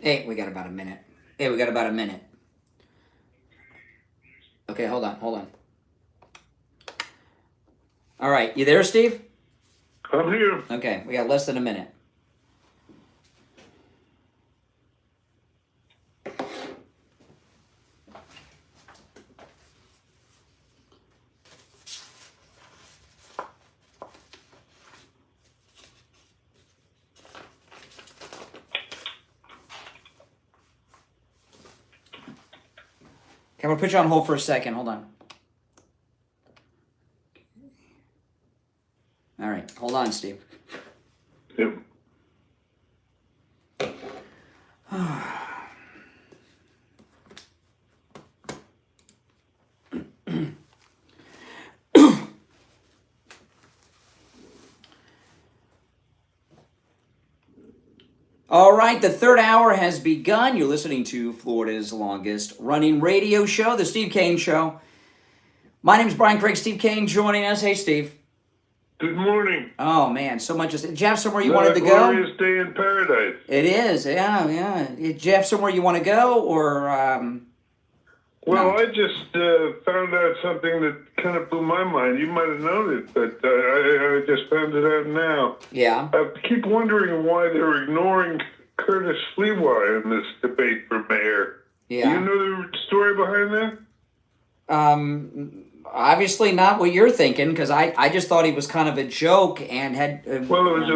Hey, we got about a minute. Okay, hold on. All right, you there, Steve? I'm here. Okay, we got less than a minute. I'm going to put you on hold for a second. Hold on. All right. Hold on, Steve. Yep. All right, the third hour has begun. You're listening to Florida's longest running radio show, The Steve Kane Show. My name's Brian Craig. Steve Kane joining us. Hey, Steve. Good morning. Oh, man, so much. Did you have somewhere you wanted to go? Glorious day in paradise. It is, yeah. Did you have somewhere you want to go, or... Well, no? I just found out something that kind of blew my mind. You might have known it, but I just found it out now. Yeah. I keep wondering why they're ignoring Curtis Lewa in this debate for mayor. Yeah. Do you know the story behind that? Obviously not what you're thinking, because I just thought he was kind of a joke and had... Well, it was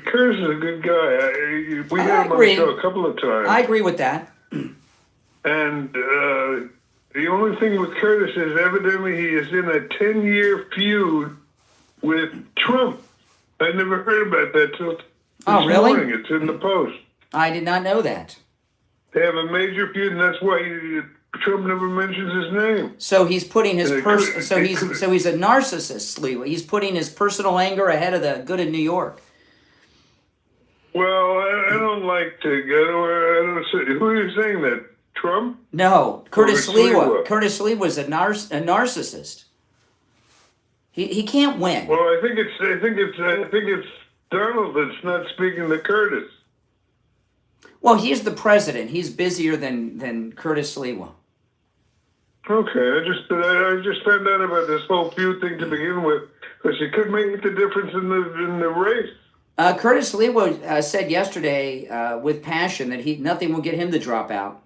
Curtis is a good guy. We had him on the show a couple of times. I agree with that. And the only thing with Curtis is evidently he is in a 10-year feud with Trump. I never heard about that till this morning. It's in the Post. I did not know that. They have a major feud, and that's why Trump never mentions his name. So he's putting his so he's a narcissist, Lee. He's putting his personal anger ahead of the good of New York. Well, I don't like to go. I don't say, who are you saying that? Trump? No, Curtis Lewa. Curtis Lewa is a narcissist. He can't win. Well, I think it's Donald that's not speaking to Curtis. Well, he's the president. He's busier than Curtis Lewa. Okay, I just found out about this whole feud thing to begin with, because it could make the difference in the race. Curtis Lewa said yesterday with passion that nothing will get him to drop out.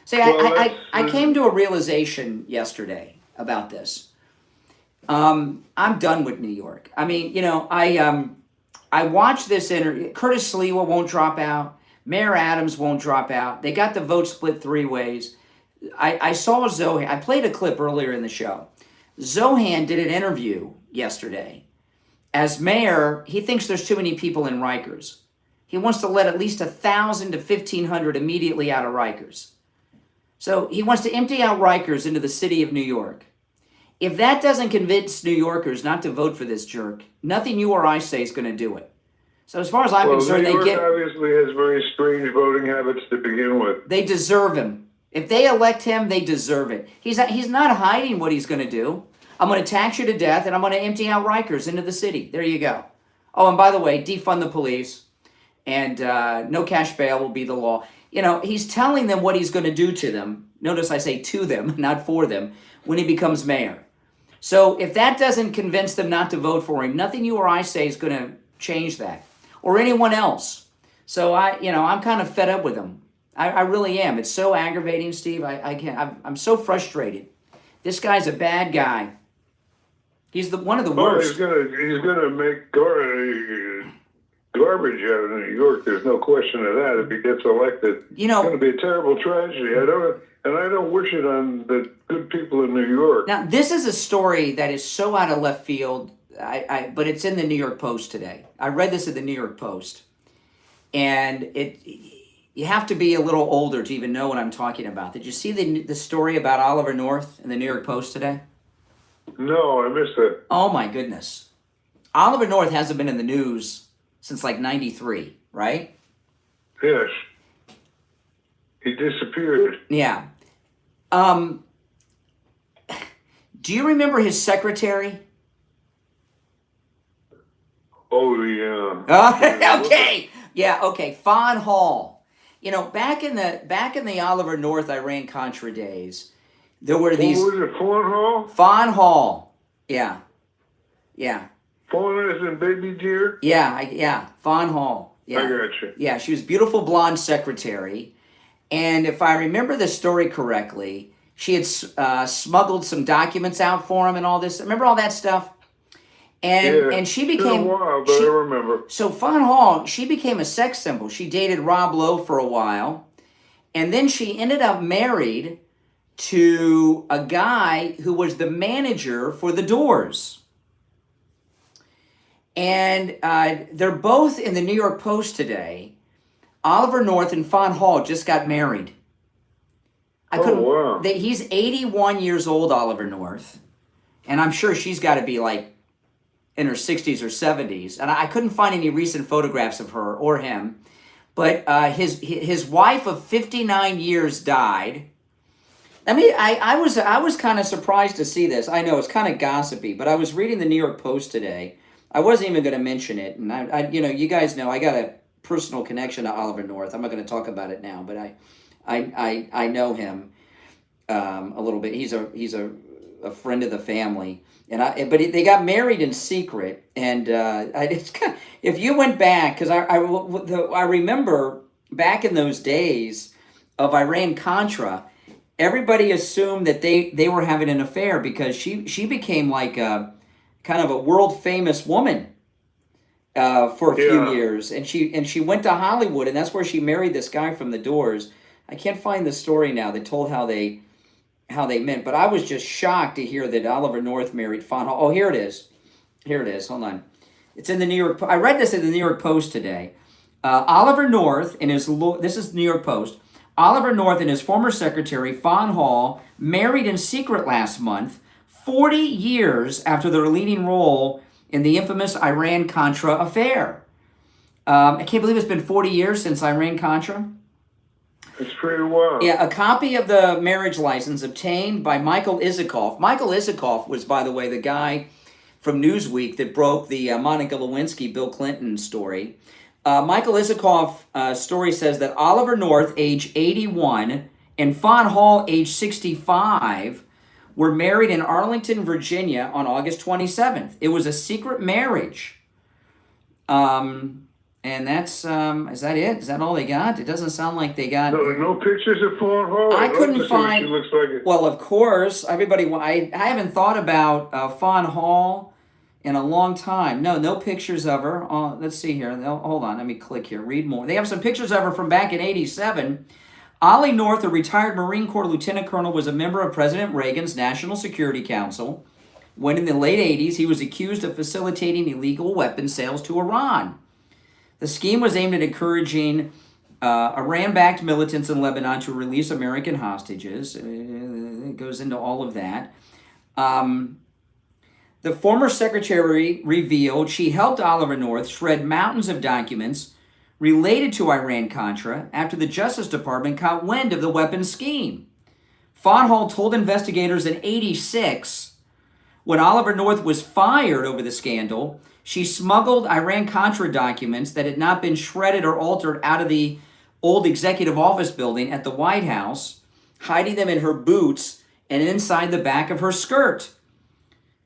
See, I came to a realization yesterday about this. I'm done with New York. I mean, I watched this interview. Curtis Sliwa won't drop out. Mayor Adams won't drop out. They got the vote split 3 ways. I saw Zohan. I played a clip earlier in the show. Zohan did an interview yesterday. As mayor, he thinks there's too many people in Rikers. He wants to let at least 1,000 to 1,500 immediately out of Rikers. So he wants to empty out Rikers into the city of New York. If that doesn't convince New Yorkers not to vote for this jerk, nothing you or I say is going to do it. So as far as I'm concerned, New York obviously has very strange voting habits to begin with. They deserve him. If they elect him, they deserve it. He's not hiding what he's going to do. I'm going to tax you to death, and I'm going to empty out Rikers into the city. There you go. Oh, and by the way, defund the police, and no cash bail will be the law. He's telling them what he's going to do to them. Notice I say to them, not for them, when he becomes mayor. So if that doesn't convince them not to vote for him, nothing you or I say is going to change that, or anyone else. So I'm kind of fed up with him. I really am. It's so aggravating, Steve. I can't. I'm so frustrated. This guy's a bad guy. He's one of the worst. He's gonna make garbage out of New York. There's no question of that. If he gets elected, it's going to be a terrible tragedy. I don't wish it on the good people in New York. Now, this is a story that is so out of left field. But it's in the New York Post today. I read this in the New York Post, and you have to be a little older to even know what I'm talking about. Did you see the story about Oliver North in the New York Post today? No, I missed it. Oh my goodness. Oliver North hasn't been in the news since like 93, right? Yes. He disappeared. Yeah. Do you remember his secretary? Oh, yeah. Okay. Yeah, okay. Fawn Hall. Back in the Oliver North Iran-Contra days, there were these... What was it, Fawn Hall? Fawn Hall. Yeah. Yeah. Fawn as in baby deer? Yeah. Fawn Hall. Yeah. I got you. Yeah, she was a beautiful blonde secretary. And if I remember the story correctly, she had smuggled some documents out for him and all this. Remember all that stuff? And she became... It's been a while, but I remember. So Fawn Hall, she became a sex symbol. She dated Rob Lowe for a while. And then she ended up married to a guy who was the manager for the Doors. And they're both in the New York Post today. Oliver North and Fawn Hall just got married. Wow. He's 81 years old, Oliver North. And I'm sure she's got to be like in her 60s or 70s. And I couldn't find any recent photographs of her or him. But his wife of 59 years died. I was kind of surprised to see this. I know it's kind of gossipy, but I was reading the New York Post today. I wasn't even going to mention it, and I you guys know I got a personal connection to Oliver North. I'm not going to talk about it now, but I know him a little bit. He's a friend of the family, but they got married in secret, and it's kind of, if you went back, because I remember back in those days of Iran-Contra. Everybody assumed that they were having an affair because she became like a kind of a world famous woman for a few years, and she went to Hollywood, and that's where she married this guy from the Doors. I can't find the story now that told how they met, but I was just shocked to hear that Oliver North married Fawn Hall. Oh, here it is. Hold on, it's in the New York. I read this in the New York Post today. Oliver North and this is the New York Post. Oliver North and his former secretary, Fawn Hall, married in secret last month, 40 years after their leading role in the infamous Iran-Contra affair. I can't believe it's been 40 years since Iran-Contra. It's pretty wild. Yeah, a copy of the marriage license obtained by Michael Isikoff. Michael Isikoff was, by the way, the guy from Newsweek that broke the Monica Lewinsky, Bill Clinton story. Michael Isikoff's story says that Oliver North, age 81, and Fawn Hall, age 65, were married in Arlington, Virginia on August 27th. It was a secret marriage. And that's, is that it? Is that all they got? It doesn't sound like they got... No pictures of Fawn Hall? I couldn't find... She looks like well, of course, everybody... I haven't thought about Fawn Hall in a long time. No pictures of her. Let's see here. Hold on, let me click here. Read more. They have some pictures of her from back in 87. Ollie North, a retired Marine Corps lieutenant colonel, was a member of President Reagan's National Security Council when in the late 80s he was accused of facilitating illegal weapons sales to Iran. The scheme was aimed at encouraging Iran-backed militants in Lebanon to release American hostages. It goes into all of that. The former secretary revealed she helped Oliver North shred mountains of documents related to Iran-Contra after the Justice Department caught wind of the weapons scheme. Fawn Hall told investigators in '86, when Oliver North was fired over the scandal, she smuggled Iran-Contra documents that had not been shredded or altered out of the old executive office building at the White House, hiding them in her boots and inside the back of her skirt.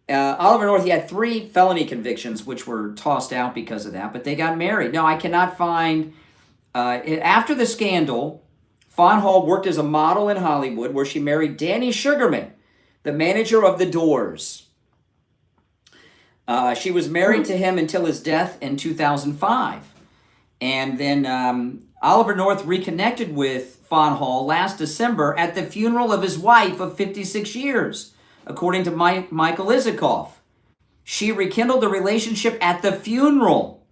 Oliver North, he had 3 felony convictions, which were tossed out because of that, but they got married. No, I cannot find... after the scandal, Fawn Hall worked as a model in Hollywood, where she married Danny Sugarman, the manager of The Doors. She was married to him until his death in 2005. And then Oliver North reconnected with Fawn Hall last December at the funeral of his wife of 56 years, according to Michael Isikoff. She rekindled the relationship at the funeral.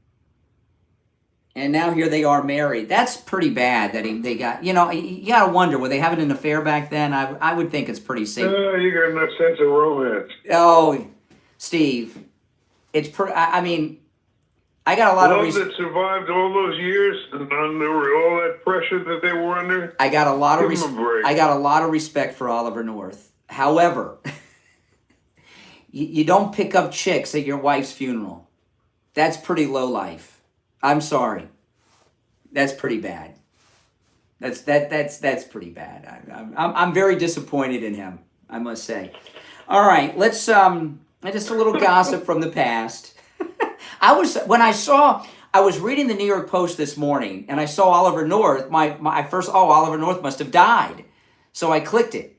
And now here they are married. That's pretty bad that they got, you got to wonder, were they having an affair back then? I would think it's pretty safe. You got enough sense of romance. Oh, Steve. I got a lot of that survived all those years and under all that pressure that they were under. I got a lot of respect for Oliver North. However, you don't pick up chicks at your wife's funeral. That's pretty low life. I'm sorry. That's pretty bad. That's pretty bad. I'm very disappointed in him, I must say. All right, let's just a little gossip from the past. I was reading the New York Post this morning, and I saw Oliver North. Oliver North must have died. So I clicked it,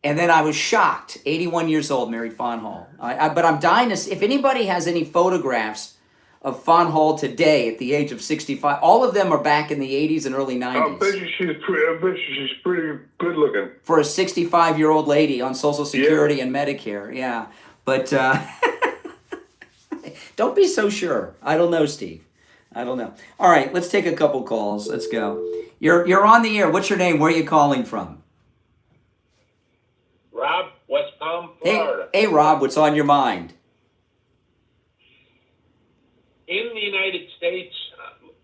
and then I was shocked. 81 years old, married Fawn Hall. But I'm dying to see, if anybody has any photographs of Fawn Hall today at the age of 65, all of them are back in the 80s and early 90s. I bet you she's pretty good looking. For a 65-year-old lady on Social Security and Medicare, yeah. But don't be so sure. I don't know, Steve. I don't know. All right, let's take a couple calls. Let's go. You're on the air. What's your name? Where are you calling from? Rob, West Palm, Florida. Hey, Rob, what's on your mind? In the United States,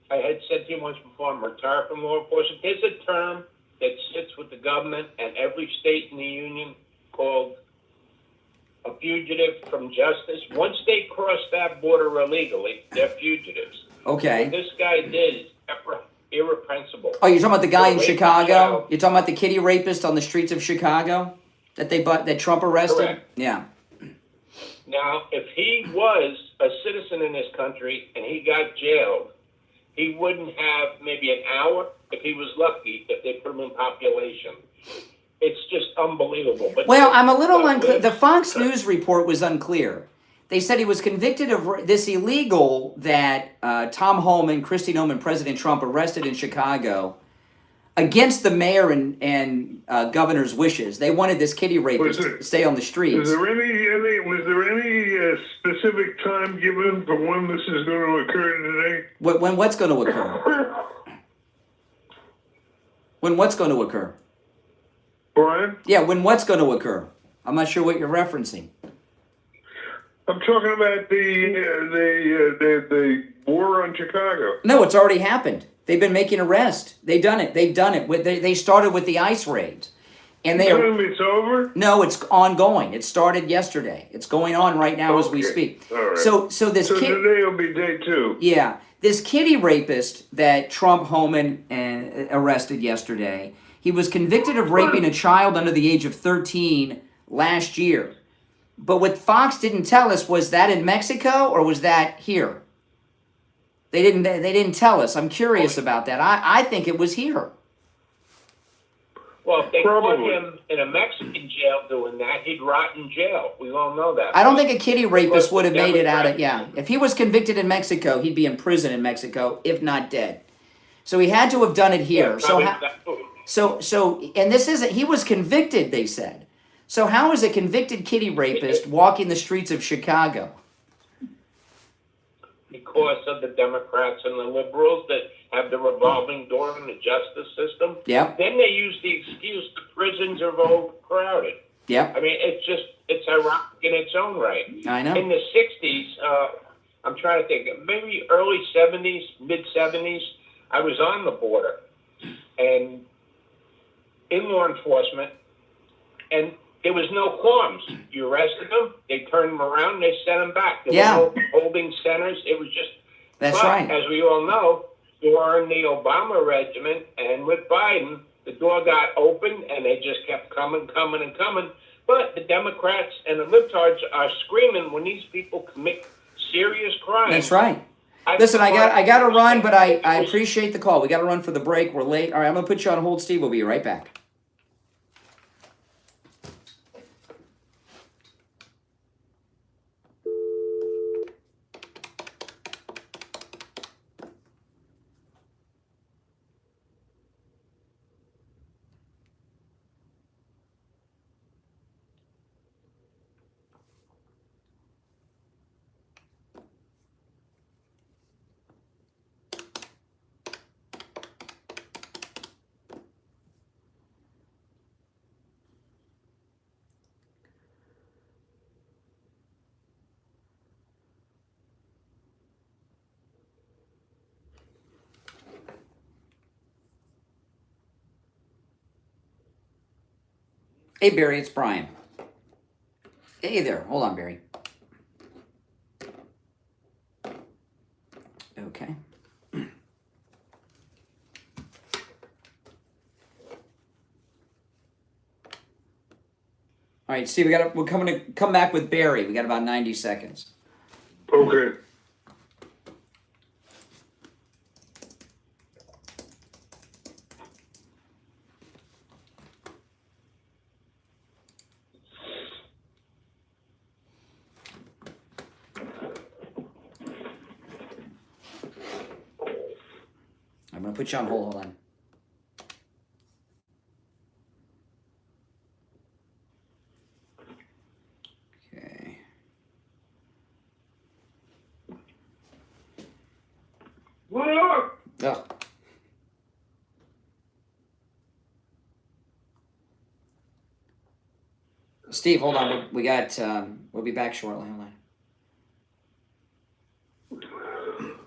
I had said to you once before, I'm retired from law enforcement. There's a term that sits with the government and every state in the union called a fugitive from justice. Once they cross that border illegally, they're fugitives. Okay. What this guy did is irrepressible. Oh, you're talking about the guy in Chicago? You're talking about the kitty rapist on the streets of Chicago that Trump arrested? Correct. Yeah. Now, if he was a citizen in this country and he got jailed, he wouldn't have maybe an hour, if he was lucky, if they put him in population. It's just unbelievable. But I'm a little unclear. The Fox News report was unclear. They said he was convicted of this illegal that Tom Homan, Kristi Noem, and President Trump arrested in Chicago against the mayor and governor's wishes. They wanted this kitty rapist to stay on the streets. Was there any specific time given for when this is going to occur today? When what's going to occur? When what's going to occur? Brian? Yeah, when what's going to occur? I'm not sure what you're referencing. I'm talking about the war on Chicago. No, it's already happened. They've been making arrests. They've done it. They started with the ICE raids. And it's over? No, it's ongoing. It started yesterday. It's going on right now as we speak. All right. So today will be day 2. Yeah. This kitty rapist that Trump Homan arrested yesterday, he was convicted of raping a child under the age of 13 last year. But what Fox didn't tell us, was that in Mexico or was that here? They didn't tell us. I'm curious about that. I think it was here. Well, if they caught him in a Mexican jail doing that, he'd rot in jail. We all know that. I don't think a kitty rapist would have made it out of, if he was convicted in Mexico, he'd be in prison in Mexico, if not dead. So he had to have done it here. And this isn't, he was convicted, they said. So how is a convicted kitty rapist walking the streets of Chicago? Because of the Democrats and the liberals that have the revolving door in the justice system. Yep. Then they use the excuse the prisons are overcrowded. Yep. I mean, it's ironic in its own right. I know. In the 60s, I'm trying to think, maybe early 70s, mid 70s, I was on the border and in law enforcement, and there was no qualms. You arrested them, they turned them around, they sent them back. There were no holding centers. It was just. That's right. As we all know, you were in the Obama regiment, and with Biden, the door got open, and they just kept coming. But the Democrats and the libtards are screaming when these people commit serious crimes. That's right. Listen, I got to run, but I appreciate the call. We got to run for the break. We're late. All right, I'm going to put you on hold, Steve. We'll be right back. Hey, Barry, it's Brian. Hey there. Hold on, Barry. Okay. All right, Steve, we're coming to come back with Barry. We got about 90 seconds. Okay. I'm going to put you on hold. Hold on. Okay. What? Oh. Steve, hold on. We got. We'll be back shortly. Hold on.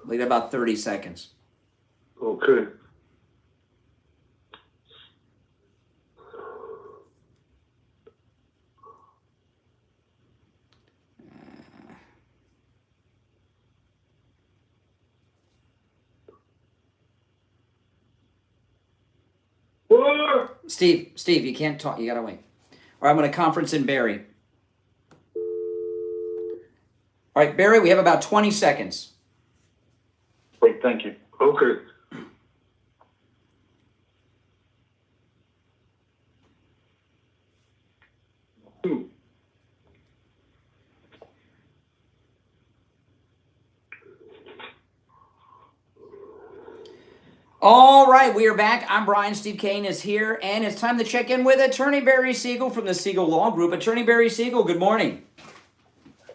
We got about 30 seconds. Okay. Steve, you can't talk. You gotta wait. All right, I'm gonna conference in Barry. All right, Barry, we have about 20 seconds. Great, thank you. Okay. All right, we are back. I'm Brian. Steve Kane is here, and it's time to check in with Attorney Barry Siegel from the Siegel Law Group. Attorney Barry Siegel, good morning.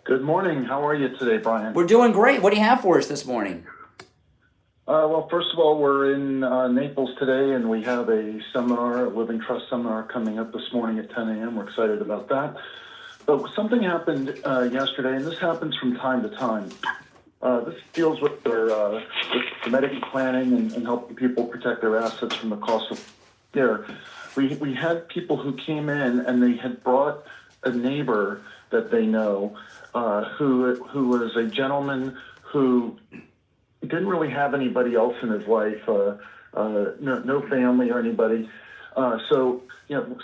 Good morning. How are you today, Brian? We're doing great. What do you have for us this morning? Well, first of all, we're in Naples today, and we have a seminar, a Living Trust seminar coming up this morning at 10 a.m. We're excited about that. But something happened yesterday, and this happens from time to time. This deals with the medical planning and helping people protect their assets from the cost of care. We had people who came in, and they had brought a neighbor that they know who was a gentleman who didn't really have anybody else in his life, no family or anybody. So,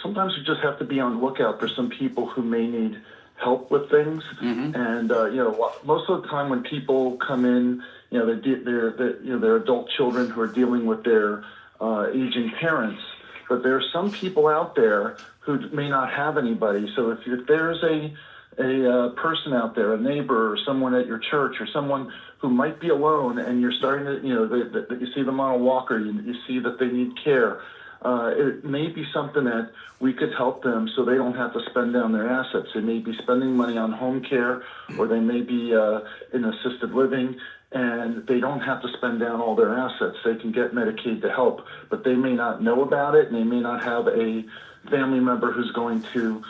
sometimes you just have to be on the lookout for some people who may need help with things. Mm-hmm. And, most of the time when people come in, they're adult children who are dealing with their aging parents. But there are some people out there who may not have anybody. So if there's a person out there, a neighbor or someone at your church or someone who might be alone, and you're starting to, that you see them on a walker, you see that they need care, it may be something that we could help them so they don't have to spend down their assets. They may be spending money on home care, or they may be in assisted living, and they don't have to spend down all their assets. They can get Medicaid to help, but they may not know about it, and they may not have a family member who's going to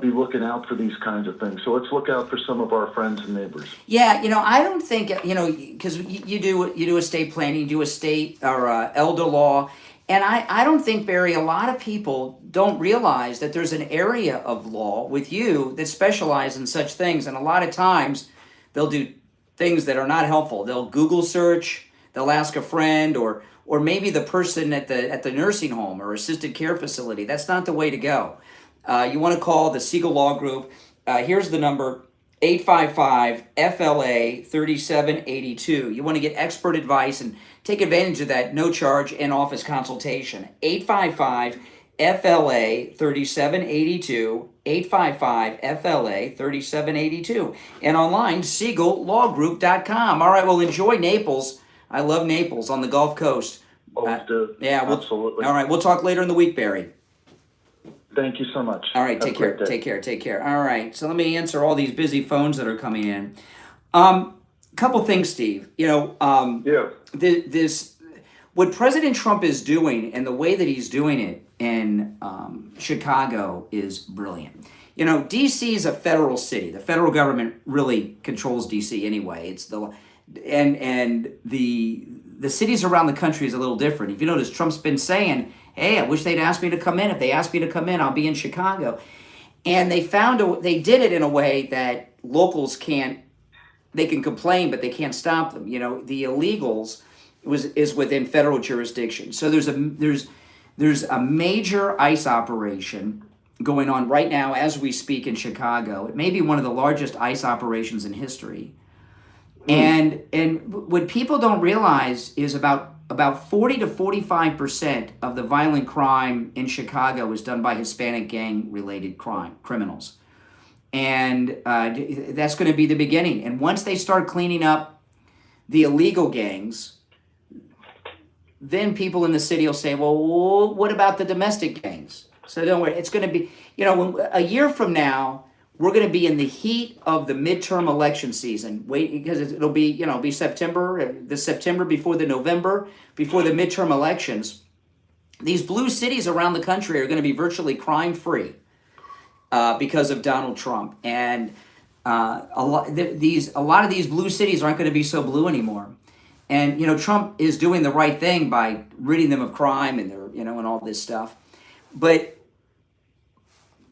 be looking out for these kinds of things. So let's look out for some of our friends and neighbors. Yeah, I don't think, because you do estate planning, you do estate or elder law, and I don't think, Barry, a lot of people don't realize that there's an area of law with you that specialize in such things, and a lot of times they'll do things that are not helpful. They'll Google search, they'll ask a friend, or maybe the person at the nursing home or assisted care facility. That's not the way to go. You want to call the Siegel Law Group. Here's the number, 855-FLA-3782. You want to get expert advice and take advantage of that no-charge in-office consultation. 855-FLA-3782, 855-FLA-3782. And online, SiegelLawGroup.com. All right, well, enjoy Naples. I love Naples on the Gulf Coast. Absolutely. All right, we'll talk later in the week, Barry. Thank you so much. All right, take care. All right, so let me answer all these busy phones that are coming in. Couple things, Steve. What President Trump is doing and the way that he's doing it in Chicago is brilliant. D.C. is a federal city. The federal government really controls D.C. anyway. It's the cities around the country is a little different. If you notice, Trump's been saying, hey, I wish they'd asked me to come in. If they asked me to come in, I'll be in Chicago. And they did it in a way that locals can't, they can complain, but they can't stop them. The illegals is within federal jurisdiction. So there's a major ICE operation going on right now as we speak in Chicago. It may be one of the largest ICE operations in history. And what people don't realize is about 40 to 45% of the violent crime in Chicago is done by Hispanic gang-related criminals. And that's going to be the beginning. And once they start cleaning up the illegal gangs, then people in the city will say, well, what about the domestic gangs? So don't worry. It's going to be, a year from now, we're going to be in the heat of the midterm election season. Because it'll be, be September, the September before the November, before the midterm elections. These blue cities around the country are going to be virtually crime-free because of Donald Trump. And a lot of these blue cities aren't going to be so blue anymore. And, Trump is doing the right thing by ridding them of crime and and all this stuff. But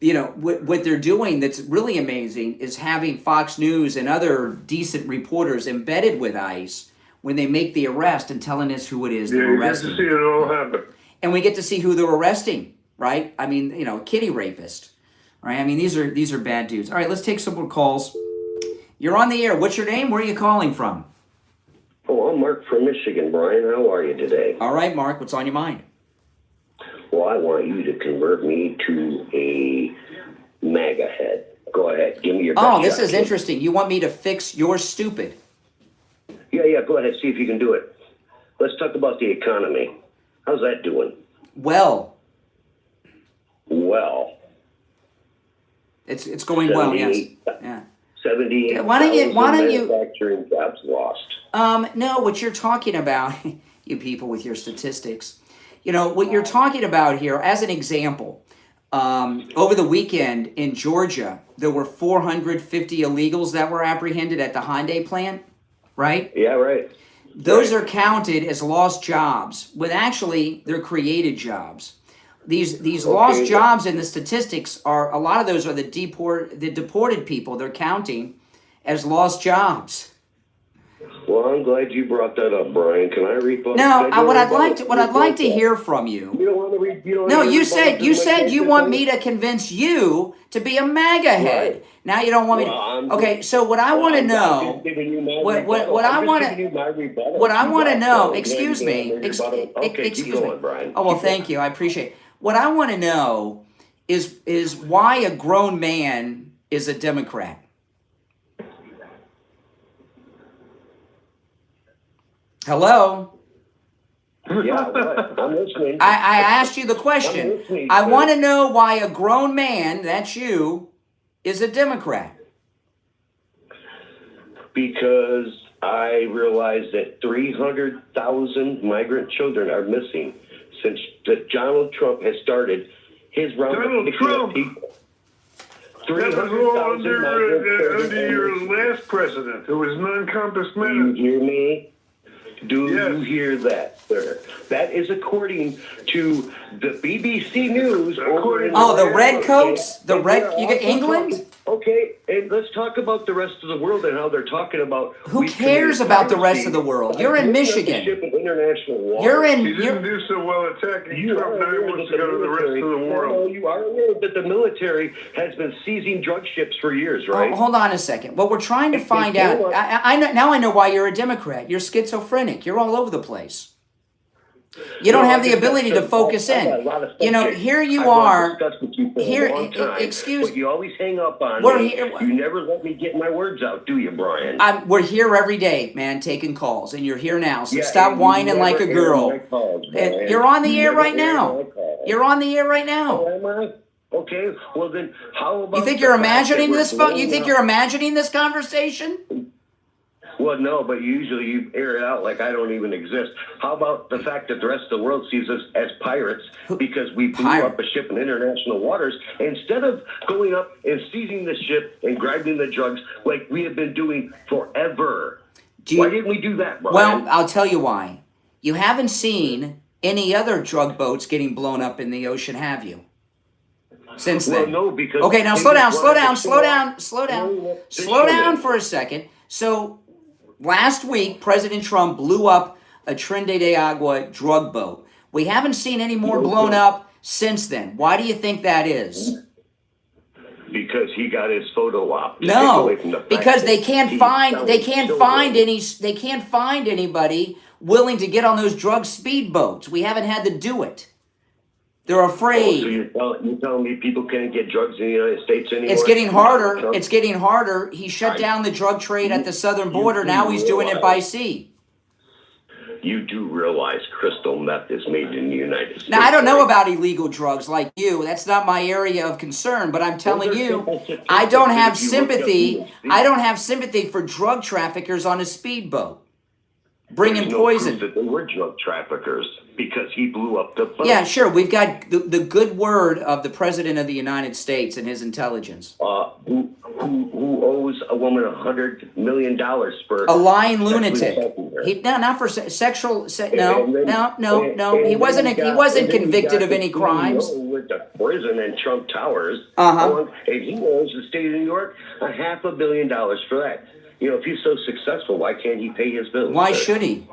what they're doing that's really amazing is having Fox News and other decent reporters embedded with ICE when they make the arrest and telling us who it is they're arresting. You get to see it all happen. And we get to see who they're arresting, right? I mean, kitty rapist, right? I mean, these are bad dudes. All right, let's take some more calls. You're on the air. What's your name? Where are you calling from? Oh, I'm Mark from Michigan, Brian. How are you today? All right, Mark. What's on your mind? Well, I want you to convert me to a MAGA head. Go ahead. Give me your best this shot, is kid. interesting. You want me to fix your stupid? Yeah. Go ahead. See if you can do it. Let's talk about the economy. How's that doing? Well. It's going well, yes. Yeah. 78,000 Why don't you manufacturing jobs lost. No, what you're talking about, you people with your statistics, what you're talking about here, as an example, over the weekend in Georgia, there were 450 illegals that were apprehended at the Hyundai plant, right? Yeah, right. Those are counted as lost jobs, when actually they're created jobs. These lost jobs in the statistics are, a lot of those are the deported people they're counting as lost jobs. Well, I'm glad you brought that up, Brian. Can I rebuttal? No, what I'd like to hear from you. You don't want to read. No, you said you want me to convince you to be a MAGA head. Right. Now you don't want me to. Okay, so what I want to know, what I want to know. Excuse me. Excuse me. Brian. Oh well, thank you. I appreciate it. What I want to know is why a grown man is a Democrat. Hello? Yeah, what? I'm listening. I asked you the question. I want to know why a grown man, that's you, is a Democrat. Because I realize that 300,000 migrant children are missing since Donald Trump has started his round Donald of Trump? people. That was all under your last president, who was non-compass Do menace. you hear me? Do you hear that, sir? That is according to the BBC News. Oh, the redcoats? The red? You get England? Okay, and let's talk about the rest of the world and how they're talking about. Who cares about the rest of the world? You're in Michigan. You're in. He didn't do so well attacking Trump. Now he wants to go to the rest of the world. No, you are aware that the military has been seizing drug ships for years, right? Oh, hold on a second. What we're trying to find out. I know, now I know why you're a Democrat. You're schizophrenic. You're all over the place. You don't have the ability to focus in. You know, here you are. Here, excuse me. You always hang up on me. You never let me get my words out, do you, Brian? We're here every day, man, taking calls, and you're here now. So stop whining like a girl. And you're on the air right now. You're on the air right now. Oh, am I? Okay. Well then, how about? You think you're imagining this phone? You think you're imagining this conversation? Well, no, but usually you air it out like I don't even exist. How about the fact that the rest of the world sees us as pirates because we blew up a ship in international waters instead of going up and seizing the ship and grabbing the drugs like we have been doing forever? Why didn't we do that, Brian? Well, I'll tell you why. You haven't seen any other drug boats getting blown up in the ocean, have you? Since then. Well, no, because... Okay, now slow down for a second. So... last week, President Trump blew up a Trinidad de Agua drug boat. We haven't seen any more blown up since then. Why do you think that is? Because he got his photo op. No, because they can't find anybody willing to get on those drug speedboats. We haven't had to do it. They're afraid. So you're telling me people can't get drugs in the United States anymore? It's getting harder. It's getting harder. He shut down the drug trade at the southern border. Now he's doing it by sea. You do realize crystal meth is made in the United States. Now, I don't know about illegal drugs like you. That's not my area of concern. But I'm telling you, I don't have sympathy. I don't have sympathy for drug traffickers on a speedboat. Bringing poison. That they were drug traffickers because he blew up the boat. Yeah, sure. We've got the good word of the President of the United States and his intelligence. Who owes a woman $100 million for a lying lunatic? Not for sexual. No. He wasn't convicted of any crimes. With the prison and Trump Towers. Uh-huh. And he owes the state of New York $500 million for that. You know, if he's so successful, why can't he pay his bills? Why should he?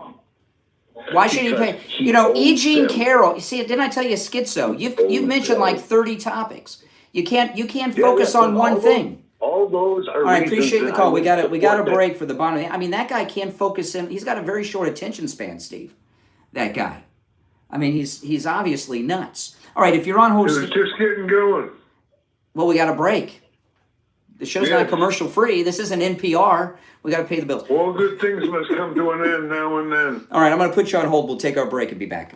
Why should he pay? You know, E. Jean Carroll. See, didn't I tell you schizo? You've mentioned like 30 topics. You can't focus on one thing. All those are. All right, appreciate the call. We got a break for the bottom. I mean, that guy can't focus in. He's got a very short attention span, Steve. That guy. I mean, he's obviously nuts. All right, if you're on hold, it was just getting going. Well, we got a break. The show's not commercial free. This isn't NPR. We got to pay the bills. All good things must come to an end now and then. All right, I'm going to put you on hold. We'll take our break and be back.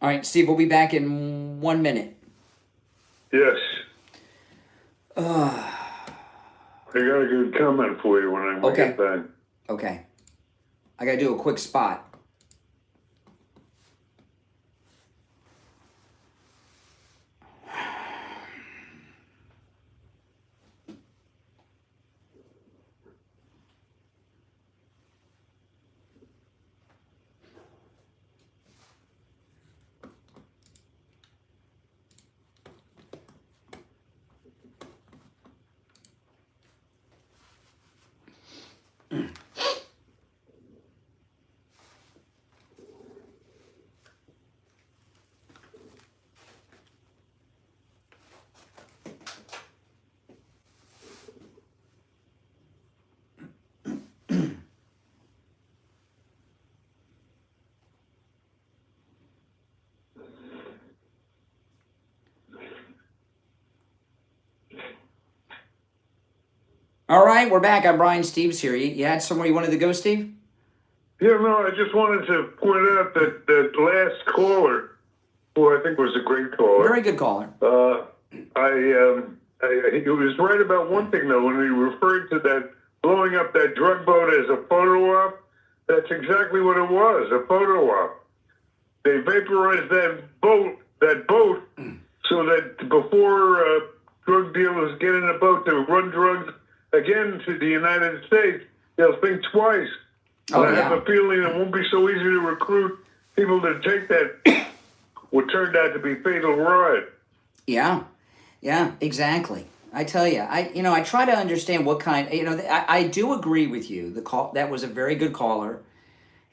All right, Steve, we'll be back in 1 minute. Yes. I got a good comment for you when I get back. Okay. I got to do a quick spot. All right, we're back. I'm Brian. Steve's here. You had somewhere you wanted to go, Steve? Yeah, no, I just wanted to point out that that last caller, who I think was a great caller. Very good caller. He was right about one thing, though, when he referred to that blowing up that drug boat as a photo op. That's exactly what it was, a photo op. They vaporized that boat, so that before drug dealers get in a boat to run drugs again to the United States, they'll think twice. Oh, I have a feeling it won't be so easy to recruit people to take that what turned out to be fatal ride. Yeah, exactly. I tell you, I try to understand what kind. I do agree with you. The call that was a very good caller,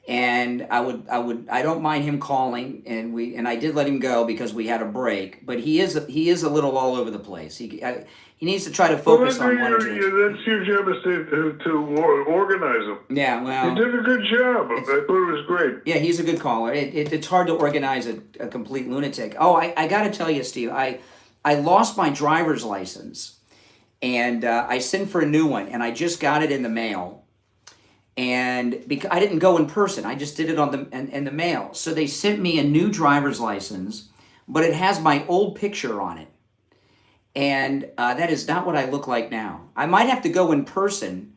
and I don't mind him calling, and I did let him go because we had a break. But he is a little all over the place. He needs to try to focus on one or two. That's your job is to organize them. Yeah, well, you did a good job. I thought it was great. Yeah, he's a good caller. It's hard to organize a complete lunatic. Oh, I got to tell you, Steve, I lost my driver's license, and I sent for a new one, and I just got it in the mail. And because I didn't go in person, I just did it in the mail. So they sent me a new driver's license, but it has my old picture on it. And that is not what I look like now. I might have to go in person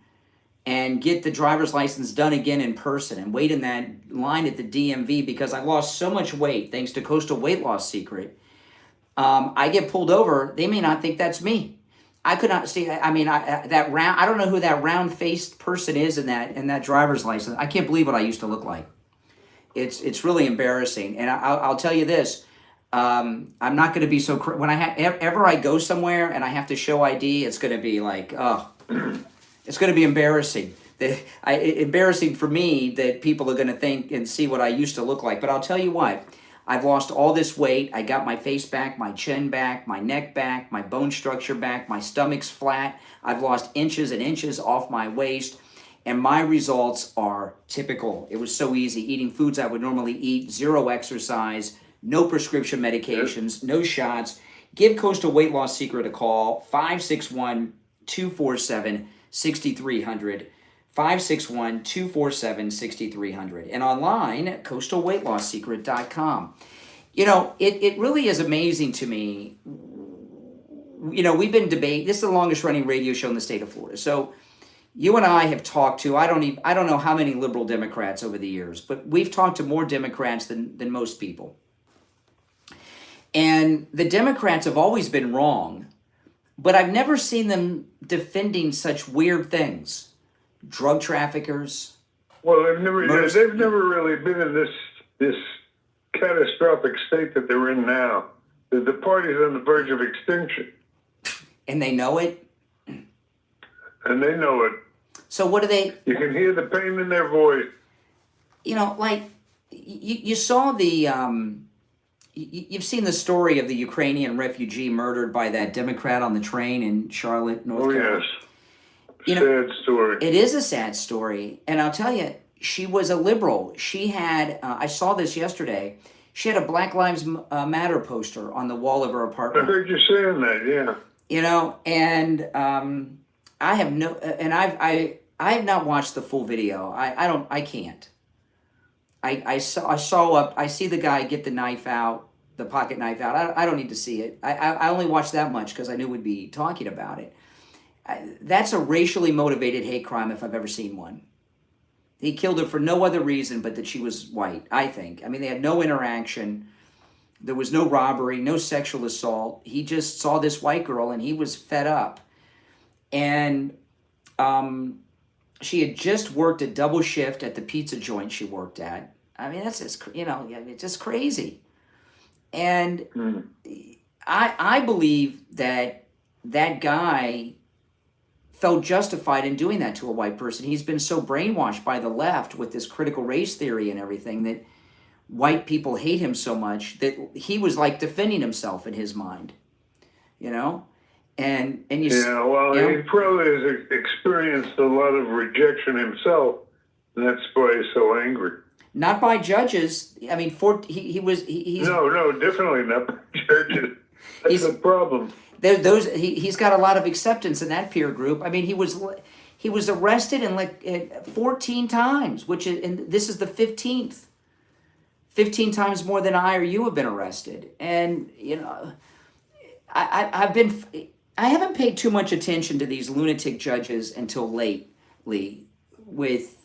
and get the driver's license done again in person and wait in that line at the DMV because I lost so much weight thanks to Coastal Weight Loss Secret. I get pulled over, they may not think that's me. I could not see. I mean, that round. I don't know who that round-faced person is in that driver's license. I can't believe what I used to look like. It's really embarrassing. And I'll tell you this. I'm not going to be so when ever I go somewhere and I have to show ID, it's going to be like, it's going to be embarrassing. Embarrassing for me that people are going to think and see what I used to look like. But I'll tell you what, I've lost all this weight. I got my face back, my chin back, my neck back, my bone structure back, my stomach's flat. I've lost inches and inches off my waist. And my results are typical. It was so easy. Eating foods I would normally eat, zero exercise, no prescription medications, no shots. Give Coastal Weight Loss Secret a call, 561-247-6300, 561-247-6300, and online at coastalweightlossecret.com. It really is amazing to me. We've been debating. This is the longest running radio show in the state of Florida. So you and I have talked to, I don't know how many liberal Democrats over the years, but we've talked to more Democrats than most people. And the Democrats have always been wrong, but I've never seen them defending such weird things. Drug traffickers. Well, they've never really been in this catastrophic state that they're in now. The party's on the verge of extinction. And they know it? And they know it. So what do they... You can hear the pain in their voice. You saw the... You've seen the story of the Ukrainian refugee murdered by that Democrat on the train in Charlotte, North Carolina. Yes. Sad story. It is a sad story. And I'll tell you, she was a liberal. She had, I saw this yesterday, she had a Black Lives Matter poster on the wall of her apartment. I heard you saying that, yeah. And I have no, and I have not watched the full video. I can't. I see the guy get the knife out, the pocket knife out. I don't need to see it. I only watched that much because I knew we'd be talking about it. That's a racially motivated hate crime if I've ever seen one. He killed her for no other reason but that she was white, I think. I mean, they had no interaction. There was no robbery, no sexual assault. He just saw this white girl and he was fed up. And she had just worked a double shift at the pizza joint she worked at. I mean, that's just, it's just crazy. And I believe that guy felt justified in doing that to a white person. He's been so brainwashed by the left with this critical race theory and everything that white people hate him so much that he was like defending himself in his mind, And you he probably has experienced a lot of rejection himself, and that's why he's so angry. Not by judges. I mean, he's no, definitely not by judges. That's the problem. He's got a lot of acceptance in that peer group. I mean, he was arrested in 14 times, and this is the 15th. 15 times more than I or you have been arrested. And I haven't paid too much attention to these lunatic judges until lately, with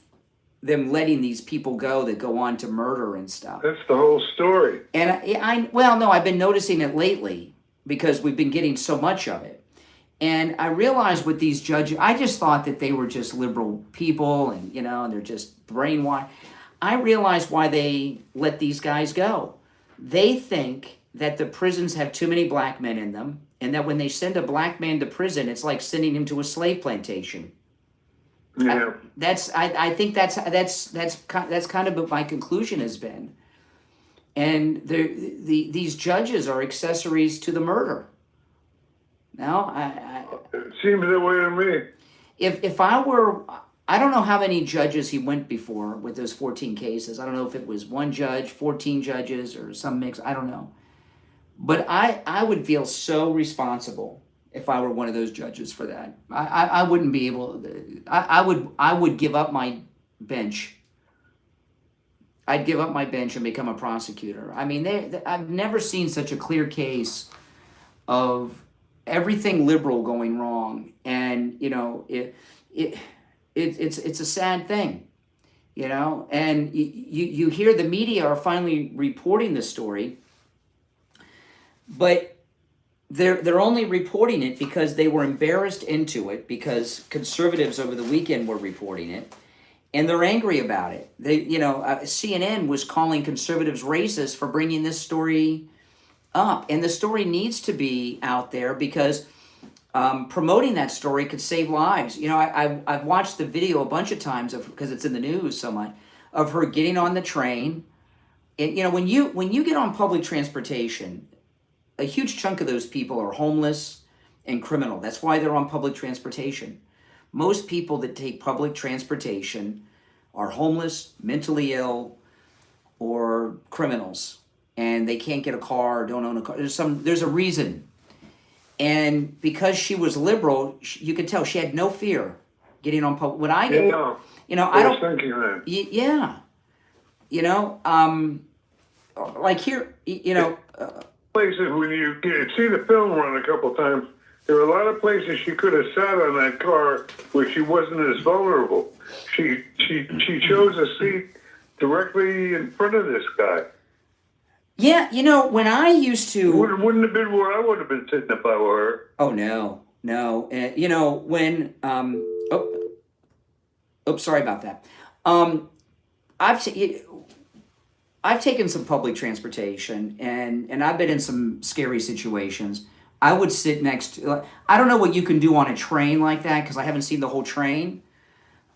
them letting these people go that go on to murder and stuff. That's the whole story. And I've been noticing it lately because we've been getting so much of it. And I realized with these judges, I just thought that they were just liberal people and, and they're just brainwashed. I realized why they let these guys go. They think that the prisons have too many black men in them, and that when they send a black man to prison, it's like sending him to a slave plantation. Yeah. I think that's kind of what my conclusion has been. And these judges are accessories to the murder. Now, it seems that way to me. If I don't know how many judges he went before with those 14 cases. I don't know if it was one judge, 14 judges, or some mix. I don't know. But I would feel so responsible if I were one of those judges for that. I wouldn't be able to, I would give up my bench. I'd give up my bench and become a prosecutor. I mean, I've never seen such a clear case of everything liberal going wrong. And, it's a sad thing, and you hear the media are finally reporting the story, but they're only reporting it because they were embarrassed into it because conservatives over the weekend were reporting it, and they're angry about it. CNN was calling conservatives racist for bringing this story up, and the story needs to be out there because promoting that story could save lives. I've watched the video a bunch of times because it's in the news so much of her getting on the train. And when you get on public transportation, a huge chunk of those people are homeless and criminal. That's why they're on public transportation. Most people that take public transportation are homeless, mentally ill, or criminals, and they can't get a car or don't own a car. There's a reason. And because she was liberal, you could tell she had no fear getting on public. When I get, I don't. Thinking that. Yeah, like here, places when you see the film run a couple times, there were a lot of places she could have sat on that car where she wasn't as vulnerable. She chose a seat directly in front of this guy. Yeah, when I used to... Wouldn't have been where I would have been sitting if I were her. Oh, no. When... sorry about that. I've taken some public transportation, and I've been in some scary situations. I would sit next to... I don't know what you can do on a train like that, because I haven't seen the whole train,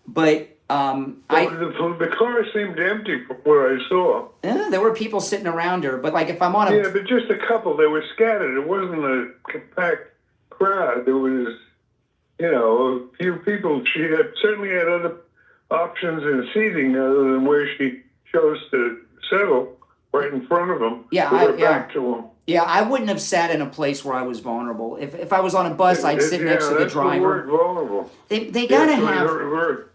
but... the car seemed empty from where I saw. Yeah, there were people sitting around her, but if I'm on a... Yeah, but just a couple. They were scattered. It wasn't a compact crowd. There was, a few people. She certainly had other options in seating other than where she chose to settle right in front of them. Back to them. Yeah, I wouldn't have sat in a place where I was vulnerable. If I was on a bus, I'd sit next to the driver. The word vulnerable. They gotta have...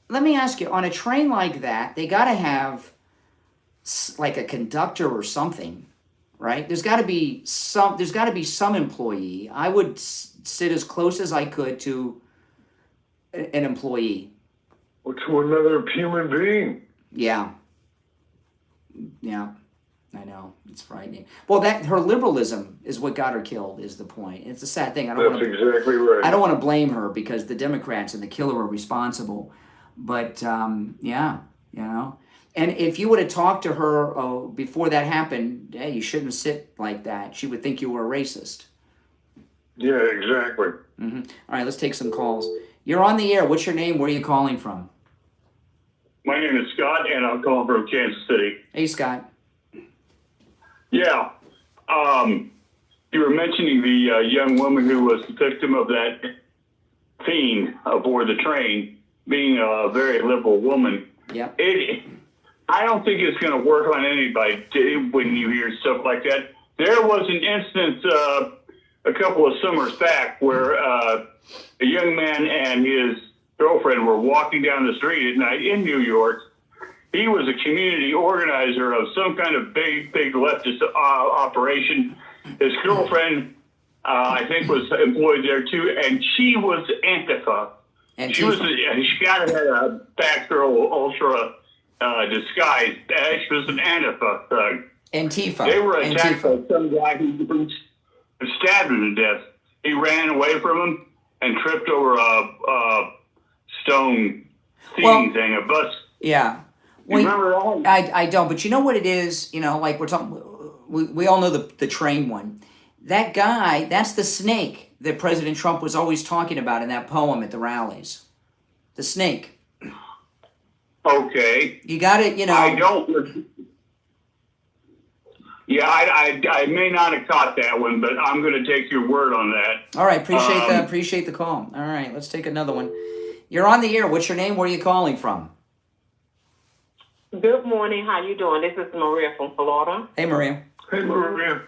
Let me ask you, on a train like that, they got to have like a conductor or something, right? There's got to be some employee. I would sit as close as I could to an employee. Or to another human being. Yeah. Yeah. I know, it's frightening. Well, her liberalism is what got her killed. Is the point? It's a sad thing. That's exactly right. I don't want to blame her because the Democrats and the killer were responsible, but yeah, you know. And if you would have talked to her before that happened, hey, you shouldn't sit like that. She would think you were a racist. Yeah, exactly. Mm-hmm. All right, let's take some calls. You're on the air. What's your name? Where are you calling from? My name is Scott, and I'm calling from Kansas City. Hey, Scott. Yeah. You were mentioning the young woman who was the victim of that fiend aboard the train being a very liberal woman. Yeah. I don't think it's going to work on anybody when you hear stuff like that. There was an instance a couple of summers back where a young man and his girlfriend were walking down the street at night in New York. He was a community organizer of some kind of big leftist operation. His girlfriend, I think, was employed there too, and she was Antifa. She got a Batgirl Ultra disguise. She was an Antifa thug. Antifa. They were attacked by some guy who stabbed him to death. He ran away from him and tripped over a stone thing, a bus. Yeah. You remember all? I don't, but you know what it is? You know, like we're talking, we all know the train one. That guy, that's the snake that President Trump was always talking about in that poem at the rallies. The snake. Okay. You got it, you know. I don't. Yeah, I may not have caught that one, but I'm going to take your word on that. All right, appreciate the call. All right, let's take another one. You're on the air. What's your name? Where are you calling from? Good morning. How you doing? This is Maria from Florida. Hey, Maria. Hey, Maria.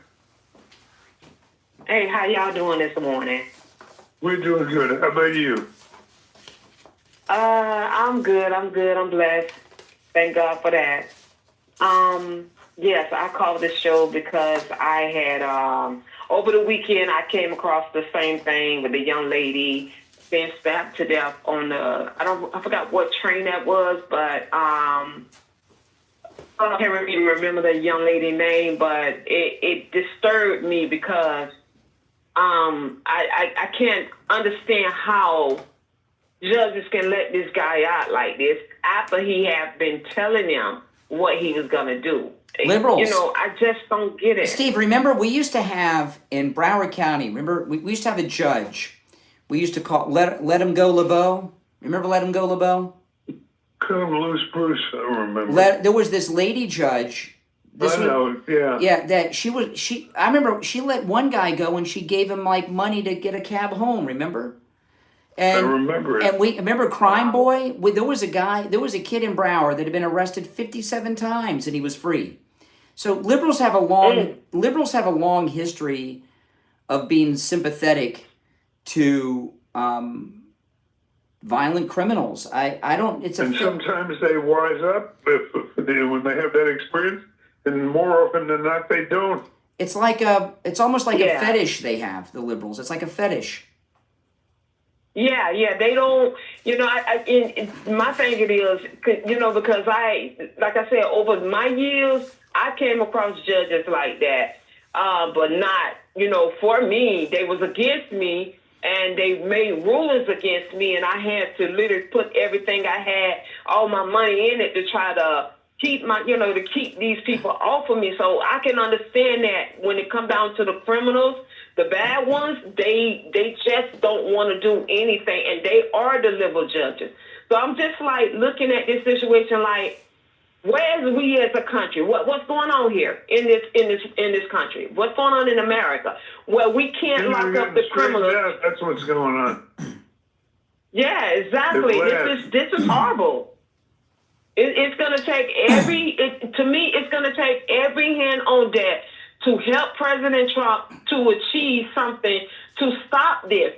Hey, how y'all doing this morning? We're doing good. How about you? I'm good. I'm blessed. Thank God for that. Yes, I called this show because I had, over the weekend, I came across the same thing with the young lady being stabbed to death on I forgot what train that was, but, I can't even remember the young lady's name, but it disturbed me because I can't understand how judges can let this guy out like this after he had been telling them what he was going to do. Liberals. You know, I just don't get it. Steve, remember we used to have in Broward County, we used to have a judge. We used to call, let him go LeBeau. Remember Let Him Go LeBeau? Cut him loose, Bruce. I don't remember. There was this lady judge. I know, yeah. Yeah, that I remember she let one guy go and she gave him like money to get a cab home, remember? And, I remember it. And we remember Crime Boy? There was a kid in Broward that had been arrested 57 times and he was free. So liberals have a long history of being sympathetic to violent criminals. Sometimes they wise up when they have that experience, and more often than not, they don't. It's almost like a fetish they have, the liberals. It's like a fetish. Yeah, they don't, you know, my thing it is, you know, because like I said, over my years, I came across judges like that, but not, you know, for me, they was against me, and they made rulings against me, and I had to literally put everything I had, all my money in it to try to keep keep these people off of me. So I can understand that when it comes down to the criminals, the bad ones, they just don't want to do anything, and they are the liberal judges. So I'm just like looking at this situation like, where's we as a country? What's going on here in this country? What's going on in America where we can't lock up the criminals? Yeah, that's what's going on. Yeah, exactly. This is horrible. It's going to take it's going to take every hand on deck to help President Trump to achieve something to stop this.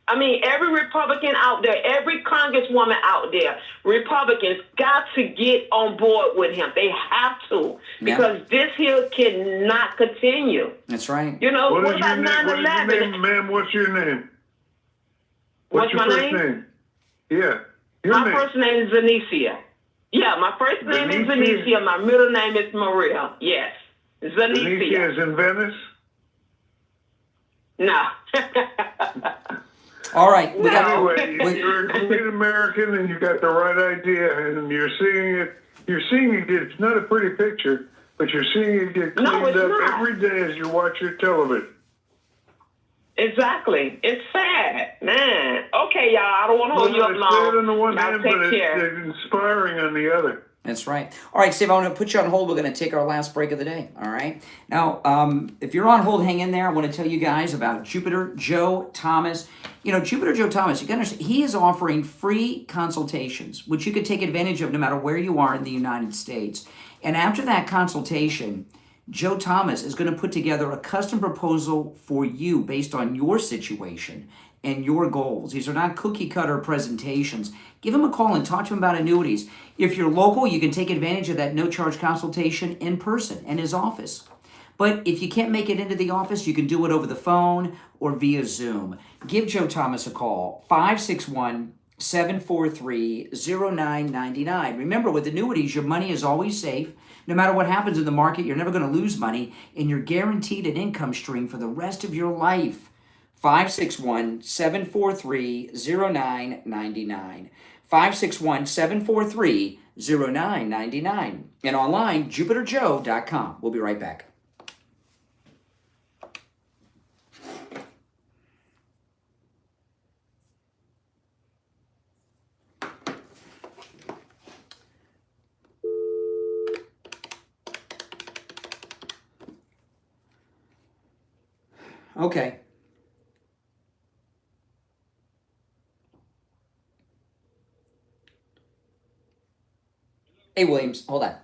I mean, every Republican out there, every Congresswoman out there, Republicans got to get on board with him. They have to, because this here cannot continue. That's right. You know, what about 9/11? Ma'am, what's your name? What's your my first name? Yeah. My first name is Zanicia. Yeah, my first name is Zanicia. My middle name is Maria. Yes. Zanicia. Zanicia is in Venice? No. All right. Anyway, you're a complete American and you got the right idea, and you're seeing it. You're seeing it get. It's not a pretty picture, but you're seeing it get cleaned up every day as you watch your television. Exactly. It's sad, man. Okay, y'all. I don't want to hold you up long. It's sad on the one hand, take but care. it's inspiring on the other. That's right. All right, Steve, I want to put you on hold. We're going to take our last break of the day. All right. Now, if you're on hold, hang in there. I want to tell you guys about Jupiter Joe Thomas. You know, Jupiter Joe Thomas, you can understand, he is offering free consultations, which you could take advantage of no matter where you are in the United States. And after that consultation, Joe Thomas is going to put together a custom proposal for you based on your situation and your goals. These are not cookie cutter presentations. Give him a call and talk to him about annuities. If you're local, you can take advantage of that no-charge consultation in person in his office. But if you can't make it into the office, you can do it over the phone or via Zoom. Give Joe Thomas a call, 561-743-0999. Remember, with annuities, your money is always safe. No matter what happens in the market, you're never going to lose money, and you're guaranteed an income stream for the rest of your life. 561-743-0999. 561-743-0999. And online, jupiterjoe.com. We'll be right back. Okay. Hey, Williams, hold on.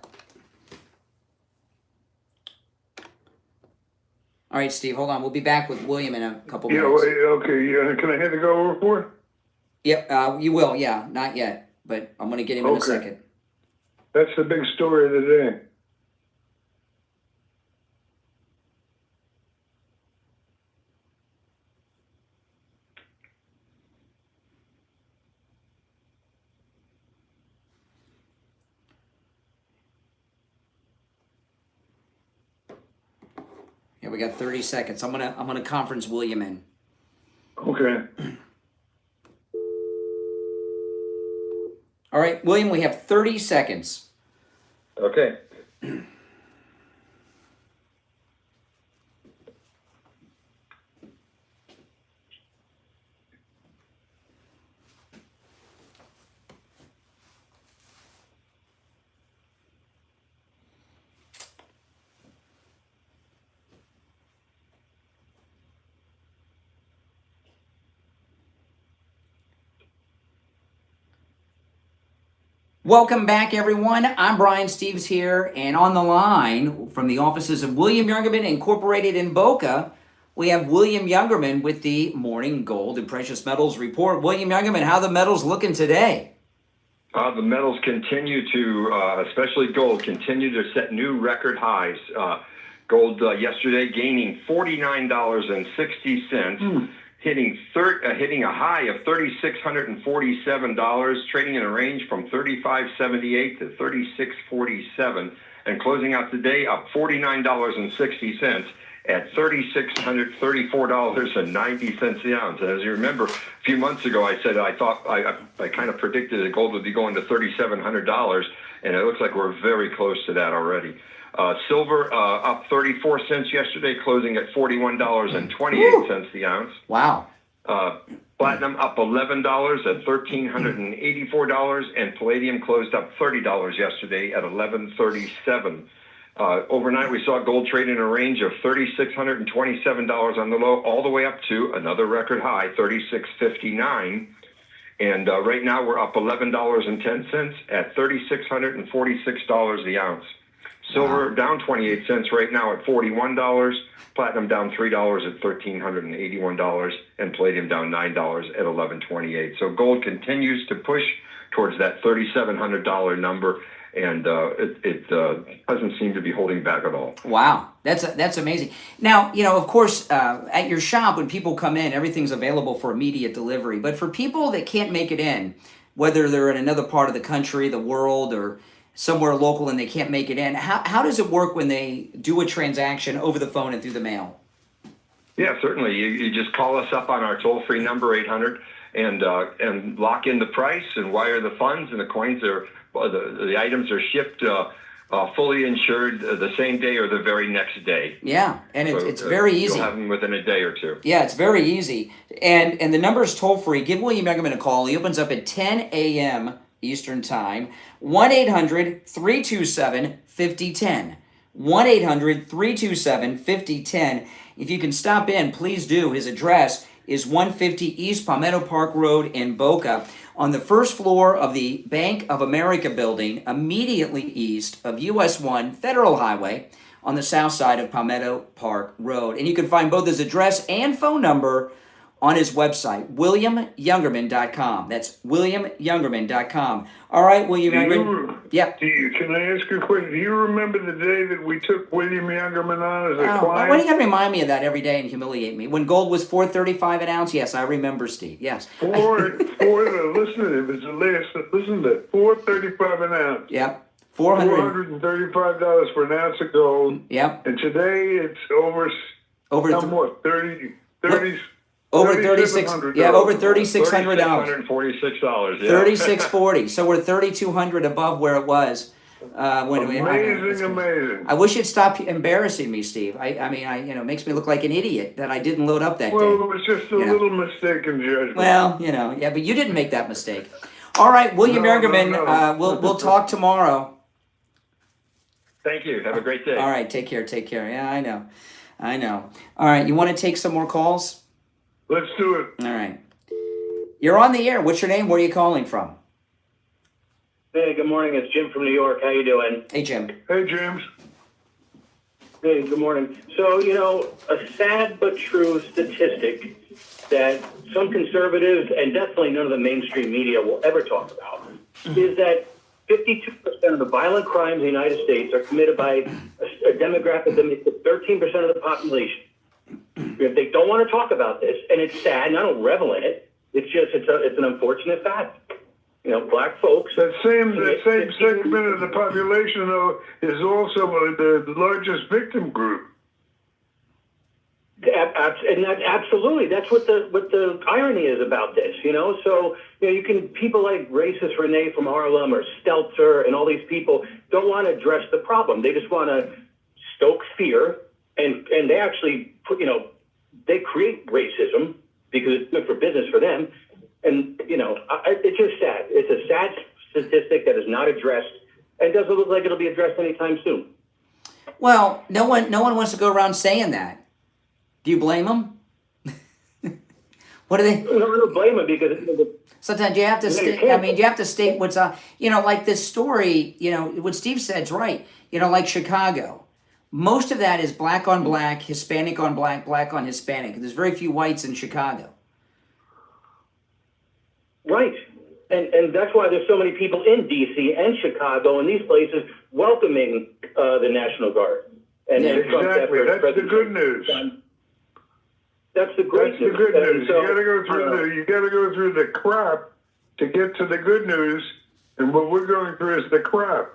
All right, Steve, hold on. We'll be back with William in a couple minutes. Okay. Can I have to go over for? Yep, you will. Yeah, not yet, but I'm going to get him in a second. That's the big story of the day. Yeah, we got 30 seconds. I'm gonna conference William in. Okay. All right, William, we have 30 seconds. Okay. Welcome back, everyone. I'm Brian Steves here, and on the line from the offices of William Youngerman Incorporated in Boca, we have William Youngerman with the Morning Gold and Precious Metals Report. William Youngerman, how are the metals looking today? The metals continue to, especially gold, continue to set new record highs. Gold yesterday gaining $49.60. Hitting a high of $3,647, trading in a range from $35.78 to $36.47, and closing out today up $49.60 at $3,634.90 the ounce. And as you remember, a few months ago, I said I thought I kind of predicted that gold would be going to $3,700, and it looks like we're very close to that already. Silver up 34 cents yesterday, closing at $41.28 the ounce. Wow. Platinum up $11 at $1,384, and palladium closed up $30 yesterday at $11.37. Overnight, we saw gold trade in a range of $3,627 on the low, all the way up to another record high, $3,659. And right now, we're up $11.10 at $3,646 the ounce. Silver down 28 cents right now at $41. Platinum down $3 at $1,381, and palladium down $9 at $11.28. So gold continues to push towards that $3,700 number, and it doesn't seem to be holding back at all. Wow, that's amazing. Now, of course, at your shop, when people come in, everything's available for immediate delivery. But for people that can't make it in, whether they're in another part of the country, the world, or somewhere local and they can't make it in, how does it work when they do a transaction over the phone and through the mail? Yeah, certainly. You just call us up on our toll-free number, 800, and lock in the price and wire the funds, and the coins the items are shipped fully insured the same day or the very next day. Yeah, and it's very easy. You'll have them within a day or two. Yeah, it's very easy. And the number is toll-free. Give William Youngerman a call. He opens up at 10 a.m. Eastern Time. 1-800-327-5010. 1-800-327-5010. If you can stop in, please do. His address is 150 East Palmetto Park Road in Boca, on the first floor of the Bank of America building, immediately east of US 1 Federal Highway on the south side of Palmetto Park Road. And you can find both his address and phone number on his website, WilliamYoungerman.com. That's WilliamYoungerman.com. All right, William Youngerman. Yep. Can I ask you a question? Do you remember the day that we took William Youngerman on as a client? Why do you got to remind me of that every day and humiliate me? When gold was $4.35 an ounce? Yes, I remember, Steve. Yes. Listen to it. It's the last. Listen to it. $4.35 an ounce. Yep. $435 for an ounce of gold. Yep. And today it's over 36. Over $3,600. Yeah, over $3,600. $3,646. Yeah. $3,640. So we're $3,200 above where it was. Amazing. I wish you'd stop embarrassing me, Steve. I mean, it makes me look like an idiot that I didn't load up that day. Well, it was just a little mistake in judgment. Well, yeah, but you didn't make that mistake. All right, William Youngerman, we'll talk tomorrow. Thank you. Have a great day. All right, take care. Yeah, I know. All right, you want to take some more calls? Let's do it. All right. You're on the air. What's your name? Where are you calling from? Hey, good morning. It's Jim from New York. How you doing? Hey, Jim. Hey, James. Hey, good morning. So, a sad but true statistic that some conservatives and definitely none of the mainstream media will ever talk about is that 52% of the violent crimes in the United States are committed by a demographic that makes up 13% of the population. If they don't want to talk about this, and it's sad, and I don't revel in it, it's an unfortunate fact. Black folks. That same segment of the population, though, is also the largest victim group. And absolutely, that's what the irony is about this. So you can people like racist Renee from Harlem or Stelter and all these people don't want to address the problem. They just want to stoke fear, and they actually they create racism because it's good for business for them. And, it's just sad. It's a sad statistic that is not addressed and doesn't look like it'll be addressed anytime soon. Well, no one wants to go around saying that. Do you blame them? What do they? No, I don't blame them because sometimes you have to state. You have to state what's on. Like this story. What Steve said's right. Like Chicago. Most of that is black on black, Hispanic on black, black on Hispanic. There's very few whites in Chicago. Right. And that's why there's so many people in D.C. and Chicago and these places welcoming the National Guard. And exactly. That's the good news. That's the great news. That's the good news. So, you gotta go through the crap to get to the good news, and what we're going through is the crap.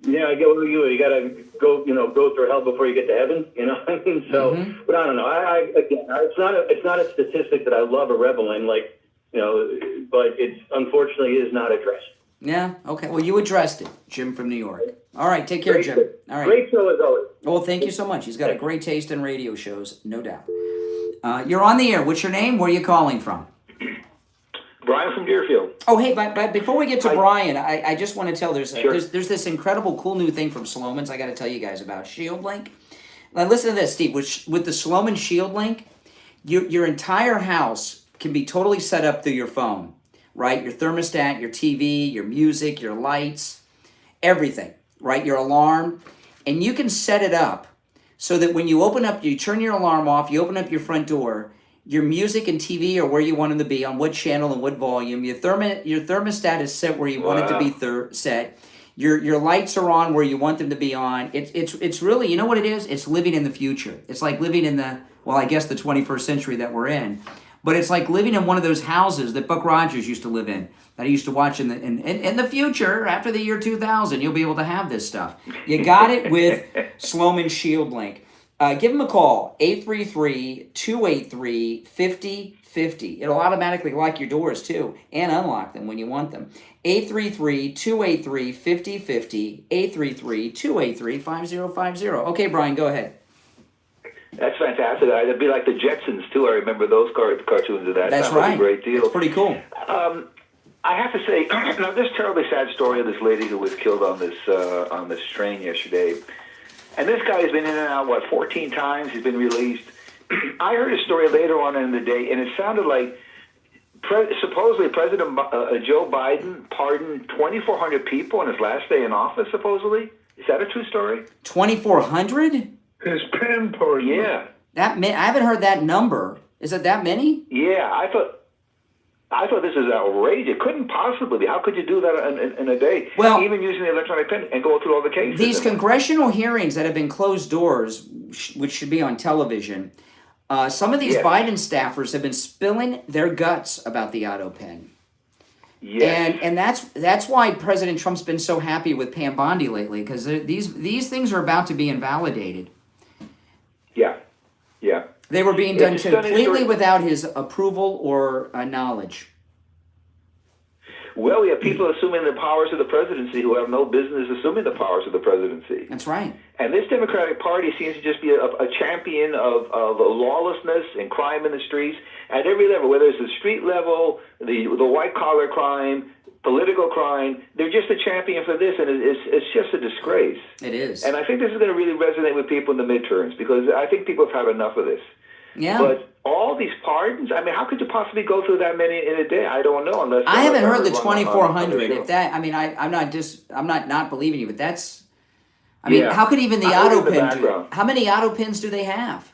Yeah, I get what you gotta go through hell before you get to heaven. So, but I don't know. Again, it's not a statistic that I love or revel in, but it's unfortunately is not addressed. Yeah. Okay. Well, you addressed it, Jim from New York. All right. Take care, Jim. All right. Great show as always. Well, thank you so much. He's got a great taste in radio shows, no doubt. You're on the air. What's your name? Where are you calling from? Brian from Deerfield. Oh, hey, but before we get to Brian, I just want to tell there's this incredible cool new thing from Sloman's I got to tell you guys about, Shield Link. Now listen to this, Steve. With the Sloman Shield Link, your entire house can be totally set up through your phone, right? Your thermostat, your TV, your music, your lights, everything. right? Your alarm, and you can set it up so that when you open up, you turn your alarm off, you open up your front door, your music and TV are where you want them to be, on what channel and what volume. Your thermostat is set where you want it to be set. Your lights are on where you want them to be on. It's really, you know what it is? It's living in the future. It's like living in the 21st century that we're in. But it's like living in one of those houses that Buck Rogers used to live in, that I used to watch in the future, after the year 2000. You'll be able to have this stuff. You got it with Sloman Shield Link. Give them a call, 833-283-5050. It'll automatically lock your doors, too, and unlock them when you want them. 833-283-5050, 833-283-5050. Okay, Brian, go ahead. That's fantastic. It'd be like the Jetsons, too. I remember those cartoons of that. That's that right. Was a great deal. It's pretty cool. I have to say, now this terribly sad story of this lady who was killed on this train yesterday. And this guy has been in and out, 14 times? He's been released. I heard a story later on in the day, and it sounded like supposedly President Joe Biden pardoned 2,400 people on his last day in office, supposedly. Is that a true story? 2,400? His pen pardon. Yeah. I haven't heard that number. Is it that many? Yeah, I thought this is outrageous. It couldn't possibly be. How could you do that in a day? Well, even using the electronic pen and going through all the cases. These congressional hearings that have been closed doors, which should be on television, some of these Biden staffers have been spilling their guts about the auto pen. Yes. And that's why President Trump's been so happy with Pam Bondi lately, because these things are about to be invalidated. Yeah. Yeah. They were being done completely without his approval or knowledge. Well, we have people assuming the powers of the presidency who have no business assuming the powers of the presidency. That's right. And this Democratic Party seems to just be a champion of lawlessness and crime in the streets at every level, whether it's the street level, the white-collar crime, political crime. They're just a champion for this, and it's just a disgrace. It is. And I think this is going to really resonate with people in the midterms, because I think people have had enough of this. Yeah. But all these pardons, I mean, how could you possibly go through that many in a day? I don't know. Unless I haven't heard the 2,400. If that, I mean, I'm not believing you, but that's, I mean, how could even the auto pen do? How many auto pens do they have?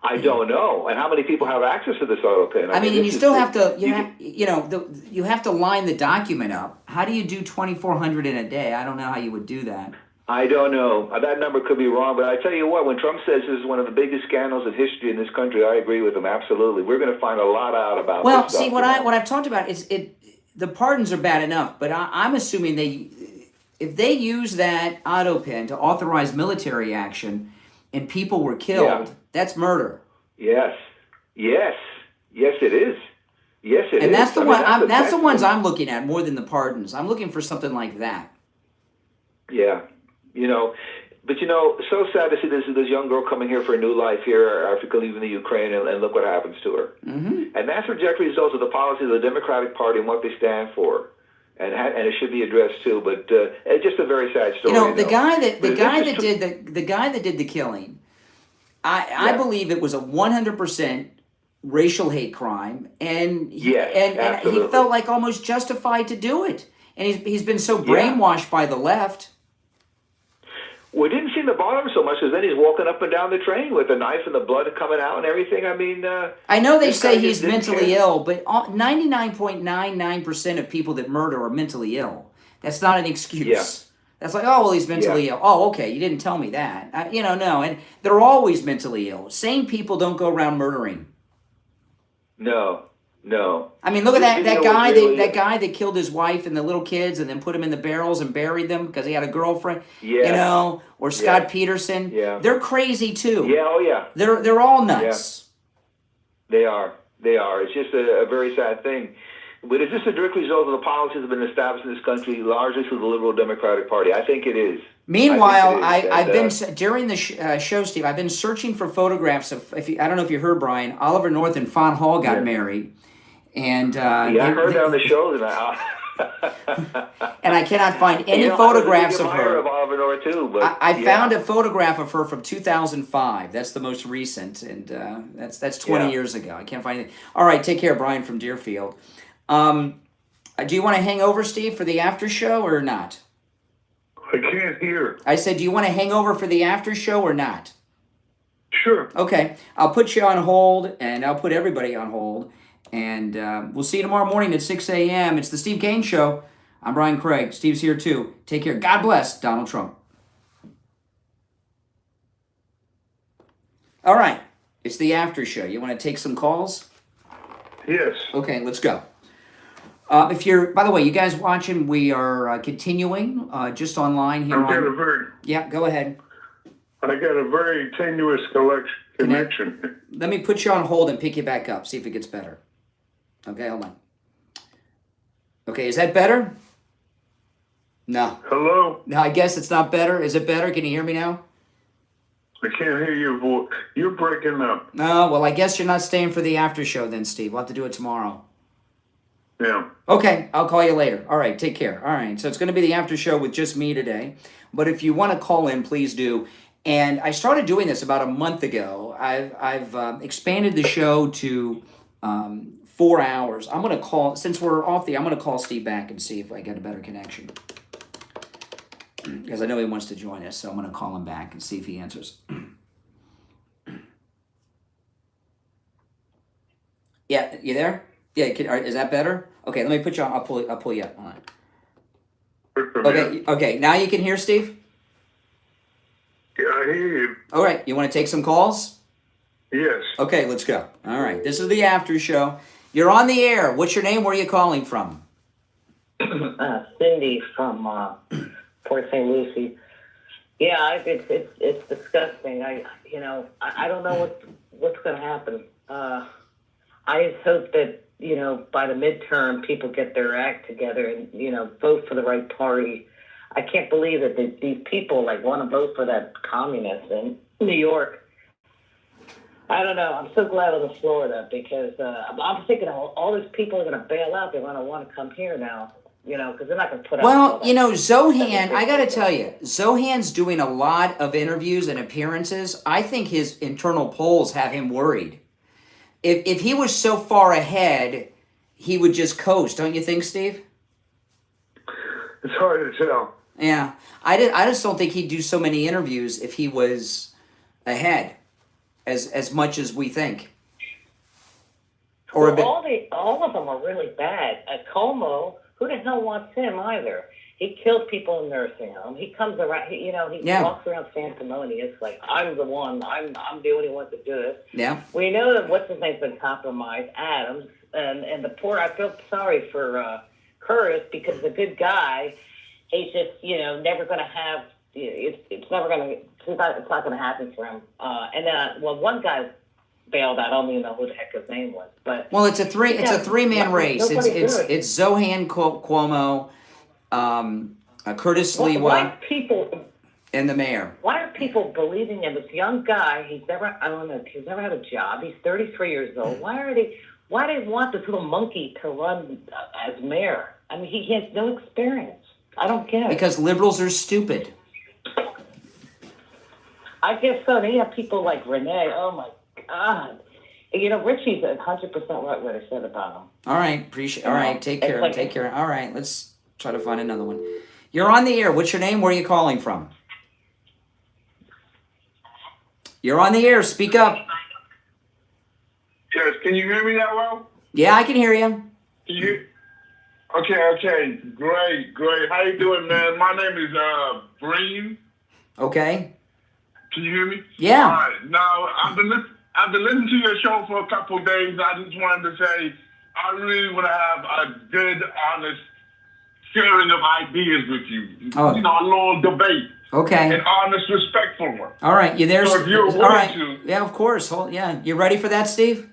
I don't know. And how many people have access to this auto pen? I mean, you still have to, you have to line the document up. How do you do 2,400 in a day? I don't know how you would do that. I don't know. That number could be wrong, but I tell you what, when Trump says this is one of the biggest scandals in history in this country, I agree with him, absolutely. We're going to find a lot out about this. Well, see, what I've talked about is the pardons are bad enough, but I'm assuming if they use that auto pen to authorize military action and people were killed, that's murder. Yes. Yes. Yes, it is. Yes, it is. And that's the one. That's the ones I'm looking at more than the pardons. I'm looking for something like that. Yeah. But so sad to see this young girl coming here for a new life here after leaving the Ukraine, and look what happens to her. Mm-hmm. And that's a direct result of the policies of the Democratic Party and what they stand for, and it should be addressed too. But it's just a very sad story. The guy that did the killing, I believe it was a 100% racial hate crime, and he felt like almost justified to do it, and he's been so brainwashed by the left. We didn't seem to bother him so much, because then he's walking up and down the train with a knife and the blood coming out and everything. I mean, I know they say he's mentally ill, but 99.99% of people that murder are mentally ill. That's not an excuse. Yeah. That's like, oh, well, he's mentally ill. Oh, okay, you didn't tell me that. No, and they're always mentally ill. Sane people don't go around murdering. No. I mean, look at that guy. That guy that killed his wife and the little kids, and then put them in the barrels and buried them because he had a girlfriend. Yeah. Or Scott Peterson. Yeah. They're crazy too. Yeah. Oh yeah. They're all nuts. Yeah. They are. It's just a very sad thing. But is this a direct result of the policies that have been established in this country largely through the liberal Democratic Party? I think it is. Meanwhile, I've been during the show, Steve. I've been searching for photographs of. I don't know if you heard, Brian. Oliver North and Fawn Hall got married. And I heard that on the show tonight. And I cannot find any photographs of her. Of Oliver North too, but I found a photograph of her from 2005. That's the most recent, and that's 20 years ago. I can't find anything. All right, take care, Brian from Deerfield. Do you want to hang over, Steve, for the after show or not? I can't hear. I said, do you want to hang over for the after show or not? Sure. Okay. I'll put you on hold, and I'll put everybody on hold. And we'll see you tomorrow morning at 6 a.m. It's the Steve Kane Show. I'm Brian Craig. Steve's here, too. Take care. God bless Donald Trump. All right. It's the after show. You want to take some calls? Yes. Okay, let's go. If you're, by the way, you guys watching, we are continuing just online here. Yeah, go ahead. I got a very tenuous connection. Let me put you on hold and pick you back up. See if it gets better. Okay, hold on. Okay, is that better? No. Hello? No, I guess it's not better. Is it better? Can you hear me now? I can't hear your voice. You're breaking up. No, well, I guess you're not staying for the after show then, Steve. We'll have to do it tomorrow. Yeah. Okay, I'll call you later. All right, take care. All right, so it's going to be the after show with just me today. But if you want to call in, please do. And I started doing this about a month ago. I've expanded the show to 4 hours. I'm going to call, since we're off I'm going to call Steve back and see if I get a better connection. Because I know he wants to join us, so I'm going to call him back and see if he answers. Yeah, you there? Yeah, is that better? Okay, let me put you on. I'll pull you up. All right. Okay. Now you can hear Steve? Yeah, I hear you. All right. You want to take some calls? Yes. Okay, let's go. All right. This is the after show. You're on the air. What's your name? Where are you calling from? Cindy from Port St. Lucie. Yeah, it's disgusting. I don't know what's going to happen. I just hope that, by the midterm, people get their act together and, vote for the right party. I can't believe that these people, want to vote for that communist in New York. I don't know. I'm so glad I was in Florida because I'm thinking all these people are going to bail out. They're going to want to come here now, because they're not going to put out. Well, Zohan, I got to tell you, Zohan's doing a lot of interviews and appearances. I think his internal polls have him worried. If he was so far ahead, he would just coast, don't you think, Steve? It's hard to tell. Yeah, I just don't think he'd do so many interviews if he was ahead, as much as we think. Or all of them are really bad. Como, who the hell wants him either? He kills people in nursing home. He comes around. He walks around sanctimonious, like I'm the one. I'm the only one to do this. Yeah. We know that what's his name's been compromised, Adams, and the poor. I feel sorry for Curtis because the good guy. He's just never going to have. It's never going to. It's not going to happen for him. And then one guy bailed out. I don't even know who the heck his name was, but it's a three-man race. It's Zohan Cuomo. Curtis Lewa, and the mayor. Why are people believing in this young guy? He's never had a job. He's 33 years old. Why do they want this little monkey to run as mayor? I mean, he has no experience. I don't get it. Because liberals are stupid. I guess so. They have people like Renee. Oh my God. Richie's 100% right what I said about him. All right, All right, take care. Take care. All right, let's try to find another one. You're on the air. What's your name? Where are you calling from? You're on the air. Speak up. Yes, can you hear me that well? Yeah, I can hear you. Okay. Great. How you doing, man? My name is Breen. Okay. Can you hear me? Yeah. All right. Now, I've been listening to your show for a couple of days. I just wanted to say I really want to have a good, honest sharing of ideas with you. Oh. A little debate. Okay. An honest, respectful one. All right, you there? So if you're all right. to, yeah, of course. You ready for that, Steve?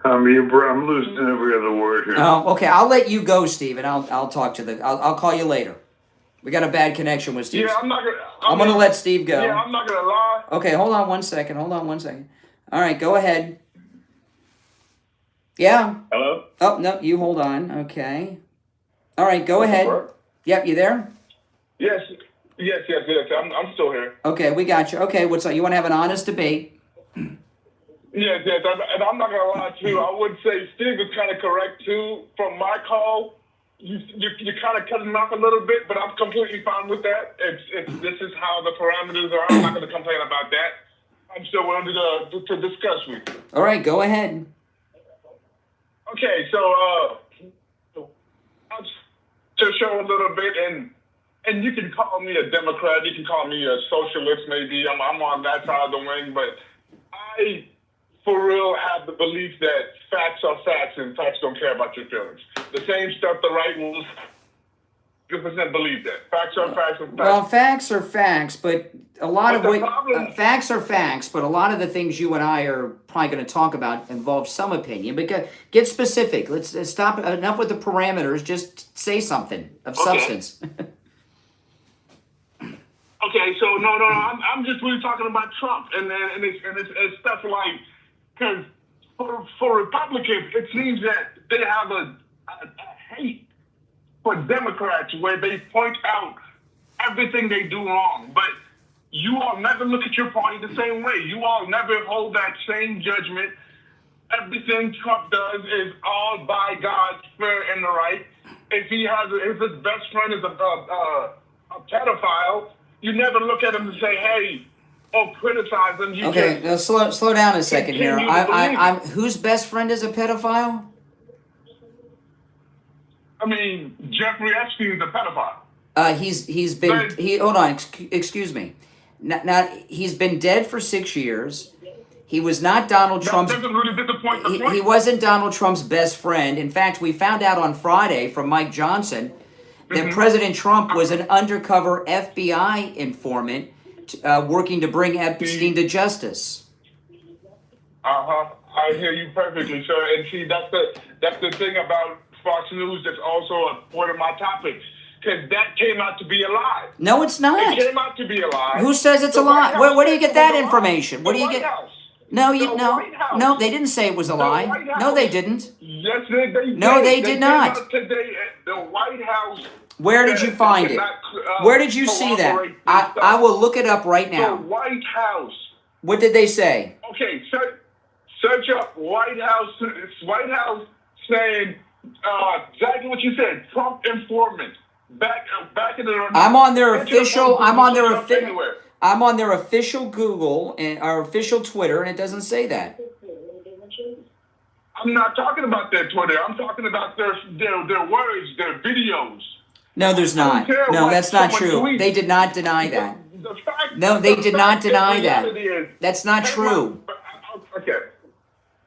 I'm losing every other word here. Oh, okay. I'll let you go, Steve, and I'll talk to I'll call you later. We got a bad connection with Steve. Yeah, I'm gonna let Steve go. Yeah, I'm not gonna lie. Okay, hold on one second. All right, go ahead. Yeah. Hello? Oh, no, you hold on. Okay. All right, go ahead. Yep, you there? Yes. I'm still here. Okay, we got you. Okay, what's up? You want to have an honest debate? Yes. And I'm not going to lie, too. I would say Steve is kind of correct, too, from my call. you're kind of cutting them off a little bit, but I'm completely fine with that. This is how the parameters are. I'm not going to complain about that. I'm still willing to discuss with you. All right, go ahead. Okay, so I'll just show a little bit, and you can call me a Democrat, you can call me a socialist, maybe. I'm on that side of the wing, but I, for real, have the belief that facts are facts, and facts don't care about your feelings. The same stuff the right will 100% believe that. Facts are facts and facts. Well, facts are facts, but a lot of facts are facts, but a lot of the things you and I are probably going to talk about involve some opinion. But get specific. Let's stop. Enough with the parameters. Just say something of substance. Okay, so no, I'm just really talking about Trump, and it's stuff like, because for Republicans, it seems that they have a hate for Democrats where they point out everything they do wrong, but you all never look at your party the same way. You all never hold that same judgment. Everything Trump does is all by God's fair and the right. If his best friend is a pedophile, you never look at him and say, "Hey," or criticize him. Okay, now slow down a second here. I'm whose best friend is a pedophile? I mean, Jeffrey Epstein is a pedophile. Hold on, excuse me. Now he's been dead for 6 years. He was not Donald Trump's. That doesn't really disappoint the point. He wasn't Donald Trump's best friend. In fact, we found out on Friday from Mike Johnson that President Trump was an undercover FBI informant working to bring Epstein to justice. I hear you perfectly, sir. And see, that's the thing about Fox News. That's also one of my topics, because that came out to be a lie. No, it's not. It came out to be a lie. Who says it's a lie? Where do you get that information? Where do you get? No, they didn't say it was a lie. No, they didn't. Yes, they did. No, they did not. Today, the White House. Where did you find it? Where did you see that? I will look it up right now. The White House. What did they say? Okay, search up White House. White House saying exactly what you said. Trump informant. Back in the. I'm on their official. I'm on their official Google and our official Twitter, and it doesn't say that. I'm not talking about their Twitter. I'm talking about their words, their videos. No, there's not. No, that's not true. Tweets. They did not deny that. No, they did not deny that. That's not true. Okay.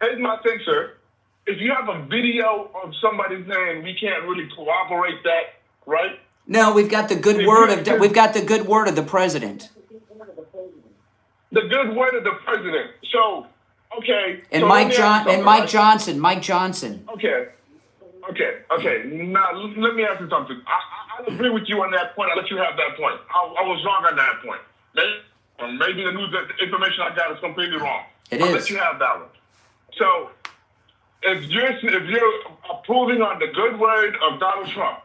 Here's my thing, sir. If you have a video of somebody's name, we can't really corroborate that, right? No, we've got the good word of the president. The good word of the president. So, okay. And so Mike Johnson. Okay. Now, let me ask you something. I agree with you on that point. I'll let you have that point. I was wrong on that point. Maybe the news information I got is completely wrong. I'll let you have that one. So, if you're approving on the good word of Donald Trump,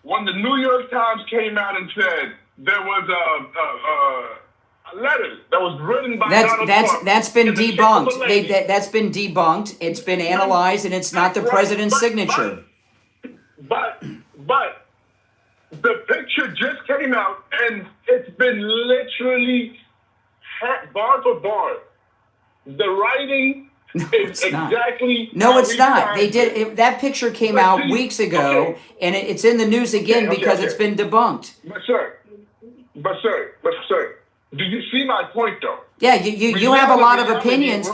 when the New York Times came out and said there was a letter that was written by Donald Trump. That's been debunked. That's been debunked. It's been analyzed, and it's not the president's signature. But the picture just came out, and it's been literally bar for bar. The writing is exactly. No, it's not. They did. That picture came out weeks ago, and it's in the news again because it's been debunked. But sir, do you see my point though? Yeah, you have a lot of opinions.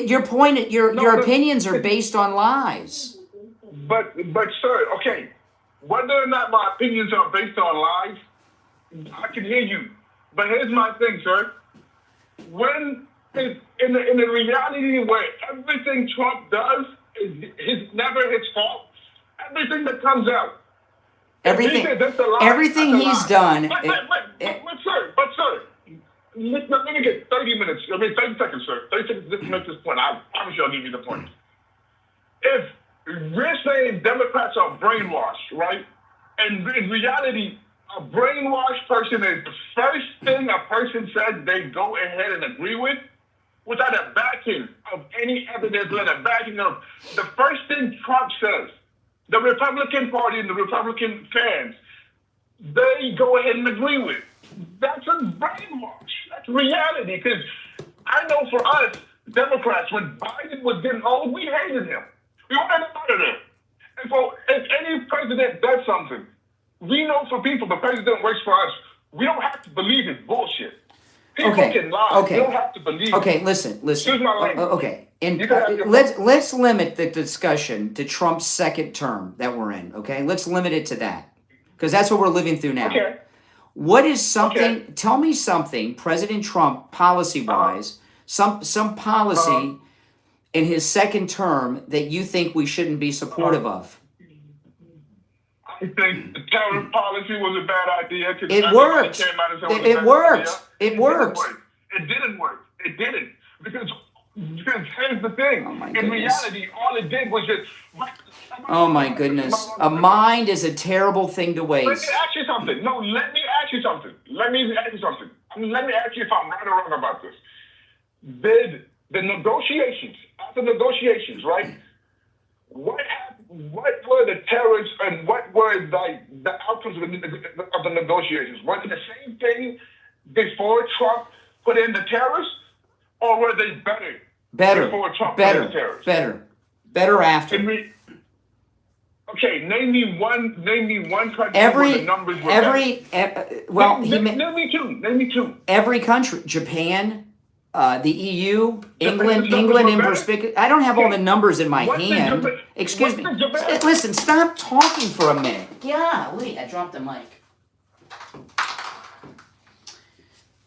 Your opinions are based on lies. But sir, okay, whether or not my opinions are based on lies, I can hear you. But here's my thing, sir. When in the reality where everything Trump does is never his fault, everything that comes out, everything he's done. But sir, let me get 30 minutes. 30 seconds, sir. 30 seconds just to make this point. I promise you I'll give you the point. If we're saying Democrats are brainwashed, right? And in reality, a brainwashed person is the first thing a person says they go ahead and agree with without a backing of any evidence, without a backing of the first thing Trump says the Republican Party and the Republican fans, they go ahead and agree with. That's a brainwash. That's reality. Because I know for us, Democrats, when Biden was getting old, we hated him. We wanted him out of there. And so if any president does something, we know for people, the president works for us. We don't have to believe his bullshit. People can lie. Okay. You don't have to believe. Okay, listen. Excuse my language. Okay, and You can have your- let's limit the discussion to Trump's second term that we're in. Okay, let's limit it to that because that's what we're living through now. Okay. What is something? Tell me something, President Trump, policy-wise, some policy in his second term that you think we shouldn't be supportive of. I think the tariff policy was a bad idea. It worked. It worked. It worked. It didn't work. It didn't. Because here's the thing. Oh my In goodness. reality, all it did was just... Oh my goodness. A mind is a terrible thing to Let me waste. ask you something. No, let me ask you something. Let me ask you if I'm right or wrong about this. Did the negotiations, after negotiations, right? What were the tariffs and what were the outcomes of the negotiations? Was it the same thing before Trump put in the tariffs, or were they better before Trump put in the tariffs? Better after. Okay, name me one country where the numbers were better. Name me two. Every country, Japan, the EU, England in perspective. I don't have all the numbers in my hand. Excuse me. Listen, stop talking for a minute. Golly, I dropped the mic.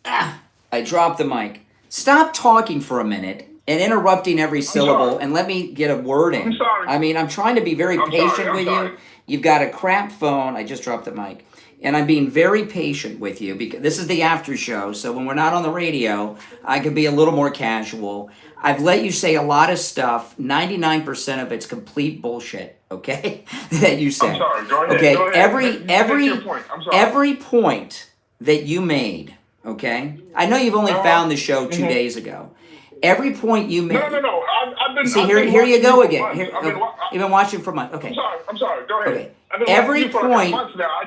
I dropped the mic. Stop talking for a minute and interrupting every syllable and let me get a word in. I'm sorry. I mean, I'm trying to be very patient with you. You've got a crap phone. I just dropped the mic. And I'm being very patient with you because this is the after show. So when we're not on the radio, I can be a little more casual. I've let you say a lot of stuff. 99% of it's complete bullshit, okay? That you said. I'm sorry. Go ahead. Okay, Go ahead. every Make your point. I'm sorry. every point that you made, okay? I know you've only found the show 2 days ago. Every point you made. No. I've been. See, I've here been you go watching again. you for months. You've been watching for months. Okay. I'm sorry. Go ahead. Okay. I've been Every watching you for point- months now.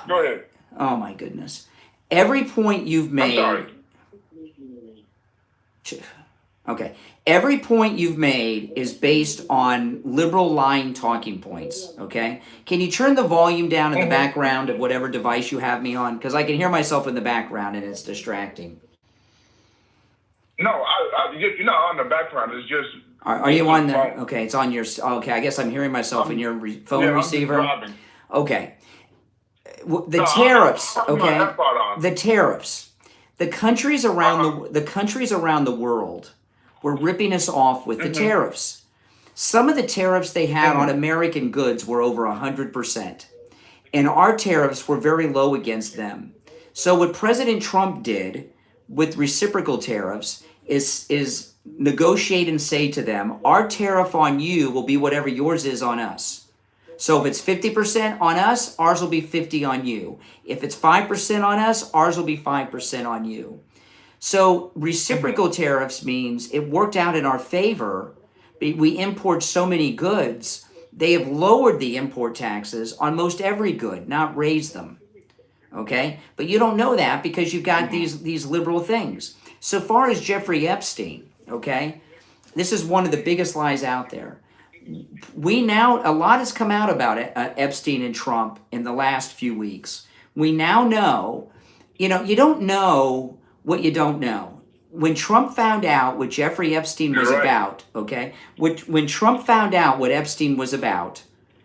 Go ahead. Oh my goodness. Every point you've made. I'm sorry. Okay. Every point you've made is based on liberal lying talking points. Okay. Can you turn the volume down in the background of whatever device you have me on? Because I can hear myself in the background and it's distracting. No, you're not on the background. It's just. Are you on the? Okay, it's on your. Okay, I guess I'm hearing myself in your phone Yeah, I'm receiver. driving. Okay. The No, tariffs. I'm Okay. not on. The tariffs. The countries around the countries around the world were ripping us off with the tariffs. Some of the tariffs they had on American goods were over 100%, and our tariffs were very low against them. So what President Trump did with reciprocal tariffs is negotiate and say to them, our tariff on you will be whatever yours is on us. So if it's 50% on us, ours will be 50 on you. If it's 5% on us, ours will be 5% on you. So reciprocal tariffs means it worked out in our favor. We import so many goods, they have lowered the import taxes on most every good, not raised them. Okay? But you don't know that because you've got these liberal things. So far as Jeffrey Epstein, okay, this is one of the biggest lies out there. A lot has come out about Epstein and Trump in the last few weeks. We now know, you don't know what you don't know. When Trump found out what Jeffrey Epstein was about, okay, when Trump found out what Epstein was about,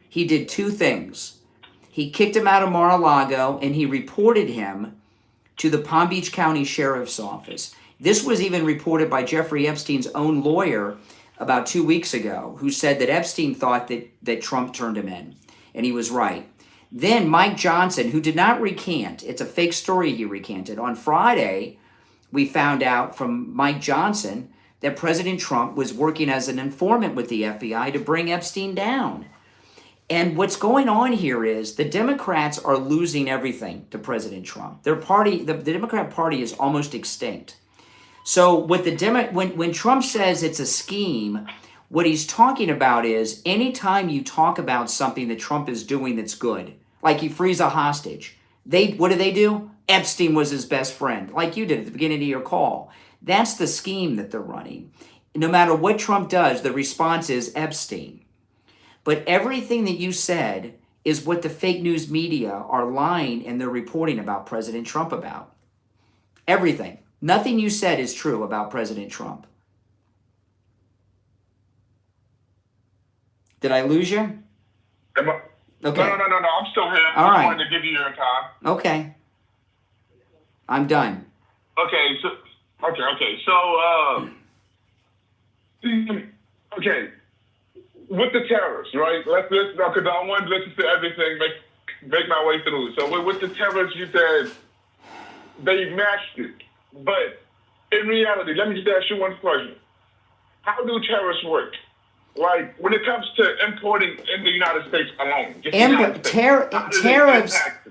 he did two things. He kicked him out of Mar-a-Lago and he reported him to the Palm Beach County Sheriff's Office. This was even reported by Jeffrey Epstein's own lawyer about 2 weeks ago, who said that Epstein thought that Trump turned him in, and he was right. Then Mike Johnson, who did not recant, it's a fake story he recanted. On Friday, we found out from Mike Johnson that President Trump was working as an informant with the FBI to bring Epstein down. And what's going on here is the Democrats are losing everything to President Trump. Their party, the Democrat Party, is almost extinct. So what when Trump says it's a scheme, What he's talking about is anytime you talk about something that Trump is doing that's good, like he frees a hostage, what do? Epstein was his best friend, like you did at the beginning of your call. That's the scheme that they're running. No matter what Trump does, the response is Epstein. But everything that you said is what the fake news media are lying and they're reporting about President Trump about. Everything. Nothing you said is true about President Trump. Did I lose you? Okay. No. I'm still here. All right. I wanted to give you your time. Okay. I'm done. Okay. So, with the tariffs, right? Let's because I want to listen to everything, make my way through. So with the tariffs, you said they matched it, but in reality, let me just ask you one question: how do tariffs work? Like when it comes to importing in the United States alone,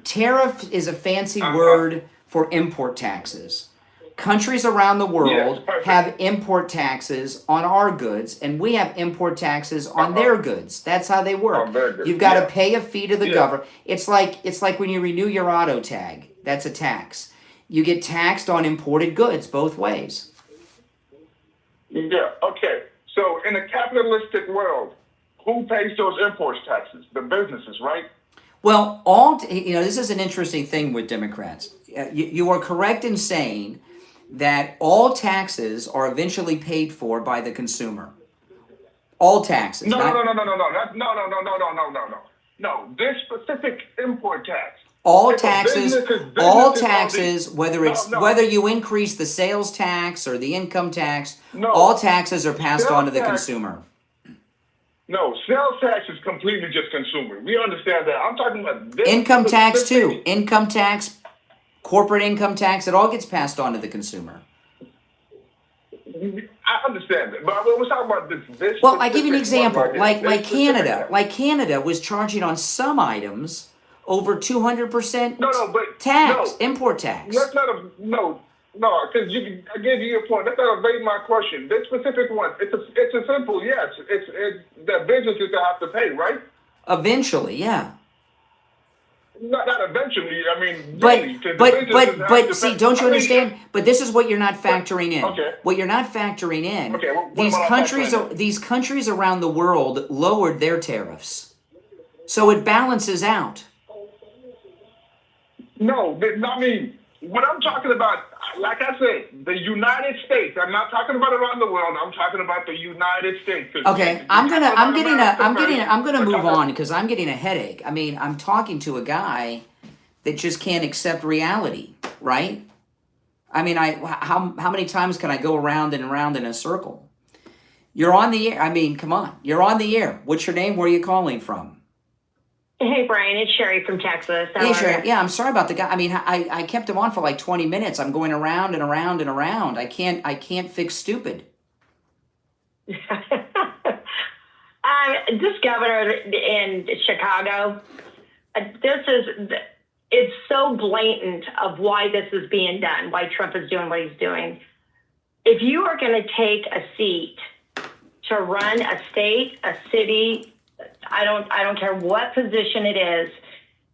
tariff is a fancy word for import taxes. Countries around the world have import taxes on our goods, and we have import taxes on their goods. That's how they work. You've got to pay a fee to the government. It's like when you renew your auto tag. That's a tax. You get taxed on imported goods both ways. Yeah. Okay. So in a capitalistic world, who pays those import taxes? The businesses, right? Well, this is an interesting thing with Democrats. You are correct in saying that all taxes are eventually paid for by the consumer. All taxes. No. This specific import tax. All taxes, whether you increase the sales tax or the income tax, all taxes are passed on to the consumer. No, sales tax is completely just consumer. We understand that. I'm talking about this income tax too. Income tax, corporate income tax, it all gets passed on to the consumer. I understand that, but we're talking about this. Well, I give you an example. Like Canada. Like Canada was charging on some items over 200% import tax. That's not because I gave you your point. That's not evading my question. This specific one, it's a simple yes. It's the businesses that have to pay, right? Eventually, yeah. Not eventually. I mean, but see, don't you understand? But this is what you're not factoring in. Okay. What you're not factoring in. Okay. These countries around the world lowered their tariffs, so it balances out. No, I mean, what I'm talking about, like I said, the United States. I'm not talking about around the world. I'm talking about the United States. Okay, I'm gonna move on because I'm getting a headache. I mean, I'm talking to a guy that just can't accept reality, right? I mean, how many times can I go around and around in a circle? You're on the air. I mean, come on, you're on the air. What's your name? Where are you calling from? Hey, Brian, it's Sherry from Texas. Hey, Sherry. Yeah, I'm sorry about the guy. I mean, I kept him on for like 20 minutes. I'm going around and around and around. I can't fix stupid. This governor in Chicago, it's so blatant of why this is being done, why Trump is doing what he's doing. If you are going to take a seat to run a state, a city, I don't care what position it is.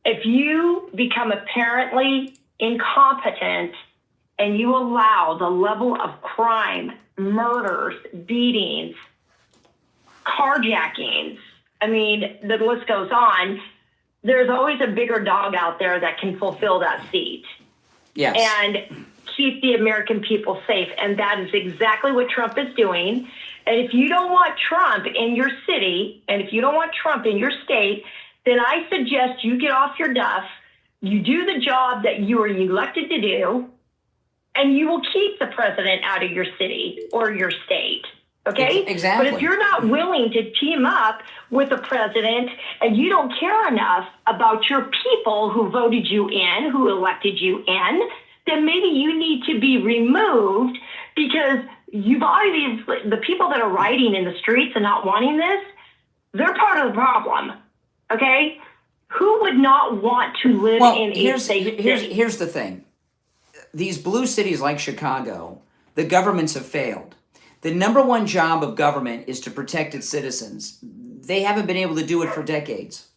If you become apparently incompetent and you allow the level of crime, murders, beatings, carjackings, I mean, the list goes on, there's always a bigger dog out there that can fulfill that seat. Yes. And keep the American people safe. And that is exactly what Trump is doing. And if you don't want Trump in your city, and if you don't want Trump in your state, then I suggest you get off your duff, you do the job that you were elected to do, and you will keep the president out of your city or your state. Okay? Exactly. But if you're not willing to team up with the president and you don't care enough about your people who voted you in, who elected you in, then maybe you need to be removed because the people that are rioting in the streets and not wanting this, they're part of the problem. Okay? Who would not want to live in a safe city? Here's the thing. These blue cities like Chicago, the governments have failed. The number one job of government is to protect its citizens. They haven't been able to do it for decades.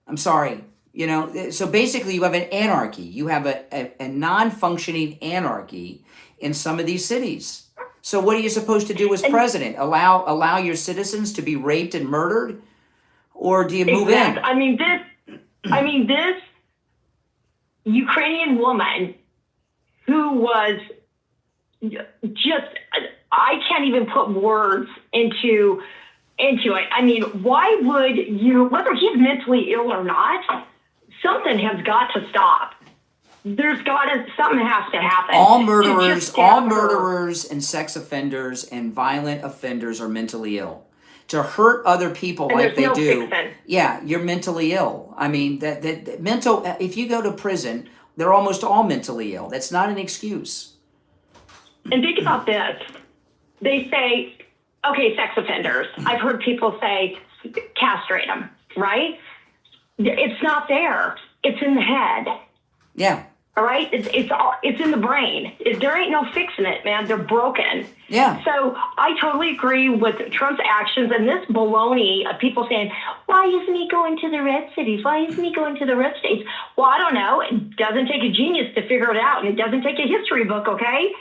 I'm sorry. You know, so basically you have an anarchy. You have a non-functioning anarchy in some of these cities. So what are you supposed to do as president? Allow your citizens to be raped and murdered? Or do you move in? I mean, this Ukrainian woman who was just, I can't even put words into it. I mean, why would you, whether he's mentally ill or not, something has got to stop. Something has to happen. All murderers and sex offenders and violent offenders are mentally ill. To hurt other people and like they do, fixing. Yeah, you're mentally ill. I mean, that mental. If you go to prison, they're almost all mentally ill. That's not an excuse. And think about this. They say, okay, sex offenders. I've heard people say, castrate them, right? It's not there. It's in the head. Yeah. All right? It's in the brain. There ain't no fixing it, man. They're broken. Yeah. So I totally agree with Trump's actions and this baloney of people saying, why isn't he going to the red cities? Why isn't he going to the red states? Well, I don't know. It doesn't take a genius to figure it out, and it doesn't take a history book, okay?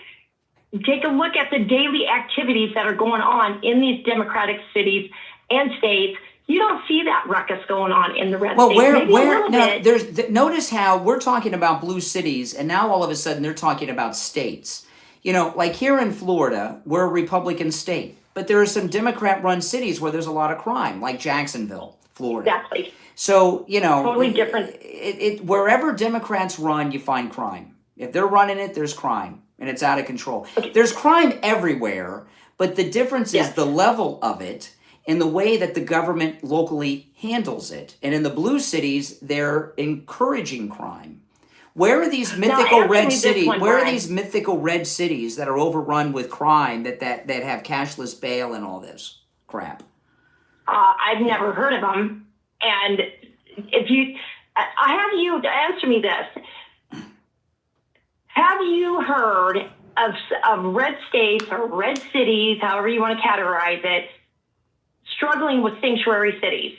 Take a look at the daily activities that are going on in these Democratic cities and states. You don't see that ruckus going on in the red states. Notice how we're talking about blue cities, and now all of a sudden they're talking about states. You know, like here in Florida, we're a Republican state, but there are some Democrat-run cities where there's a lot of crime, like Jacksonville, Florida. Exactly. So, you know, totally different. Wherever Democrats run, you find crime. If they're running it, there's crime, and it's out of control. Okay. There's crime everywhere, but the difference is the level of it and the way that the government locally handles it. And in the blue cities, they're encouraging crime. Where are these mythical red cities? Where are these mythical red cities that are overrun with crime that have cashless bail and all this crap? I've never heard of them. And I have you to answer me this. Have you heard of red states or red cities, however you want to categorize it, struggling with sanctuary cities?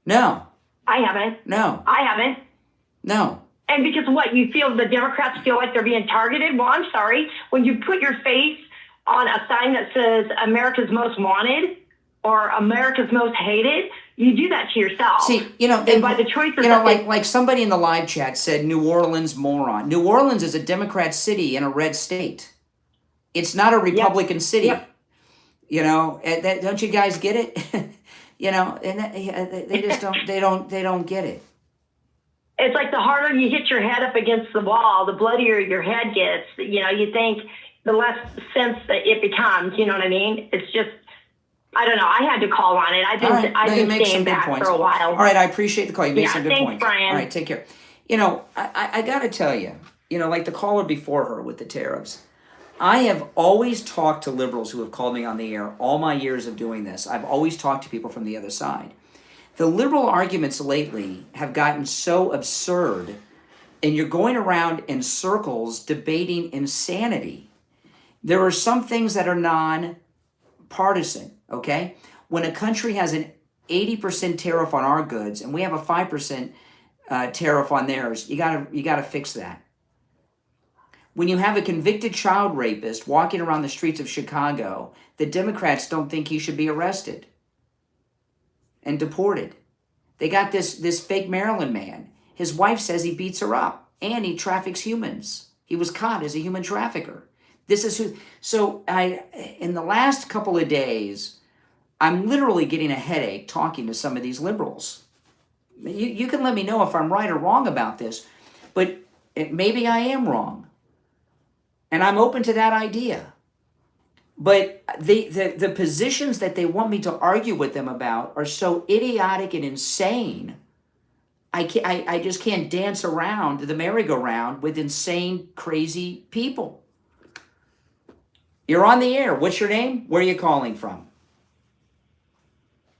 No. I haven't. No. I haven't. No. And because what, you feel the Democrats feel like they're being targeted? Well, I'm sorry. When you put your face on a sign that says America's Most Wanted or America's Most Hated, you do that to yourself. See, you know, and by the choices, you know, like somebody in the live chat said, New Orleans moron. New Orleans is a Democrat city in a red state. It's not a Republican city. Yep. You know, don't you guys get it? You know, and they just don't. They don't get it. It's like the harder you hit your head up against the wall, the bloodier your head gets. You know, you think the less sense that it becomes. You know what I mean? It's just, I don't know. I had to call on it. I've been staying back for a while. All right, I appreciate the call. You made some good thanks, points. Brian. All right, take care. You know, I got to tell you, you know, like the caller before her with the tariffs. I have always talked to liberals who have called me on the air all my years of doing this. I've always talked to people from the other side. The liberal arguments lately have gotten so absurd, and you're going around in circles debating insanity. There are some things that are non-partisan, okay? When a country has an 80% tariff on our goods and we have a 5% tariff on theirs, you gotta fix that. When you have a convicted child rapist walking around the streets of Chicago, the Democrats don't think he should be arrested and deported. They got this fake Maryland man. His wife says he beats her up and he traffics humans. He was caught as a human trafficker. This is who. So in the last couple of days, I'm literally getting a headache talking to some of these liberals. You can let me know if I'm right or wrong about this, but maybe I am wrong. And I'm open to that idea. But the positions that they want me to argue with them about are so idiotic and insane. I just can't dance around the merry-go-round with insane, crazy people. You're on the air. What's your name? Where are you calling from?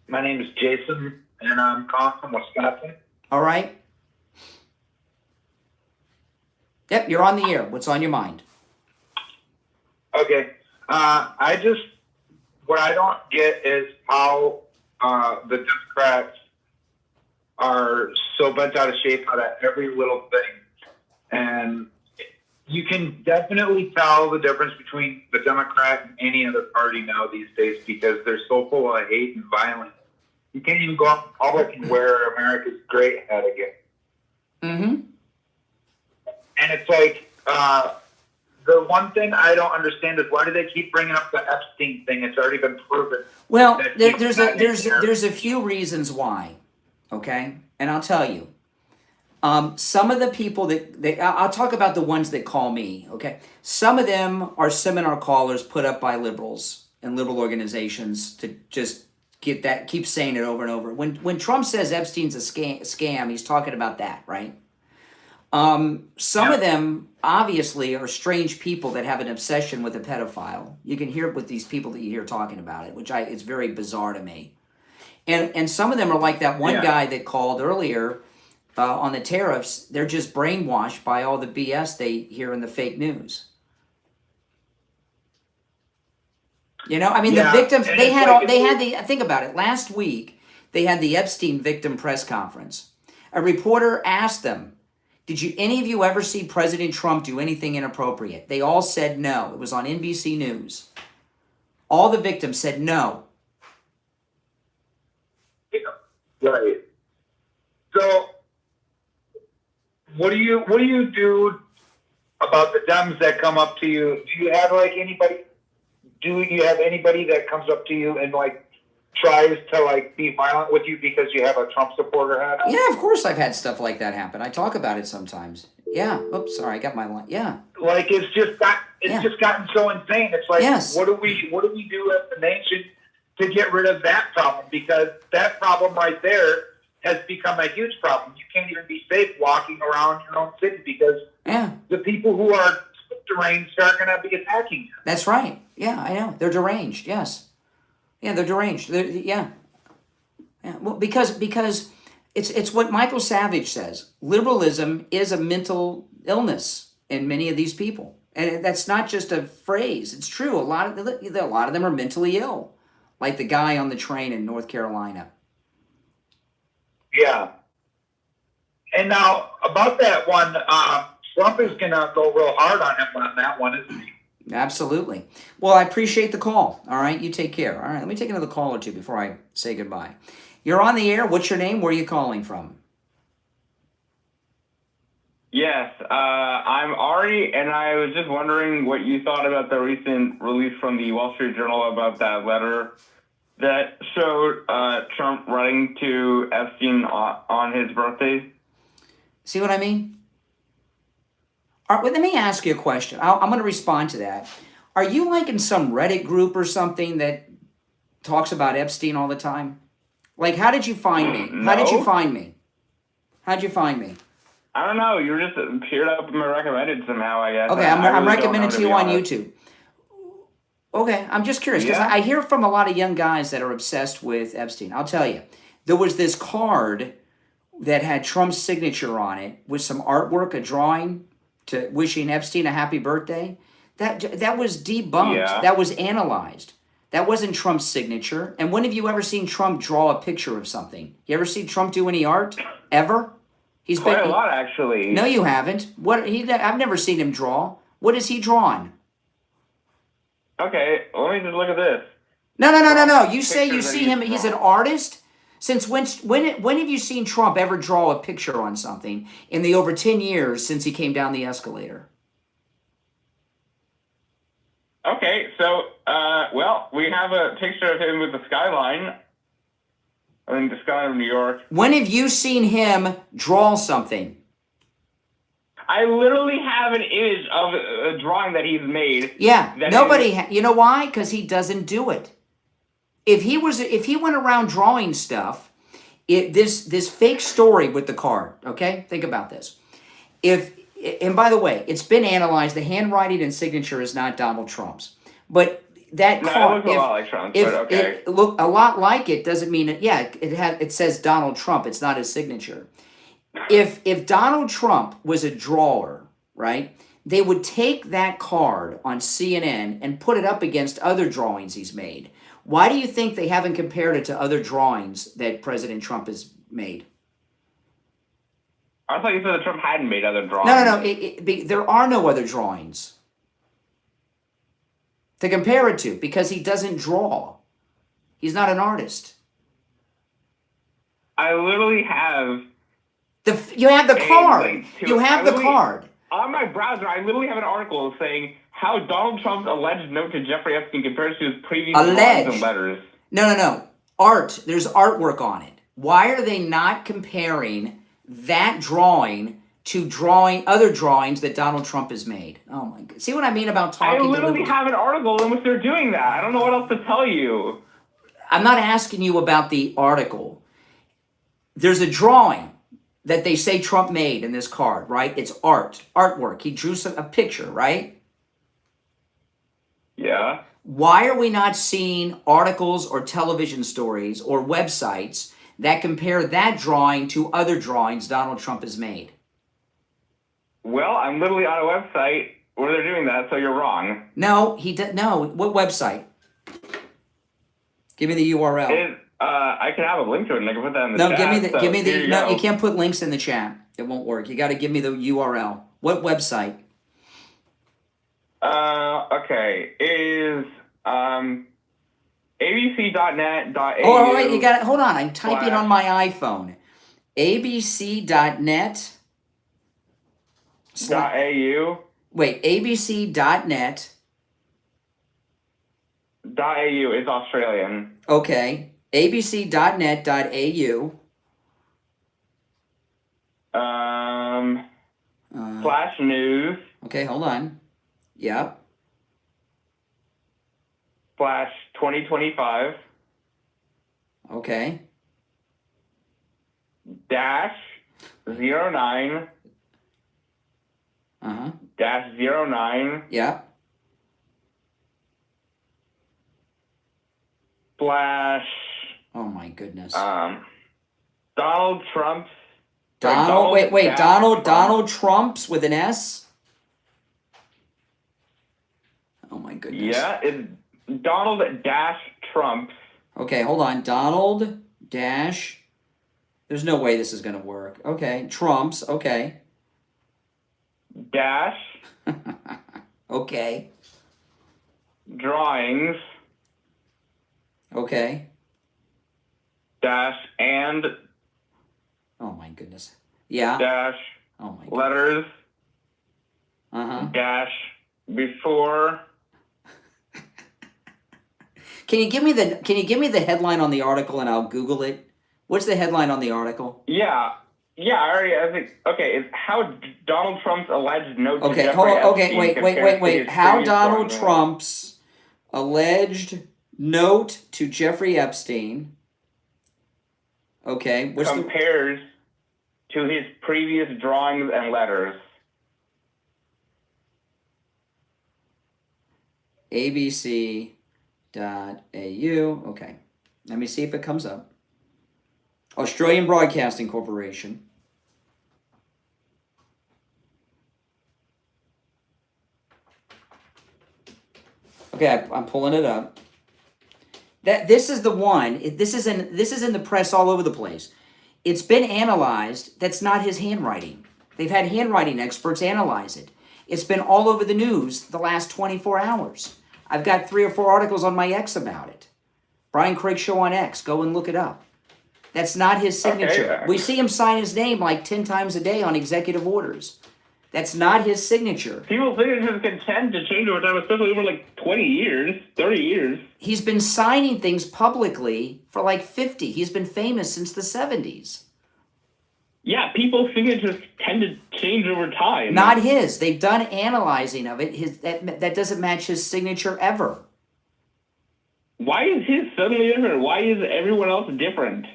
My name is Jason, and I'm calling from Wisconsin. All right. Yep, you're on the air. What's on your mind? Okay. What I don't get is how the Democrats are so bent out of shape out of every little thing. And you can definitely tell the difference between the Democrat and any other party now these days because they're so full of hate and violence. You can't even go out in public and wear America's great hat again. Mm-hmm. And it's like, the one thing I don't understand is why do they keep bringing up the Epstein thing? It's already been proven. Well, there's a few reasons why, okay? And I'll tell you. Some of the people I'll talk about the ones that call me, okay? Some of them are seminar callers put up by liberals and liberal organizations to just keep saying it over and over. When Trump says Epstein's a scam, he's talking about that, right? Some of them obviously are strange people that have an obsession with a pedophile. You can hear it with these people that you hear talking about it, it's very bizarre to me. And some of them are like that one guy that called earlier on the tariffs. They're just brainwashed by all the BS they hear in the fake news. You know, I mean, the victims, think about it. Last week, they had the Epstein victim press conference. A reporter asked them, did any of you ever see President Trump do anything inappropriate? They all said no. It was on NBC News. All the victims said no. Right. So, what do you do about the Dems that come up to you? Do you have anybody? Do you have anybody that comes up to you and tries to be violent with you because you have a Trump supporter hat on? Yeah, of course I've had stuff like that happen. I talk about it sometimes. Yeah. Oops, sorry, I got my line. Yeah. It's just gotten so insane. It's what do we do as a nation to get rid of that problem? Because that problem right there has become a huge problem. You can't even be safe walking around your own city because the people who are deranged are going to be attacking you. That's right. Yeah, I know. They're deranged. Yes. Yeah, they're deranged. Yeah. Well, because it's what Michael Savage says. Liberalism is a mental illness in many of these people, and that's not just a phrase. It's true. A lot of them are mentally ill, like the guy on the train in North Carolina. Yeah. And now about that one, Trump is going to go real hard on him on that one, isn't he? Absolutely. Well, I appreciate the call. All right, you take care. All right, let me take another call or two before I say goodbye. You're on the air. What's your name? Where are you calling from? Yes, I'm Ari, and I was just wondering what you thought about the recent release from the Wall Street Journal about that letter that showed Trump writing to Epstein on his birthday. See what I mean? All right, well, let me ask you a question. I'm going to respond to that. Are you in some Reddit group or something that talks about Epstein all the time? How did you find me? No. How did you find me? How'd you find me? I don't know. You were just appeared up and recommended somehow, I guess. Okay, I'm recommending to you on YouTube. Okay, I'm just curious because I hear from a lot of young guys that are obsessed with Epstein. I'll tell you, there was this card that had Trump's signature on it with some artwork, a drawing to wishing Epstein a happy birthday. That was debunked. Yeah. That was analyzed. That wasn't Trump's signature. And when have you ever seen Trump draw a picture of something? You ever seen Trump do any art? Ever? He's quite a lot, actually. No, you haven't. I've never seen him draw. What has he drawn? Okay, let me just look at this. No. You say you see him. He's an artist. Since when have you seen Trump ever draw a picture on something in the over 10 years since he came down the escalator? Okay, so, we have a picture of him with the skyline. I mean, the skyline of New York. When have you seen him draw something? I literally have an image of a drawing that he's made. Yeah, you know why? Because he doesn't do it. If he went around drawing stuff, this fake story with the card, okay? Think about this. And by the way, it's been analyzed. The handwriting and signature is not Donald Trump's. But that card, it looks a lot like Trump's, but okay. It look a lot like it doesn't mean it. Yeah, it says Donald Trump. It's not his signature. If Donald Trump was a drawer, right, they would take that card on CNN and put it up against other drawings he's made. Why do you think they haven't compared it to other drawings that President Trump has made? I thought you said that Trump hadn't made other drawings. No. There are no other drawings to compare it to because he doesn't draw. He's not an artist. I literally have... You have the card. You have the card. On my browser, I literally have an article saying how Donald Trump's alleged note to Jeffrey Epstein compares to his previous drawings and letters. No. Art. There's artwork on it. Why are they not comparing that drawing to other drawings that Donald Trump has made? Oh my God. See what I mean about talking to I literally have an article in which they're doing that. I don't know what else to tell you. I'm not asking you about the article. There's a drawing that they say Trump made in this card, right? It's artwork. He drew a picture, right? Yeah. Why are we not seeing articles or television stories or websites that compare that drawing to other drawings Donald Trump has made? Well, I'm literally on a website where they're doing that, so you're wrong. No, no. What website? Give me the URL. I can have a link to it and I can put that in the no, chat. give me the. No, you can't put links in the chat. It won't work. You got to give me the URL. What website? Okay. Is abc.net.au. Oh, wait, you got it. Hold on. I'm typing on my iPhone. abc.net. .au. Wait, abc.net. .au is Australian. Okay. abc.net.au. Flash news. Okay, hold on. Yep. Flash 2025. Okay. Dash 09. Dash 09. Yep. Flash. Oh my goodness. Donald Trump's. Donald Trump's with an S? Oh my goodness. Yeah, it's Donald Dash Trump's. Okay, hold on. Donald Dash. There's no way this is going to work. Okay, Trump's. Okay. Dash. Okay. Drawings. Okay. Dash and. Oh my goodness. Yeah. Dash. Oh my. Letters. Uh-huh. Dash before. Can you give me the headline on the article and I'll Google it? What's the headline on the article? Yeah, I think. Okay, it's how Donald Trump's alleged note to Jeffrey Epstein. Wait. How Donald Trump's alleged note to Jeffrey Epstein. Okay, compares to his previous drawings and letters. ABC.au. Okay, let me see if it comes up. Australian Broadcasting Corporation. Okay, I'm pulling it up. This is the one. This is in the press all over the place. It's been analyzed. That's not his handwriting. They've had handwriting experts analyze it. It's been all over the news the last 24 hours. I've got 3 or 4 articles on my X about it. Brian Craig Show on X. Go and look it up. That's not his signature. Okay. We see him sign his name like 10 times a day on executive orders. That's not his signature. People's signatures can tend to change over time, especially over like 20 years, 30 years. He's been signing things publicly for like 50. He's been famous since the 70s. Yeah, people's signatures tend to change over time. Not his. They've done analyzing of it. That doesn't match his signature ever. Why is his suddenly different? Why is everyone else different?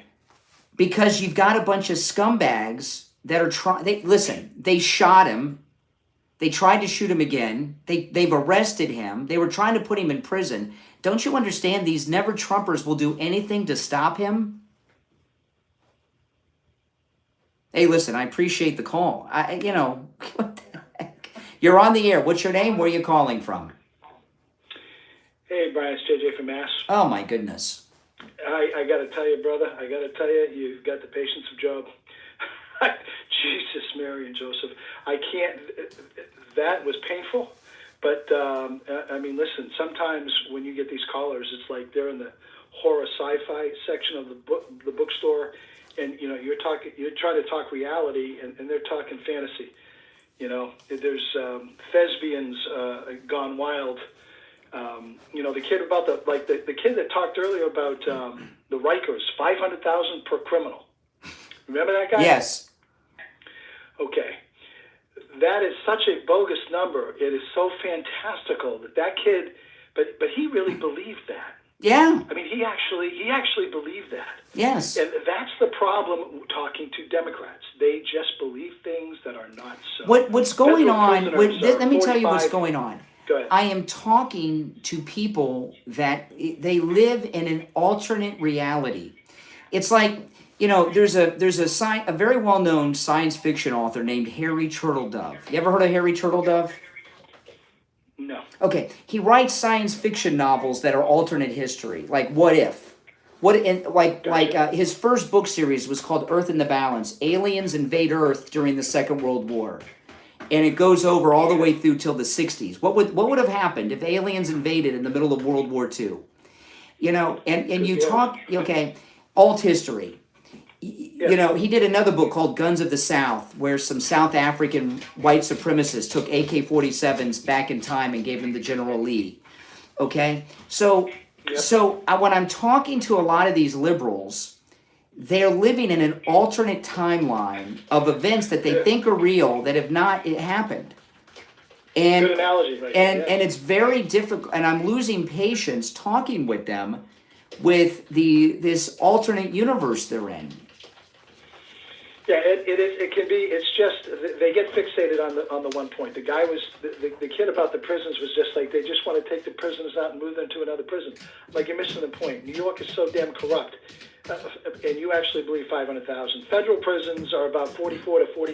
Because you've got a bunch of scumbags that are trying. Listen, they shot him. They tried to shoot him again. They've arrested him. They were trying to put him in prison. Don't you understand? These never-Trumpers will do anything to stop him. Hey, listen, I appreciate the call. What the heck? You're on the air. What's your name? Where are you calling from? Hey, Brian, it's JJ from Mass. Oh, my goodness. I got to tell you, brother, you've got the patience of Job. Jesus, Mary, and Joseph. I can't, that was painful. But, I mean, listen, sometimes when you get these callers, it's like they're in the horror sci-fi section of the bookstore, and, you know, you're trying to talk reality, and they're talking fantasy. You know, there's thespians gone wild. You know, the kid about the kid that talked earlier about the Rikers, 500,000 per criminal. Remember that guy? Yes. Okay. That is such a bogus number. It is so fantastical that kid, but he really believed that. Yeah. I mean, he actually believed that. Yes. And that's the problem talking to Democrats. They just believe things that are not so. What's going on? Let me tell you what's 45 going on. Go ahead. I am talking to people that they live in an alternate reality. It's like, you know, there's a very well-known science fiction author named Harry Turtledove. You ever heard of Harry Turtledove? No. Okay, he writes science fiction novels that are alternate history, like What If? His first book series was called Earth in the Balance. Aliens invade Earth during the Second World War. And it goes over all the way through till the 60s. What would have happened if aliens invaded in the middle of World War II? You know, and you talk, okay, alt history. You know, he did another book called Guns of the South, where some South African white supremacists took AK-47s back in time and gave them to General Lee. Okay? So when I'm talking to a lot of these liberals, they're living in an alternate timeline of events that they think are real that have not happened. And, good analogy, right? And it's very difficult, and I'm losing patience talking with them with this alternate universe they're in. Yeah, it can be. It's just they get fixated on the one point. The guy was the kid about the prisons was just like they just want to take the prisoners out and move them to another prison. Like you're missing the point. New York is so damn corrupt, and you actually believe 500,000. Federal prisons are about $44,000 to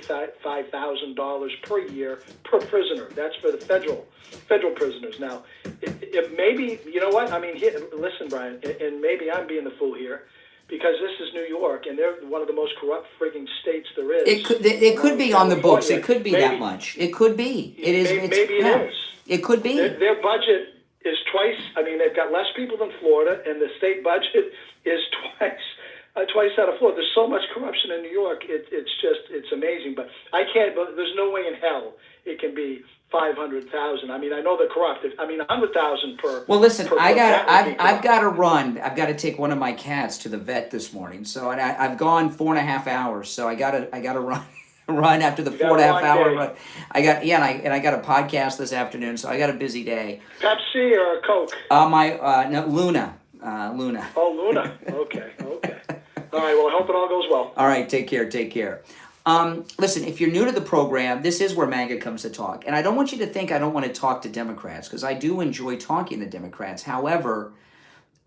$45,000 per year per prisoner. That's for the federal prisoners. Now, it maybe you know what I mean. Listen, Brian, and maybe I'm being the fool here. Because this is New York, and they're one of the most corrupt frigging states there is. It could be on the books. It could be that much. It could be. It is. Maybe it is. It could be. Their budget is twice. I mean, they've got less people than Florida, and the state budget is twice out of Florida. There's so much corruption in New York. It's amazing. But I can't. But there's no way in hell it can be 500,000. I mean, I know they're corrupt. I mean, 100,000 per. Well, listen, I've got to run. I've got to take one of my cats to the vet this morning. So, and I've gone 4.5 hours. So I got to run after the 4.5 hour run. I got a podcast this afternoon. So I got a busy day. Pepsi or Coke? No, Luna. Luna. Oh, Luna. Okay. All right. Well, I hope it all goes well. All right. Take care. Listen, if you're new to the program, this is where MAGA comes to talk. And I don't want you to think I don't want to talk to Democrats, because I do enjoy talking to Democrats. However,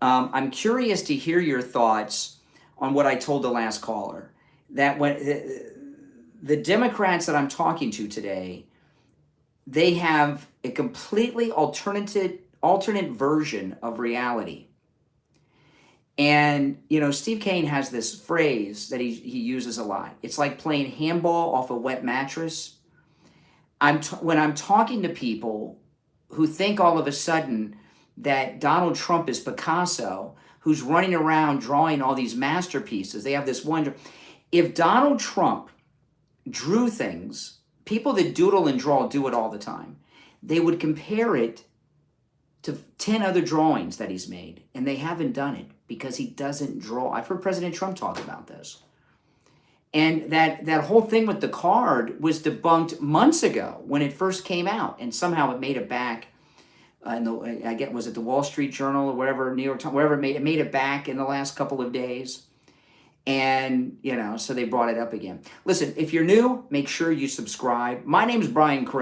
I'm curious to hear your thoughts on what I told the last caller. That when the Democrats that I'm talking to today, they have a completely alternate version of reality. And, you know, Steve Kane has this phrase that he uses a lot. It's like playing handball off a wet mattress. When I'm talking to people who think all of a sudden that Donald Trump is Picasso, who's running around drawing all these masterpieces, they have this wonder. If Donald Trump drew things, people that doodle and draw do it all the time, they would compare it to 10 other drawings that he's made, and they haven't done it because he doesn't draw. I've heard President Trump talk about this. And that whole thing with the card was debunked months ago when it first came out, and somehow it made it back. Was it the Wall Street Journal or whatever, New York Times, wherever it made it back in the last couple of days. And, you know, so they brought it up again. Listen, if you're new, make sure you subscribe. My name is Brian Craig.